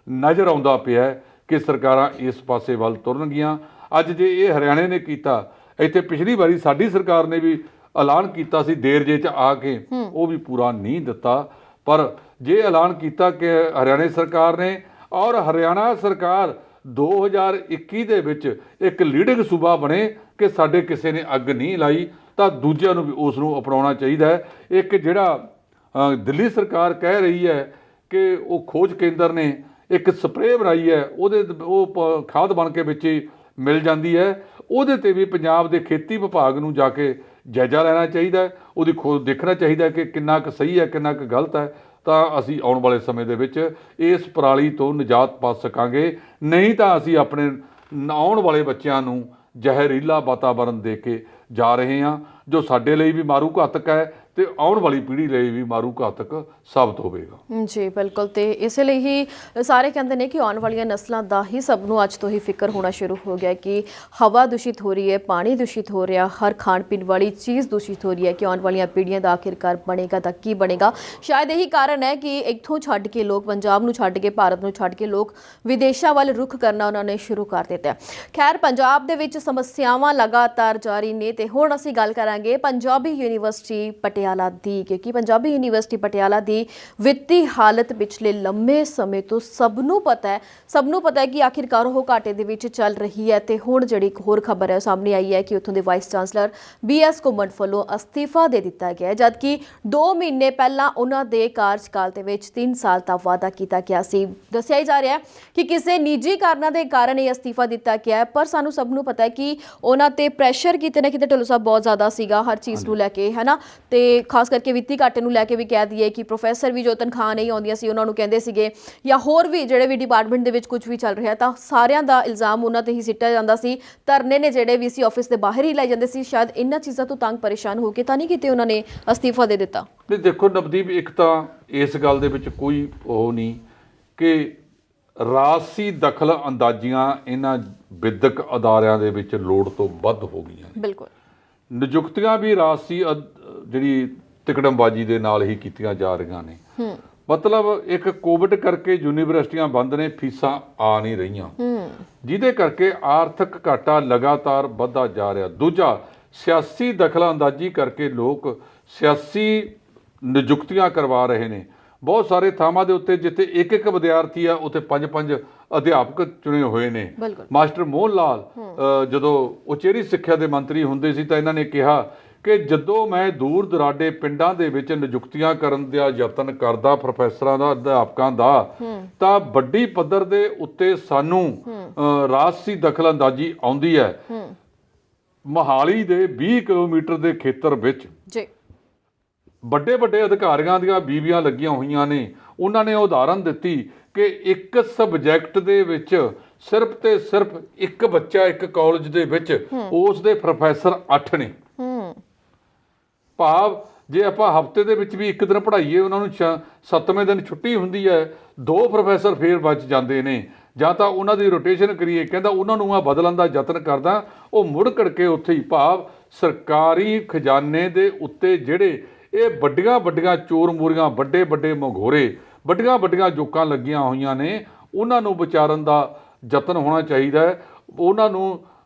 ਨਜ਼ਰ ਆਉਂਦਾ ਪਿਆ ਕਿ ਸਰਕਾਰਾਂ ਇਸ ਪਾਸੇ ਵੱਲ ਤੁਰਨਗੀਆਂ। ਅੱਜ ਜੇ ਇਹ ਹਰਿਆਣੇ ਨੇ ਕੀਤਾ, ਇੱਥੇ ਪਿਛਲੀ ਵਾਰੀ ਸਾਡੀ ਸਰਕਾਰ ਨੇ ਵੀ ਐਲਾਨ ਕੀਤਾ ਸੀ ਦੇਰ ਜੇ 'ਚ ਆ ਕੇ, ਉਹ ਵੀ ਪੂਰਾ ਨਹੀਂ ਦਿੱਤਾ। ਪਰ ਜੇ ਐਲਾਨ ਕੀਤਾ ਕਿ ਹਰਿਆਣਾ ਸਰਕਾਰ ਨੇ, ਔਰ ਹਰਿਆਣਾ ਸਰਕਾਰ 2021 ਦੇ ਵਿੱਚ ਇੱਕ ਲੀਡਿੰਗ ਸੂਬਾ ਬਣੇ ਕਿ ਸਾਡੇ ਕਿਸੇ ਨੇ ਅੱਗ ਨਹੀਂ ਲਾਈ, ਤਾਂ ਦੂਜਿਆਂ ਨੂੰ ਵੀ ਉਸ ਨੂੰ ਅਪਣਾਉਣਾ ਚਾਹੀਦਾ ਹੈ। ਇੱਕ ਜਿਹੜਾ ਦਿੱਲੀ ਸਰਕਾਰ ਕਹਿ ਰਹੀ ਹੈ ਕਿ ਉਹ ਖੋਜ ਕੇਂਦਰ ਨੇ ਇੱਕ ਸਪਰੇਅ ਬਣਾਈ ਹੈ, ਉਹ ਖਾਦ ਬਣ ਕੇ ਵਿੱਚ ਮਿਲ ਜਾਂਦੀ ਹੈ, ਉਹਦੇ 'ਤੇ ਵੀ ਪੰਜਾਬ ਦੇ ਖੇਤੀ ਵਿਭਾਗ ਨੂੰ ਜਾ ਕੇ ਜਾਇਜ਼ਾ ਲੈਣਾ ਚਾਹੀਦਾ ਹੈ, ਉਹਦੀ ਖੋਜ ਦੇਖਣਾ ਚਾਹੀਦਾ ਕਿ ਕਿੰਨਾ ਕੁ ਸਹੀ ਹੈ, ਕਿੰਨਾ ਕੁ ਗਲਤ ਹੈ, ਤਾਂ ਅਸੀਂ ਆਉਣ ਵਾਲੇ ਸਮੇਂ ਦੇ ਵਿੱਚ ਇਸ ਪਰਾਲੀ ਤੋਂ ਨਿਜਾਤ ਪਾ ਸਕਾਂਗੇ। ਨਹੀਂ ਤਾਂ ਅਸੀਂ ਆਪਣੇ ਆਉਣ ਵਾਲੇ ਬੱਚਿਆਂ ਨੂੰ ਜ਼ਹਿਰੀਲਾ ਵਾਤਾਵਰਨ ਦੇ ਕੇ ਜਾ ਰਹੇ ਹਾਂ, ਜੋ ਸਾਡੇ ਲਈ ਵੀ ਮਾਰੂ ਘਾਤਕ ਹੈ ਤੇ ਆਉਣ ਵਾਲੀ ਪੀੜ੍ਹੀ ਲਈ ਵੀ ਮਾਰੂ ਘਾਤਕ ਸਾਬਤ ਹੋਵੇਗਾ। ਜੀ ਬਿਲਕੁਲ, ਤੇ ਇਸੇ ਲਈ ਹੀ ਸਾਰੇ ਕਹਿੰਦੇ ਨੇ ਕਿ ਆਉਣ ਵਾਲੀਆਂ ਨਸਲਾਂ ਦਾ ਹੀ ਸਭ ਨੂੰ ਅੱਜ ਤੋਂ ਹੀ ਫਿਕਰ ਹੋਣਾ ਸ਼ੁਰੂ ਹੋ ਗਿਆ ਕਿ ਹਵਾ ਦੂਸ਼ਿਤ ਹੋ ਰਹੀ ਹੈ, ਪਾਣੀ ਦੂਸ਼ਿਤ ਹੋ ਰਿਹਾ, ਹਰ ਖਾਣ ਪੀਣ ਵਾਲੀ ਚੀਜ਼ ਦੂਸ਼ਿਤ ਹੋ ਰਹੀ ਹੈ, ਕਿ ਆਉਣ ਵਾਲੀਆਂ ਪੀੜ੍ਹੀਆਂ ਦਾ ਆਖਿਰਕਾਰ ਬਣੇਗਾ ਤਾਂ ਕੀ ਬਣੇਗਾ। ਸ਼ਾਇਦ ਇਹੀ ਕਾਰਨ ਹੈ ਕਿ ਇੱਥੋਂ ਛੱਡ ਕੇ ਲੋਕ, ਪੰਜਾਬ ਨੂੰ ਛੱਡ ਕੇ, ਭਾਰਤ ਨੂੰ ਛੱਡ ਕੇ ਲੋਕ ਵਿਦੇਸ਼ਾਂ ਵੱਲ ਰੁਖ ਕਰਨਾ ਉਹਨਾਂ ਨੇ ਸ਼ੁਰੂ ਕਰ ਦਿੱਤਾ। ਖੈਰ, ਪੰਜਾਬ ਦੇ ਵਿੱਚ ਸਮੱਸਿਆਵਾਂ ਲਗਾਤਾਰ ਜਾਰੀ ਨੇ ਤੇ ਹੁਣ ਅਸੀਂ ਗੱਲ ਕਰਾਂਗੇ ਪੰਜਾਬੀ ਯੂਨੀਵਰਸਿਟੀ ਪਟਿਆਲਾ ਦੀ, ਕਿਉਂਕਿ ਪੰਜਾਬੀ ਯੂਨੀਵਰਸਿਟੀ ਪਟਿਆਲਾ ਦੀ ਵਿੱਤੀ ਹਾਲਤ ਪਿਛਲੇ ਲੰਮੇ ਸਮੇਂ ਤੋਂ ਸਭ ਨੂੰ ਪਤਾ ਹੈ ਕਿ ਆਖਿਰਕਾਰ ਉਹ ਘਾਟੇ ਦੇ ਵਿੱਚ ਚੱਲ ਰਹੀ ਹੈ। ਤੇ ਹੁਣ ਜਿਹੜੀ ਇੱਕ ਹੋਰ ਖਬਰ ਹੈ ਸਾਹਮਣੇ ਆਈ ਹੈ ਕਿ ਉੱਥੋਂ ਦੇ ਵਾਈਸ ਚਾਂਸਲਰ BS ਘੁੰਮਣ ਵੱਲੋਂ ਅਸਤੀਫਾ ਦੇ ਦਿੱਤਾ ਗਿਆ, ਜਦਕਿ 2 ਮਹੀਨੇ ਪਹਿਲਾਂ ਉਹਨਾਂ ਦੇ ਕਾਰਜਕਾਲ ਦੇ ਵਿੱਚ 3 ਸਾਲ ਦਾ ਵਾਅਦਾ ਕੀਤਾ ਗਿਆ ਸੀ। ਦੱਸਿਆ ਜਾ ਰਿਹਾ ਹੈ ਕਿ ਕਿਸੇ ਨਿੱਜੀ ਕਾਰਨਾਂ ਦੇ ਕਾਰਨ ਇਹ ਅਸਤੀਫਾ ਦਿੱਤਾ ਗਿਆ ਹੈ, ਪਰ ਸਾਨੂੰ ਸਭ ਨੂੰ ਪਤਾ ਹੈ ਕਿ ਉਹਨਾਂ ਤੇ ਪ੍ਰੈਸ਼ਰ ਕਿਤੇ ਨਾ ਕਿਤੇ ਢਿੱਲੋਂ ਸਾਹਿਬ ਬਹੁਤ ਜ਼ਿਆਦਾ ਸੀਗਾ ਹਰ ਚੀਜ਼ ਨੂੰ ਲੈ ਕੇ, ਹੈ ਨਾ। ਤੇ ਖਾਸ ਕਰਕੇ ਵਿੱਤੀ ਘਾਟੇ ਨੂੰ ਲੈ ਕੇ ਵੀ ਕਹਿ ਦਈਏ ਕਿ ਪ੍ਰੋਫੈਸਰ ਵੀ ਜੋ ਤਨਖਾਹ ਨਹੀਂ ਆਉਂਦੀਆਂ ਸੀ ਉਹਨਾਂ ਨੂੰ ਕਹਿੰਦੇ ਸੀਗੇ, ਜਾਂ ਹੋਰ ਵੀ ਜਿਹੜੇ ਵੀ ਡਿਪਾਰਟਮੈਂਟ ਦੇ ਵਿੱਚ ਕੁਝ ਵੀ ਚੱਲ ਰਿਹਾ ਤਾਂ ਸਾਰਿਆਂ ਦਾ ਇਲਜ਼ਾਮ ਉਹਨਾਂ ਤੇ ਹੀ ਸਿੱਟਿਆ ਜਾਂਦਾ ਸੀ। ਧਰਨੇ ਨੇ ਜਿਹੜੇ VC ਆਫਿਸ ਦੇ ਬਾਹਰ ਹੀ ਲਾਏ ਜਾਂਦੇ ਸੀ। ਸ਼ਾਇਦ ਇਹਨਾਂ ਚੀਜ਼ਾਂ ਤੋਂ ਤੰਗ ਪਰੇਸ਼ਾਨ ਹੋ ਕੇ ਤਾਂ ਨਹੀਂ ਕਿਤੇ ਉਹਨਾਂ ਨੇ ਅਸਤੀਫਾ ਦੇ ਦਿੱਤਾ। ਨਹੀਂ, ਦੇਖੋ ਨਵਦੀਪ, ਇੱਕ ਤਾਂ ਇਸ ਗੱਲ ਦੇ ਵਿੱਚ ਕੋਈ ਉਹ ਨਹੀਂ ਕਿ ਰਾਜਸੀ ਦਖਲ ਅੰਦਾਜ਼ੀਆਂ ਇਹਨਾਂ ਵਿਦਿਅਕ ਅਦਾਰਿਆਂ ਦੇ ਵਿੱਚ ਲੋੜ ਤੋਂ ਵੱਧ ਹੋ ਗਈਆਂ। ਬਿਲਕੁਲ, ਨਿਯੁਕਤੀਆਂ ਵੀ ਰਾਜਸੀ ਜਿਹੜੀ ਤਿਕੜਮਬਾਜ਼ੀ ਦੇ ਨਾਲ ਹੀ ਕੀਤੀਆਂ ਜਾ ਰਹੀਆਂ ਨੇ। ਮਤਲਬ ਇੱਕ ਕੋਵਿਡ ਕਰਕੇ ਯੂਨੀਵਰਸਿਟੀਆਂ ਬੰਦ ਨੇ, ਫੀਸਾਂ ਆ ਨਹੀਂ ਰਹੀਆਂ, ਜਿਹਦੇ ਕਰਕੇ ਆਰਥਿਕ ਘਾਟਾ ਲਗਾਤਾਰ ਵੱਧਦਾ ਜਾ ਰਿਹਾ। ਦੂਜਾ, ਸਿਆਸੀ ਦਖਲਅੰਦਾਜ਼ੀ ਕਰਕੇ ਲੋਕ ਸਿਆਸੀ ਨਿਯੁਕਤੀਆਂ ਕਰਵਾ ਰਹੇ ਨੇ। ਬਹੁਤ ਸਾਰੇ ਥਾਵਾਂ ਦੇ ਉੱਤੇ ਜਿੱਥੇ ਇੱਕ ਇੱਕ ਵਿਦਿਆਰਥੀ ਆ, ਉੱਥੇ 5-5 ਅਧਿਆਪਕ ਚੁਣੇ ਹੋਏ ਨੇ। ਮਾਸਟਰ ਮੋਹਨ ਲਾਲ ਜਦੋਂ ਉਚੇਰੀ ਸਿੱਖਿਆ ਦੇ ਮੰਤਰੀ ਹੁੰਦੇ ਸੀ ਤਾਂ ਇਹਨਾਂ ਨੇ ਕਿਹਾ ਕਿ ਜਦੋਂ ਮੈਂ ਦੂਰ ਦੁਰਾਡੇ ਪਿੰਡਾਂ ਦੇ ਵਿੱਚ ਨਿਯੁਕਤੀਆਂ ਕਰਨ ਦਾ ਯਤਨ ਕਰਦਾ ਪ੍ਰੋਫੈਸਰਾਂ ਦਾ, ਅਧਿਆਪਕਾਂ ਦਾ, ਤਾਂ ਵੱਡੀ ਪੱਧਰ ਦੇ ਉੱਤੇ ਸਾਨੂੰ ਰਾਜਸੀ ਦਖਲਅੰਦਾਜ਼ੀ ਆਉਂਦੀ ਹੈ। ਮੋਹਾਲੀ ਦੇ 20 ਕਿਲੋਮੀਟਰ ਦੇ ਖੇਤਰ ਵਿੱਚ ਵੱਡੇ ਵੱਡੇ ਅਧਿਕਾਰੀਆਂ ਦੀਆਂ ਬੀਬੀਆਂ ਲੱਗੀਆਂ ਹੋਈਆਂ ਨੇ। ਉਹਨਾਂ ਨੇ ਉਦਾਹਰਨ ਦਿੱਤੀ ਕਿ ਇੱਕ ਸਬਜੈਕਟ ਦੇ ਵਿੱਚ ਸਿਰਫ ਤੇ ਸਿਰਫ ਇੱਕ ਬੱਚਾ ਇੱਕ ਕਾਲਜ ਦੇ ਵਿੱਚ, ਉਸ ਦੇ ਪ੍ਰੋਫੈਸਰ 8 ਨੇ। ਭਾਵ ਜੇ ਆਪਾਂ ਹਫਤੇ ਦੇ ਵਿੱਚ ਵੀ ਇੱਕ ਦਿਨ ਪੜ੍ਹਾਈਏ, ਉਹਨਾਂ ਨੂੰ 7ਵੇਂ ਦਿਨ ਛੁੱਟੀ ਹੁੰਦੀ ਹੈ, 2 ਪ੍ਰੋਫੈਸਰ ਫੇਰ ਬਚ ਜਾਂਦੇ ਨੇ। ਜਾਂ ਤਾਂ ਉਹਨਾਂ ਦੀ ਰੋਟੇਸ਼ਨ ਕਰੀਏ, ਕਹਿੰਦਾ ਉਹਨਾਂ ਨੂੰ ਮੈਂ ਬਦਲਣ ਦਾ ਯਤਨ ਕਰਦਾ, ਉਹ ਮੁੜ ਕੜਕੇ ਉੱਥੇ ਹੀ। ਭਾਵ ਸਰਕਾਰੀ ਖਜ਼ਾਨੇ ਦੇ ਉੱਤੇ ਜਿਹੜੇ ਇਹ ਵੱਡੀਆਂ ਵੱਡੀਆਂ ਚੋਰ ਮੂਰੀਆਂ, ਵੱਡੇ ਵੱਡੇ ਮਘੋਰੇ, ਵੱਡੀਆਂ ਵੱਡੀਆਂ ਜੋਕਾਂ ਲੱਗੀਆਂ ਹੋਈਆਂ ਨੇ, ਉਹਨਾਂ ਨੂੰ ਵਿਚਾਰਨ ਦਾ ਯਤਨ ਹੋਣਾ ਚਾਹੀਦਾ ਹੈ। ਉਹਨਾਂ ਨੂੰ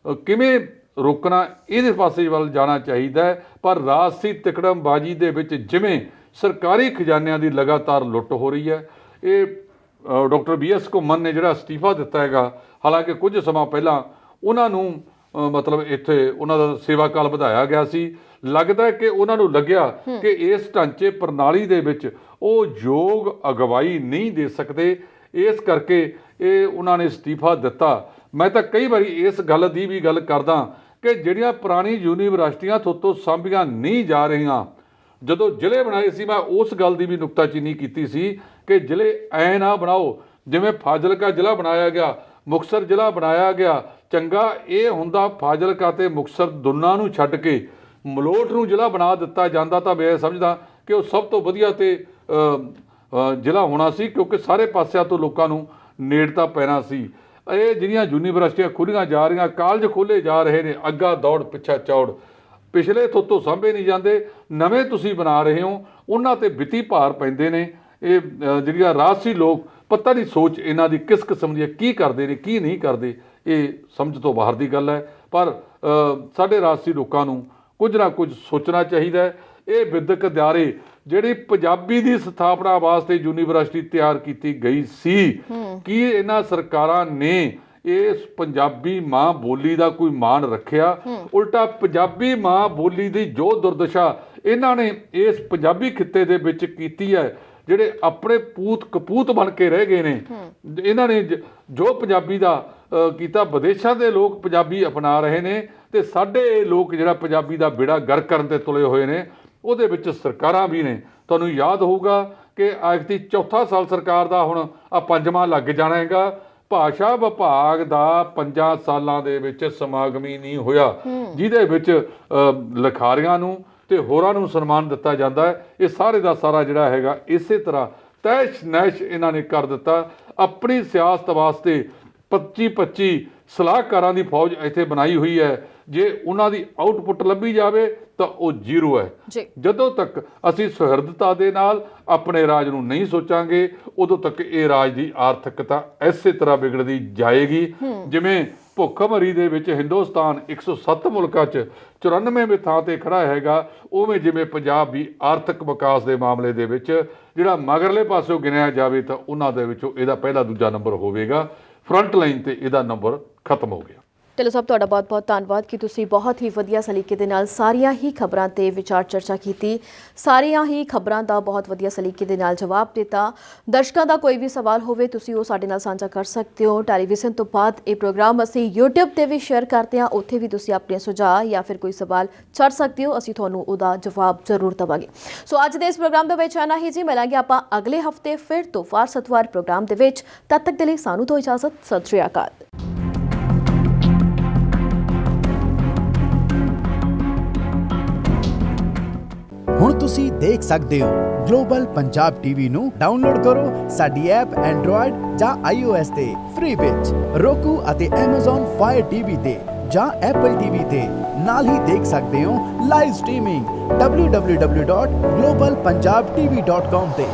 ਕਿਵੇਂ ਰੋਕਣਾ, ਇਹਦੇ ਪਾਸੇ ਵੱਲ ਜਾਣਾ ਚਾਹੀਦਾ ਹੈ। ਪਰ ਰਾਜਸੀ ਤਿਕੜਮਬਾਜ਼ੀ ਦੇ ਵਿੱਚ ਜਿਵੇਂ ਸਰਕਾਰੀ ਖਜ਼ਾਨਿਆਂ ਦੀ ਲਗਾਤਾਰ ਲੁੱਟ ਹੋ ਰਹੀ ਹੈ, ਇਹ ਡਾਕਟਰ BS ਘੁੰਮਣ ਨੇ ਜਿਹੜਾ ਅਸਤੀਫਾ ਦਿੱਤਾ ਹੈਗਾ, ਹਾਲਾਂਕਿ ਕੁਝ ਸਮਾਂ ਪਹਿਲਾਂ ਉਹਨਾਂ ਨੂੰ ਮਤਲਬ ਇੱਥੇ ਉਹਨਾਂ ਦਾ ਸੇਵਾ ਕਾਲ ਵਧਾਇਆ ਗਿਆ ਸੀ। ਲੱਗਦਾ ਹੈ ਕਿ ਉਹਨਾਂ ਨੂੰ ਲੱਗਿਆ ਕਿ ਇਸ ਢਾਂਚੇ ਪ੍ਰਣਾਲੀ ਦੇ ਵਿੱਚ ਉਹ ਯੋਗ ਅਗਵਾਈ ਨਹੀਂ ਦੇ ਸਕਦੇ, ਇਸ ਕਰਕੇ ਇਹ ਉਹਨਾਂ ਨੇ ਅਸਤੀਫਾ ਦਿੱਤਾ। ਮੈਂ ਤਾਂ ਕਈ ਵਾਰੀ ਇਸ ਗੱਲ ਦੀ ਵੀ ਗੱਲ ਕਰਦਾ ਕਿ ਜਿਹੜੀਆਂ ਪੁਰਾਣੀ ਯੂਨੀਵਰਸਿਟੀਆਂ ਤੋਂ ਸਾਂਭੀਆਂ ਨਹੀਂ ਜਾ ਰਹੀਆਂ, ਜਦੋਂ ਜ਼ਿਲ੍ਹੇ ਬਣਾਏ ਸੀ ਮੈਂ ਉਸ ਗੱਲ ਦੀ ਵੀ ਨੁਕਤਾਚੀਨੀ ਕੀਤੀ ਸੀ ਕਿ ਜ਼ਿਲ੍ਹੇ ਐ ਨਾ ਬਣਾਓ ਜਿਵੇਂ ਫਾਜ਼ਿਲਕਾ ਜ਼ਿਲ੍ਹਾ ਬਣਾਇਆ ਗਿਆ, ਮੁਕਤਸਰ ਜ਼ਿਲ੍ਹਾ ਬਣਾਇਆ ਗਿਆ। ਚੰਗਾ ਇਹ ਹੁੰਦਾ ਫਾਜ਼ਿਲਕਾ ਤੇ ਮੁਕਤਸਰ ਦੋਨਾਂ ਨੂੰ ਛੱਡ ਕੇ ਮਲੋਟ ਨੂੰ ਜ਼ਿਲ੍ਹਾ ਬਣਾ ਦਿੱਤਾ ਜਾਂਦਾ ਤਾਂ ਮੈਂ ਸਮਝਦਾ ਕਿ ਉਹ ਸਭ ਤੋਂ ਵਧੀਆ ਤੇ ਜ਼ਿਲ੍ਹਾ ਹੋਣਾ ਸੀ, ਕਿਉਂਕਿ ਸਾਰੇ ਪਾਸਿਆਂ ਤੋਂ ਲੋਕਾਂ ਨੂੰ ਨੇੜਤਾ ਪੈਣਾ ਸੀ। ਇਹ ਜਿਹੜੀਆਂ ਯੂਨੀਵਰਸਿਟੀਆਂ ਖੁੱਲ੍ਹੀਆਂ ਜਾ ਰਹੀਆਂ, ਕਾਲਜ ਖੋਲ੍ਹੇ ਜਾ ਰਹੇ ਨੇ, ਅੱਗਾ ਦੌੜ ਪਿੱਛਾ ਚੌੜ, ਪਿਛਲੇ ਤੋਂ ਸਾਂਭੇ ਨਹੀਂ ਜਾਂਦੇ, ਨਵੇਂ ਤੁਸੀਂ ਬਣਾ ਰਹੇ ਹੋ, ਉਹਨਾਂ ਤੇ ਵਿੱਤੀ ਭਾਰ ਪੈਂਦੇ ਨੇ। ਇਹ ਜਿਹੜੀਆਂ ਰਾਜਸੀ ਲੋਕ, ਪਤਾ ਨਹੀਂ ਸੋਚ ਇਹਨਾਂ ਦੀ ਕਿਸ ਕਿਸਮ ਦੀ ਹੈ, ਕੀ ਕਰਦੇ ਨੇ ਕੀ ਨਹੀਂ ਕਰਦੇ, ਇਹ ਸਮਝ ਤੋਂ ਬਾਹਰ ਦੀ ਗੱਲ ਹੈ। ਪਰ ਸਾਡੇ ਰਾਜਸੀ ਲੋਕਾਂ ਨੂੰ ਕੁਝ ਨਾ ਕੁਝ ਸੋਚਣਾ ਚਾਹੀਦਾ ਹੈ। ਇਹ ਵਿਦਿਅਕ ਅਦਾਰੇ ਜਿਹੜੀ ਪੰਜਾਬੀ ਦੀ ਸਥਾਪਨਾ ਵਾਸਤੇ ਯੂਨੀਵਰਸਿਟੀ ਤਿਆਰ ਕੀਤੀ ਗਈ ਸੀ, ਕੀ ਇਹਨਾਂ ਸਰਕਾਰਾਂ ਨੇ ਇਸ ਪੰਜਾਬੀ ਮਾਂ ਬੋਲੀ ਦਾ ਕੋਈ ਮਾਣ ਰੱਖਿਆ? ਉਲਟਾ ਪੰਜਾਬੀ ਮਾਂ ਬੋਲੀ ਦੀ ਜੋ ਦੁਰਦਸ਼ਾ ਇਹਨਾਂ ਨੇ ਇਸ ਪੰਜਾਬੀ ਖਿੱਤੇ ਦੇ ਵਿੱਚ ਕੀਤੀ ਹੈ, ਜਿਹੜੇ ਆਪਣੇ ਪੂਤ ਕਪੂਤ ਬਣ ਕੇ ਰਹਿ ਗਏ ਨੇ, ਇਹਨਾਂ ਨੇ ਜੋ ਪੰਜਾਬੀ ਦਾ ਕੀਤਾ, ਵਿਦੇਸ਼ਾਂ ਦੇ ਲੋਕ ਪੰਜਾਬੀ ਅਪਣਾ ਰਹੇ ਨੇ ਤੇ ਸਾਡੇ ਲੋਕ ਜਿਹੜਾ ਪੰਜਾਬੀ ਦਾ ਬੇੜਾ ਗਰਕ ਕਰਨ ਤੇ ਤੁਲੇ ਹੋਏ ਨੇ, ਉਹਦੇ ਵਿੱਚ ਸਰਕਾਰਾਂ ਵੀ ਨੇ। ਤੁਹਾਨੂੰ ਯਾਦ ਹੋਊਗਾ ਕਿ ਐਤਕੀ 4ਥਾ ਸਾਲ ਸਰਕਾਰ ਦਾ, ਹੁਣ ਆ 5ਵਾਂ ਲੱਗ ਜਾਣਾ ਹੈਗਾ। ਭਾਸ਼ਾ ਵਿਭਾਗ ਦਾ 5 ਸਾਲਾਂ ਦੇ ਵਿੱਚ ਸਮਾਗਮ ਹੀ ਨਹੀਂ ਹੋਇਆ ਜਿਹਦੇ ਵਿੱਚ ਲਿਖਾਰੀਆਂ ਨੂੰ ਤੇ ਹੋਰਾਂ ਨੂੰ ਸਨਮਾਨ ਦਿੱਤਾ ਜਾਂਦਾ ਹੈ। ਇਹ ਸਾਰੇ ਦਾ ਸਾਰਾ ਜਿਹੜਾ ਹੈਗਾ ਇਸੇ ਤਰ੍ਹਾਂ ਤੈਸ਼ ਨੈਸ਼ ਇਹਨਾਂ ਨੇ ਕਰ ਦਿੱਤਾ। ਆਪਣੀ ਸਿਆਸਤ ਵਾਸਤੇ 25 ਸਲਾਹਕਾਰਾਂ ਦੀ ਫੌਜ ਇੱਥੇ ਬਣਾਈ ਹੋਈ ਹੈ। ਜੇ ਉਹਨਾਂ ਦੀ ਆਊਟਪੁੱਟ ਲੱਭੀ ਜਾਵੇ ਤਾਂ ਉਹ ਜ਼ੀਰੋ ਹੈ। ਜਦੋਂ ਤੱਕ ਅਸੀਂ ਸੁਹਿਰਦਤਾ ਦੇ ਨਾਲ ਆਪਣੇ ਰਾਜ ਨੂੰ ਨਹੀਂ ਸੋਚਾਂਗੇ, ਉਦੋਂ ਤੱਕ ਇਹ ਰਾਜ ਦੀ ਆਰਥਿਕਤਾ ਇਸੇ ਤਰ੍ਹਾਂ ਵਿਗੜਦੀ ਜਾਏਗੀ। ਜਿਵੇਂ ਭੁੱਖਮਰੀ ਦੇ ਵਿੱਚ ਹਿੰਦੁਸਤਾਨ 107 ਮੁਲਕਾਂ 'ਚ 94ਵੇਂ ਥਾਂ ਤੇ ਖੜਾ ਹੈਗਾ, ਉਵੇਂ ਜਿਵੇਂ ਪੰਜਾਬ ਵੀ ਆਰਥਿਕ ਵਿਕਾਸ ਦੇ ਮਾਮਲੇ ਦੇ ਵਿੱਚ ਜਿਹੜਾ ਮਗਰਲੇ ਪਾਸਿਓਂ ਗਿਣਿਆ ਜਾਵੇ ਤਾਂ ਉਹਨਾਂ ਦੇ ਵਿੱਚੋਂ ਇਹਦਾ ਪਹਿਲਾ ਦੂਜਾ ਨੰਬਰ ਹੋਵੇਗਾ। ਫਰੰਟ ਲਾਈਨ ਤੇ ਇਹਦਾ ਨੰਬਰ ਖਤਮ ਹੋ ਗਿਆ। ਢਿੱਲੋਂ ਸਾਹਿਬ, ਤੁਹਾਡਾ ਬਹੁਤ-ਬਹੁਤ ਧੰਨਵਾਦ ਕਿ ਤੁਸੀਂ ਬਹੁਤ ਹੀ ਵਧੀਆ ਸਲੀਕੇ ਦੇ ਨਾਲ ਸਾਰੀਆਂ ਹੀ ਖਬਰਾਂ ਤੇ ਵਿਚਾਰ ਚਰਚਾ ਕੀਤੀ, ਸਾਰੀਆਂ ਹੀ ਖਬਰਾਂ ਦਾ ਬਹੁਤ ਵਧੀਆ ਸਲੀਕੇ ਦੇ ਨਾਲ ਜਵਾਬ ਦਿੱਤਾ। ਦਰਸ਼ਕਾਂ ਦਾ ਕੋਈ ਵੀ ਸਵਾਲ ਹੋਵੇ ਤੁਸੀਂ ਉਹ ਸਾਡੇ ਨਾਲ ਸਾਂਝਾ ਕਰ ਸਕਦੇ ਹੋ। ਟੈਲੀਵਿਜ਼ਨ ਤੋਂ ਬਾਅਦ ਇਹ ਪ੍ਰੋਗਰਾਮ ਅਸੀਂ YouTube ਤੇ ਵੀ ਸ਼ੇਅਰ ਕਰਦੇ ਹਾਂ, ਉੱਥੇ ਵੀ ਤੁਸੀਂ ਆਪਣੇ ਸੁਝਾਅ ਜਾਂ ਫਿਰ ਕੋਈ ਸਵਾਲ ਛੱਡ ਸਕਦੇ ਹੋ, ਅਸੀਂ ਤੁਹਾਨੂੰ ਉਹਦਾ ਜਵਾਬ ਜ਼ਰੂਰ ਦੇਵਾਂਗੇ। ਸੋ ਅੱਜ ਦੇ ਇਸ ਪ੍ਰੋਗਰਾਮ ਦੇ ਵਿੱਚ ਆਨਾ ਹੀ ਜੀ, ਮਿਲਾਂਗੇ ਆਪਾਂ ਅਗਲੇ ਹਫਤੇ ਫਿਰ ਤੋਂ ਵਾਰਸਤਵਾਰ ਪ੍ਰੋਗਰਾਮ ਦੇ ਵਿੱਚ। ਤਦ ਤੱਕ ਦੇ ਲਈ ਸਾਨੂੰ ਦਿਓ ਇਜਾਜ਼ਤ। ਸਤਿ ਸ਼੍ਰੀ ਅਕਾਲ। ਹੁਣ ਤੁਸੀਂ ਦੇਖ ਸਕਦੇ ਹੋ ਗਲੋਬਲ ਪੰਜਾਬ ਟੀਵੀ ਨੂੰ ਡਾਊਨਲੋਡ ਕਰੋ ਸਾਡੀ ਐਪ ਐਂਡਰੋਇਡ ਜਾਂ iOS ਤੇ ਫ੍ਰੀ ਵਿੱਚ, roku ਅਤੇ Amazon Fire TV ਤੇ ਜਾਂ Apple TV ਤੇ। ਨਾਲ ਹੀ ਦੇਖ ਸਕਦੇ ਹੋ ਲਾਈਵ ਸਟ੍ਰੀਮਿੰਗ www.globalpunjabtv.com ਤੇ।